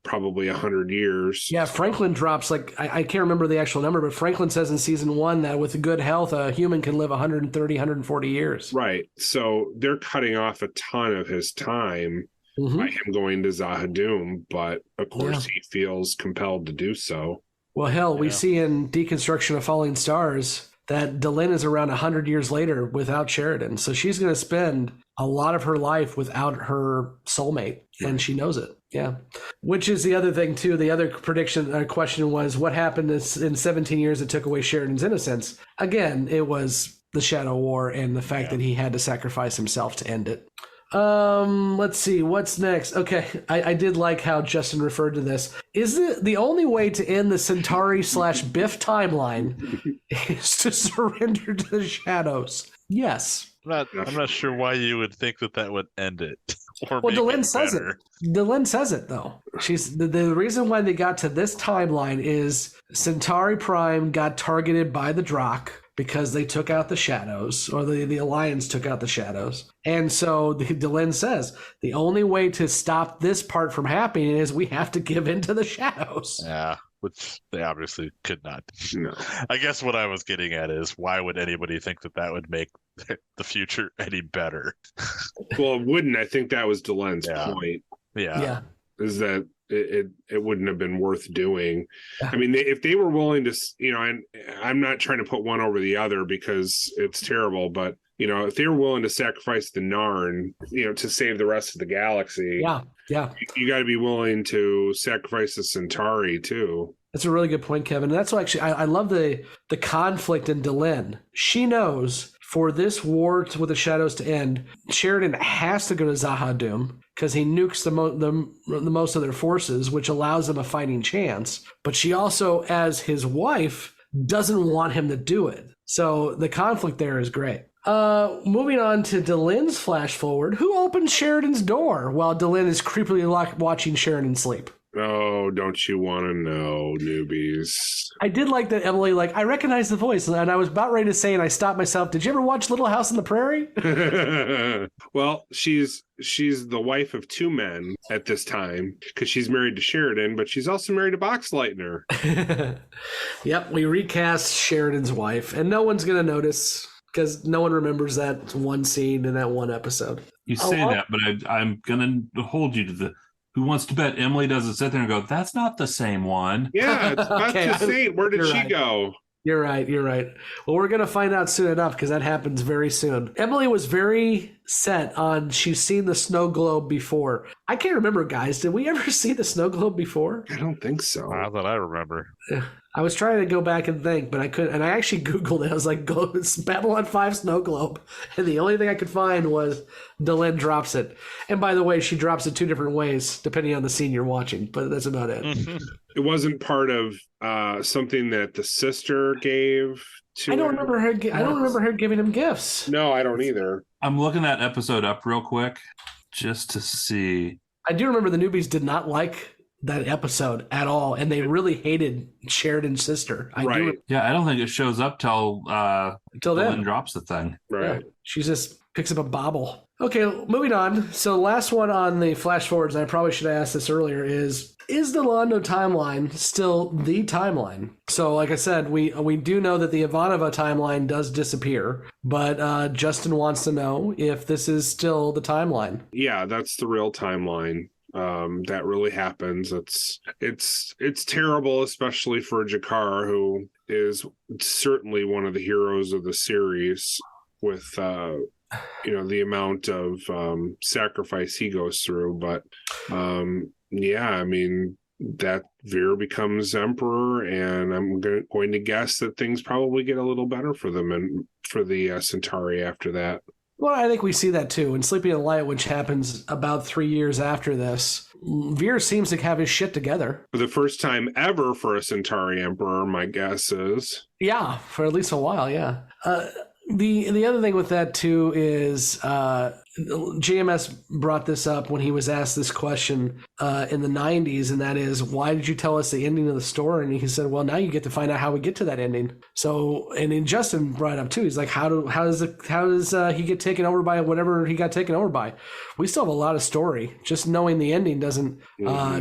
Speaker 10: probably 100 years.
Speaker 17: Yeah, Franklin drops, I can't remember the actual number, but Franklin says in season 1 that with good health, a human can live 130, 140 years.
Speaker 10: Right. So they're cutting off a ton of his time by him going to Zahadum, but of course he feels compelled to do so.
Speaker 17: Well, hell, we see in Deconstruction of Falling Stars that Delenn is around 100 years later without Sheridan. So she's going to spend a lot of her life without her soulmate, and she knows it. Yeah. Which is the other thing, too. The other question was, what happened in 17 years that took away Sheridan's innocence? Again, it was the Shadow War and the fact that he had to sacrifice himself to end it. Let's see what's next. Okay, I did like how Justin referred to this. Is it the only way to end the Centauri / Biff timeline is to surrender to the shadows? Yes.
Speaker 15: I'm not sure why you would think that would end it. Or
Speaker 17: well,
Speaker 15: make
Speaker 17: Delenn
Speaker 15: it
Speaker 17: says
Speaker 15: better.
Speaker 17: it. Delenn says it though. She's the reason why they got to this timeline is Centauri Prime got targeted by the Drakh because they took out the shadows, or the Alliance took out the shadows. And so Delenn says, the only way to stop this part from happening is we have to give in to the shadows.
Speaker 15: Yeah, which they obviously could not.
Speaker 10: No.
Speaker 15: I guess what I was getting at is, why would anybody think that would make the future any better?
Speaker 10: Well, it wouldn't. I think that was Delenn's point.
Speaker 15: Yeah.
Speaker 10: Is that it wouldn't have been worth doing. I mean, if they were willing to, and I'm not trying to put one over the other because it's terrible, but, if they were willing to sacrifice the Narn, to save the rest of the galaxy, you got to be willing to sacrifice the Centauri too.
Speaker 17: That's a really good point, Kevin. And that's why actually I love the conflict in Delenn. She knows for this war with the shadows to end, Sheridan has to go to Zahadum because he nukes the most of their forces, which allows them a fighting chance. But she also, as his wife, doesn't want him to do it. So the conflict there is great. Moving on to Delenn's flash forward. Who opens Sheridan's door while Delenn is creepily watching Sheridan sleep?
Speaker 10: Oh, don't you want to know, newbies?
Speaker 17: I did like that Emily, I recognize the voice, and I was about ready to say, and I stopped myself. Did you ever watch Little House on the Prairie?
Speaker 10: Well, she's the wife of two men at this time because she's married to Sheridan, but she's also married to Boxleitner.
Speaker 17: Yep, we recast Sheridan's wife, and no one's going to notice because no one remembers that one scene in that one episode.
Speaker 11: You say that, but I'm going to hold you to the... Who Wants to Bet? Emily doesn't sit there and go, that's not the same one.
Speaker 10: Yeah, it's not the same. Where did she go?
Speaker 17: You're right. Well, we're going to find out soon enough because that happens very soon. Emily was very set on she's seen the snow globe before. I can't remember, guys. Did we ever see the snow globe before?
Speaker 10: I don't think so.
Speaker 15: Not that I remember.
Speaker 17: I was trying to go back and think, but I couldn't. And I actually Googled it. I was like, it's Babylon 5 snow globe. And the only thing I could find was Delenn drops it. And by the way, she drops it two different ways, depending on the scene you're watching. But that's about it.
Speaker 10: It wasn't part of something that the sister gave to
Speaker 17: I don't remember her giving him gifts.
Speaker 10: No, I don't either.
Speaker 11: I'm looking that episode up real quick just to see.
Speaker 17: I do remember the newbies did not like that episode at all, and they really hated Sheridan's sister.
Speaker 11: I don't think it shows up till then drops the thing.
Speaker 10: Right.
Speaker 17: Yeah, she just picks up a bobble. Okay, moving on. So last one on the flash forwards, and I probably should have asked this earlier, is the Londo timeline still the timeline? So like I said, we do know that the Ivanova timeline does disappear, but Justin wants to know if this is still the timeline.
Speaker 10: Yeah, that's the real timeline. that really happens. It's terrible, especially for Jakar, who is certainly one of the heroes of the series with the amount of sacrifice he goes through. But that Veer becomes emperor, and I'm going to guess that things probably get a little better for them and for the Centauri after that.
Speaker 9: Well, I think we see that too. In Sleeping in Light, which happens about 3 years after this, Veer seems to have his shit together.
Speaker 10: For the first time ever for a Centauri emperor, my guess is.
Speaker 9: Yeah, for at least a while, yeah. The other thing with that too is JMS brought this up when he was asked this question in the 90s, and that is, why did you tell us the ending of the story? And he said, well, now you get to find out how we get to that ending. So, and then Justin brought it up too. He's like, how does he get taken over by whatever he got taken over by? We still have a lot of story. Just knowing the ending doesn't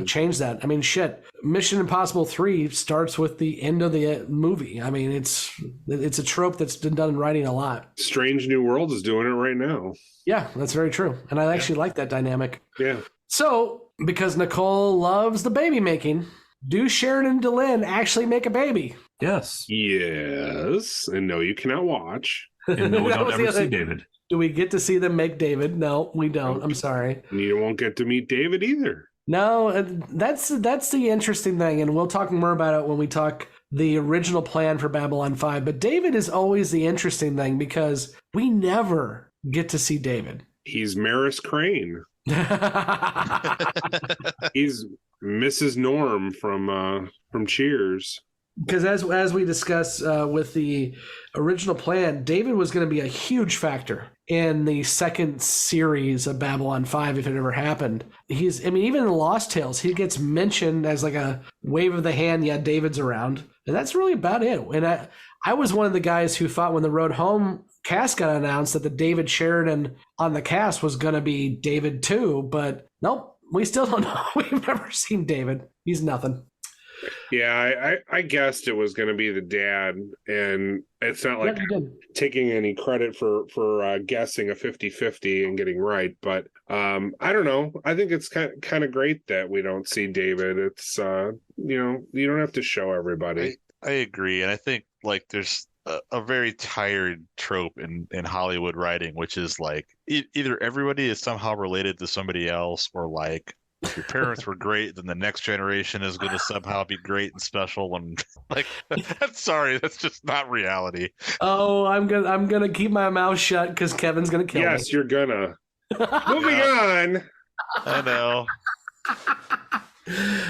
Speaker 9: change that. I mean, shit. Mission Impossible 3 starts with the end of the movie. I mean, it's a trope that's been done in writing a lot.
Speaker 10: Strange New Worlds is doing it right now.
Speaker 9: Yeah, that's very true. And I actually like that dynamic.
Speaker 10: Yeah.
Speaker 9: So, because Nicole loves the baby making, do Sharon and Delenn actually make a baby?
Speaker 11: Yes.
Speaker 10: Yes. And no, you cannot watch.
Speaker 11: And no, we don't ever see David.
Speaker 9: Do we get to see them make David? No, we don't. I'm sorry.
Speaker 10: And you won't get to meet David either.
Speaker 9: No, that's the interesting thing, and we'll talk more about it when we talk the original plan for Babylon 5. But David is always the interesting thing because we never get to see David.
Speaker 10: He's Maris Crane. He's Mrs. Norm from Cheers.
Speaker 9: Because as we discussed with the original plan, David was going to be a huge factor in the second series of Babylon 5 if it ever happened. Even in Lost Tales, he gets mentioned as like a wave of the hand, yeah, David's around. And that's really about it. And I was one of the guys who thought when the Road Home cast got announced that the David Sheridan on the cast was going to be David too, but nope, we still don't know. We've never seen David. He's nothing.
Speaker 10: Yeah, I guessed it was going to be the dad, and it's not like taking any credit for guessing a 50-50 and getting right, but I don't know. I think it's kind of great that we don't see David. It's you don't have to show everybody.
Speaker 15: I agree, and I think like there's a very tired trope in Hollywood writing, which is like either everybody is somehow related to somebody else, or like if your parents were great, then the next generation is going to somehow be great and special. And like, sorry, that's just not reality.
Speaker 9: Oh, I'm gonna keep my mouth shut because Kevin's gonna kill me.
Speaker 10: Yes, you're gonna. Moving on.
Speaker 15: I know.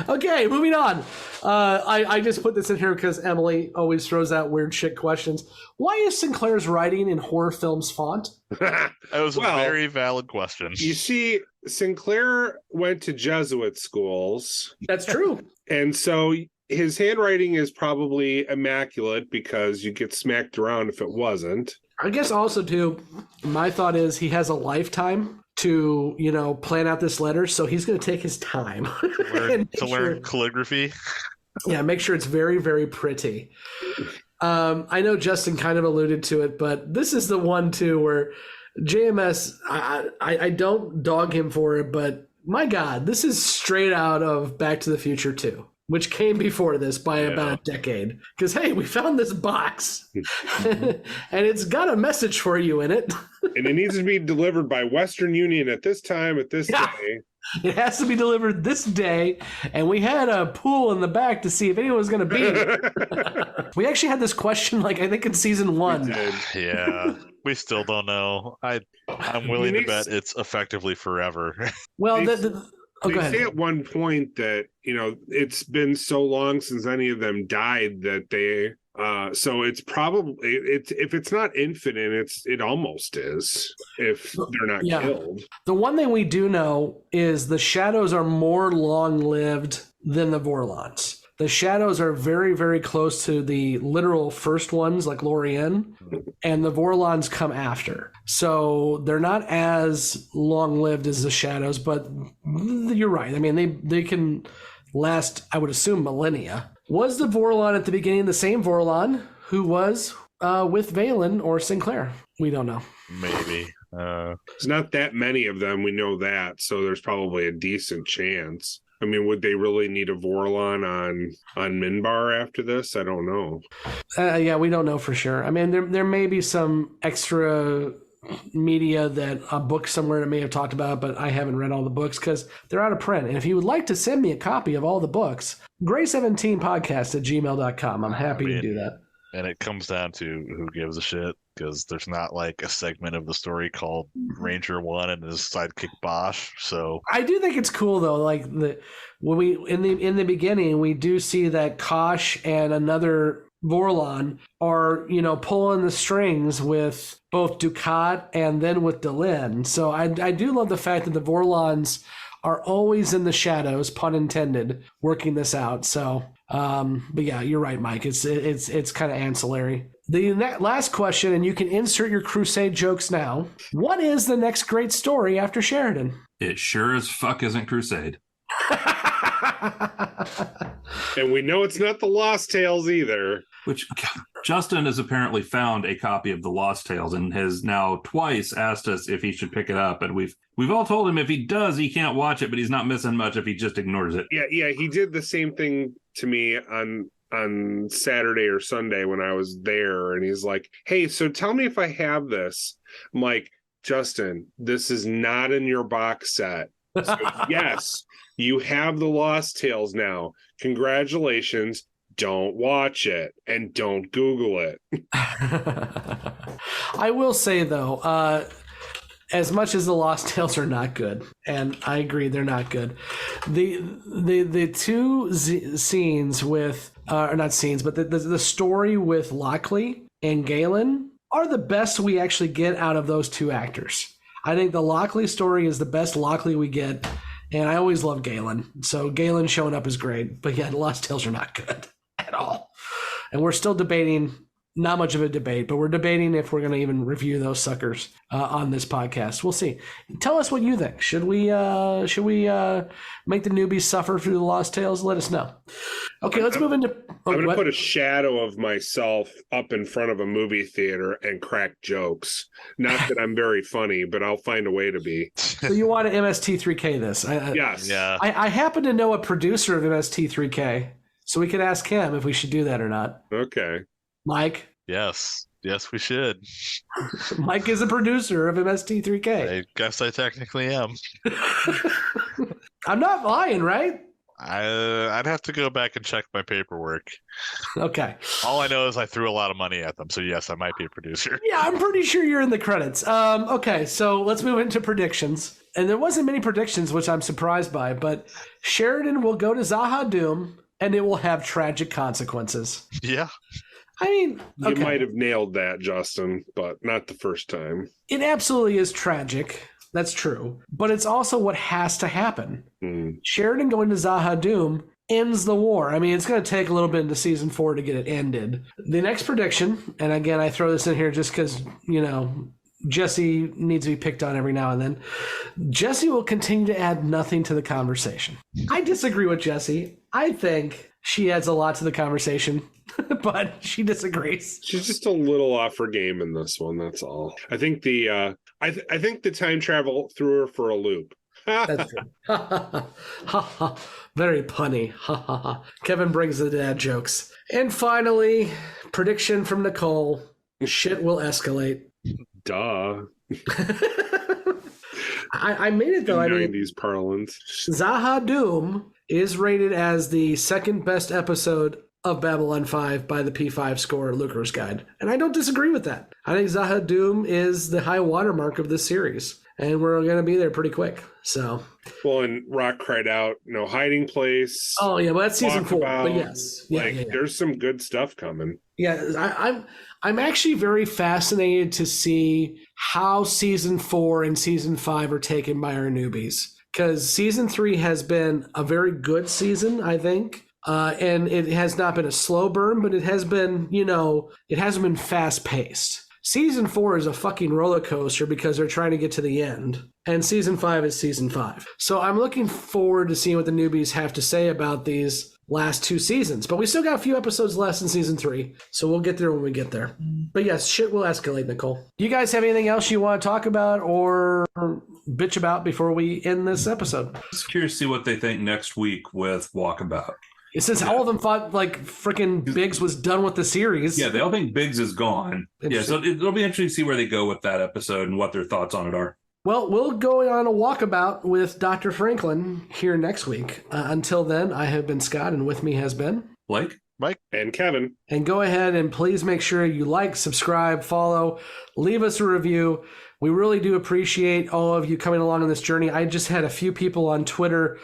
Speaker 9: Okay, moving on. I just put this in here because Emily always throws out weird shit questions. Why is Sinclair's writing in horror films font?
Speaker 15: That was a very valid question.
Speaker 10: You see, Sinclair went to Jesuit schools.
Speaker 9: That's true.
Speaker 10: And so his handwriting is probably immaculate because you get smacked around if it wasn't.
Speaker 9: I guess also, too, my thought is he has a lifetime to, plan out this letter, so he's going to take his time.
Speaker 15: to learn calligraphy.
Speaker 9: Yeah, make sure it's very, very pretty. I know Justin kind of alluded to it, but this is the one, too, where JMS, I don't dog him for it, but my God, this is straight out of Back to the Future 2, which came before this by about a decade. Because, hey, we found this box, and it's got a message for you in it.
Speaker 10: And it needs to be delivered by Western Union at this time, at this day.
Speaker 9: It has to be delivered this day, and we had a pool in the back to see if anyone was going to be in it. We actually had this question, I think in season 1.
Speaker 15: Yeah, we still don't know. I'm willing to bet it's effectively forever.
Speaker 9: Well,
Speaker 10: they
Speaker 9: go ahead.
Speaker 10: say at one point that it's been so long since any of them died that they. So it's probably if it's not infinite, it almost is if they're not killed.
Speaker 9: The one thing we do know is the shadows are more long-lived than the Vorlons. The shadows are very, very close to the literal first ones, like Lorien, and the Vorlons come after. So they're not as long-lived as the shadows, but you're right. I mean, they can last, I would assume, millennia. Was the Vorlon at the beginning the same Vorlon who was with Valen or Sinclair? We don't know.
Speaker 15: Maybe.
Speaker 10: There's not that many of them. We know that, so there's probably a decent chance. I mean, would they really need a Vorlon on Minbar after this? I don't know.
Speaker 9: Yeah, we don't know for sure. I mean, there may be some extra media that a book somewhere that may have talked about, but I haven't read all the books because they're out of print. And if you would like to send me a copy of all the books, gray17podcast@gmail.com. I'm happy to do that.
Speaker 15: And it comes down to who gives a shit, because there's not like a segment of the story called Ranger One and his sidekick Bosch. So
Speaker 9: I do think it's cool though. Like when we in the beginning, we do see that Kosh and another Vorlon are, pulling the strings with both Dukat and then with Delin. So I do love the fact that the Vorlons are always in the shadows, pun intended, working this out. So, but yeah, you're right, Mike. It's kind of ancillary. The last question, and you can insert your Crusade jokes now. What is the next great story after Sheridan?
Speaker 11: It sure as fuck isn't Crusade.
Speaker 10: And we know it's not the Lost Tales either.
Speaker 11: Which Justin has apparently found a copy of the Lost Tales and has now twice asked us if he should pick it up. And we've all told him if he does, he can't watch it, but he's not missing much if he just ignores it.
Speaker 10: Yeah, he did the same thing to me on Saturday or Sunday when I was there, and he's like, "Hey, so tell me if I have this." I'm like, "Justin, this is not in your box set." So, yes, you have the Lost Tales now. Congratulations. Don't watch it and don't Google it.
Speaker 9: I will say though, as much as the Lost Tales are not good, and I agree they're not good, the two scenes with not scenes, but the story with Lockley and Galen are the best we actually get out of those two actors. I think the Lockley story is the best Lockley we get, and I always love Galen. So Galen showing up is great, but yeah, the Lost Tales are not good at all. And we're still debating, not much of a debate, but we're debating if we're going to even review those suckers on this podcast. We'll see. Tell us what you think. Should we make the newbies suffer through the Lost Tales? Let us know. Okay, let's move into...
Speaker 10: I'm going to put a shadow of myself up in front of a movie theater and crack jokes. Not that I'm very funny, but I'll find a way to be.
Speaker 9: So you want to MST3K this?
Speaker 10: Yes.
Speaker 15: Yeah.
Speaker 9: I happen to know a producer of MST3K, so we could ask him if we should do that or not.
Speaker 10: Okay.
Speaker 9: Mike?
Speaker 15: Yes, we should.
Speaker 9: Mike is a producer of MST3K.
Speaker 15: I guess I technically am.
Speaker 9: I'm not lying, right?
Speaker 15: I'd have to go back and check my paperwork.
Speaker 9: Okay.
Speaker 15: All I know is I threw a lot of money at them, so yes, I might be a producer.
Speaker 9: Yeah, I'm pretty sure you're in the credits. Okay, so let's move into predictions. And there wasn't many predictions, which I'm surprised by, but Sheridan will go to Zaha Doom, and it will have tragic consequences.
Speaker 15: Yeah.
Speaker 9: I mean, okay.
Speaker 10: You might have nailed that, Justin, but not the first time.
Speaker 9: It absolutely is tragic. That's true. But it's also what has to happen. Sheridan going to Zaha Doom ends the war. I mean, it's going to take a little bit into season 4 to get it ended. The next prediction, and again, I throw this in here just because, Jessi needs to be picked on every now and then. Jessi will continue to add nothing to the conversation. I disagree with Jessi. I think she adds a lot to the conversation, but she disagrees.
Speaker 10: She's just a little off her game in this one. That's all. I think the I think the time travel threw her for a loop.
Speaker 9: That's true. Very punny. Kevin brings the dad jokes. And finally, prediction from Nicole: shit will escalate.
Speaker 10: Duh.
Speaker 9: I made it though.
Speaker 10: 90s parlance.
Speaker 9: Zaha Doom is rated as the second best episode of Babylon 5 by the P5 score Lucre's Guide. And I don't disagree with that. I think Zaha Doom is the high watermark of this series. And we're going to be there pretty quick. So,
Speaker 10: well, and Rock cried out, no hiding place.
Speaker 9: Oh, yeah, well, that's season 4. But yes. Yeah,
Speaker 10: there's some good stuff coming.
Speaker 9: Yeah, I'm actually very fascinated to see how season 4 and season 5 are taken by our newbies. Because season 3 has been a very good season, I think. And it has not been a slow burn, but it has been, it hasn't been fast paced. Season 4 is a fucking roller coaster because they're trying to get to the end. And season 5 is season 5. So I'm looking forward to seeing what the newbies have to say about these
Speaker 17: last 2 seasons. But we still got a few episodes left in season 3, so we'll get there when we get there. But yes, shit will escalate, Nicole. Do you guys have anything else you want to talk about or bitch about before we end this episode?
Speaker 11: Just curious to see what they think next week with Walkabout.
Speaker 17: Since all of them thought like freaking Biggs was done with the series.
Speaker 11: Yeah, they all think Biggs is gone. Yeah, so it'll be interesting to see where they go with that episode and what their thoughts on it are.
Speaker 17: Well, we'll go on a walkabout with Dr. Franklin here next week. Until then, I have been Scott, and with me has been
Speaker 11: Blake,
Speaker 10: Mike, and Kevin.
Speaker 17: And go ahead and please make sure you like, subscribe, follow, leave us a review. We really do appreciate all of you coming along on this journey. I just had a few people on Twitter,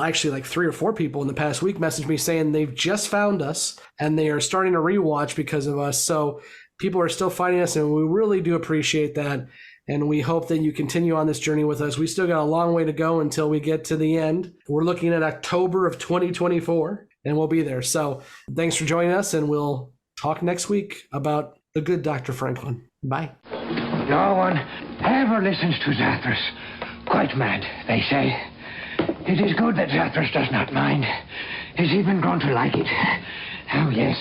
Speaker 17: actually like 3 or 4 people in the past week, message me saying they've just found us and they are starting to rewatch because of us. So people are still finding us, and we really do appreciate that. And we hope that you continue on this journey with us. We still got a long way to go until we get to the end. We're looking at October of 2024, and we'll be there. So thanks for joining us, and we'll talk next week about the good Dr. Franklin. Bye.
Speaker 4: No one ever listens to Zathras. Quite mad, they say. It is good that Zathras does not mind. He's even grown to like it. Oh, yes.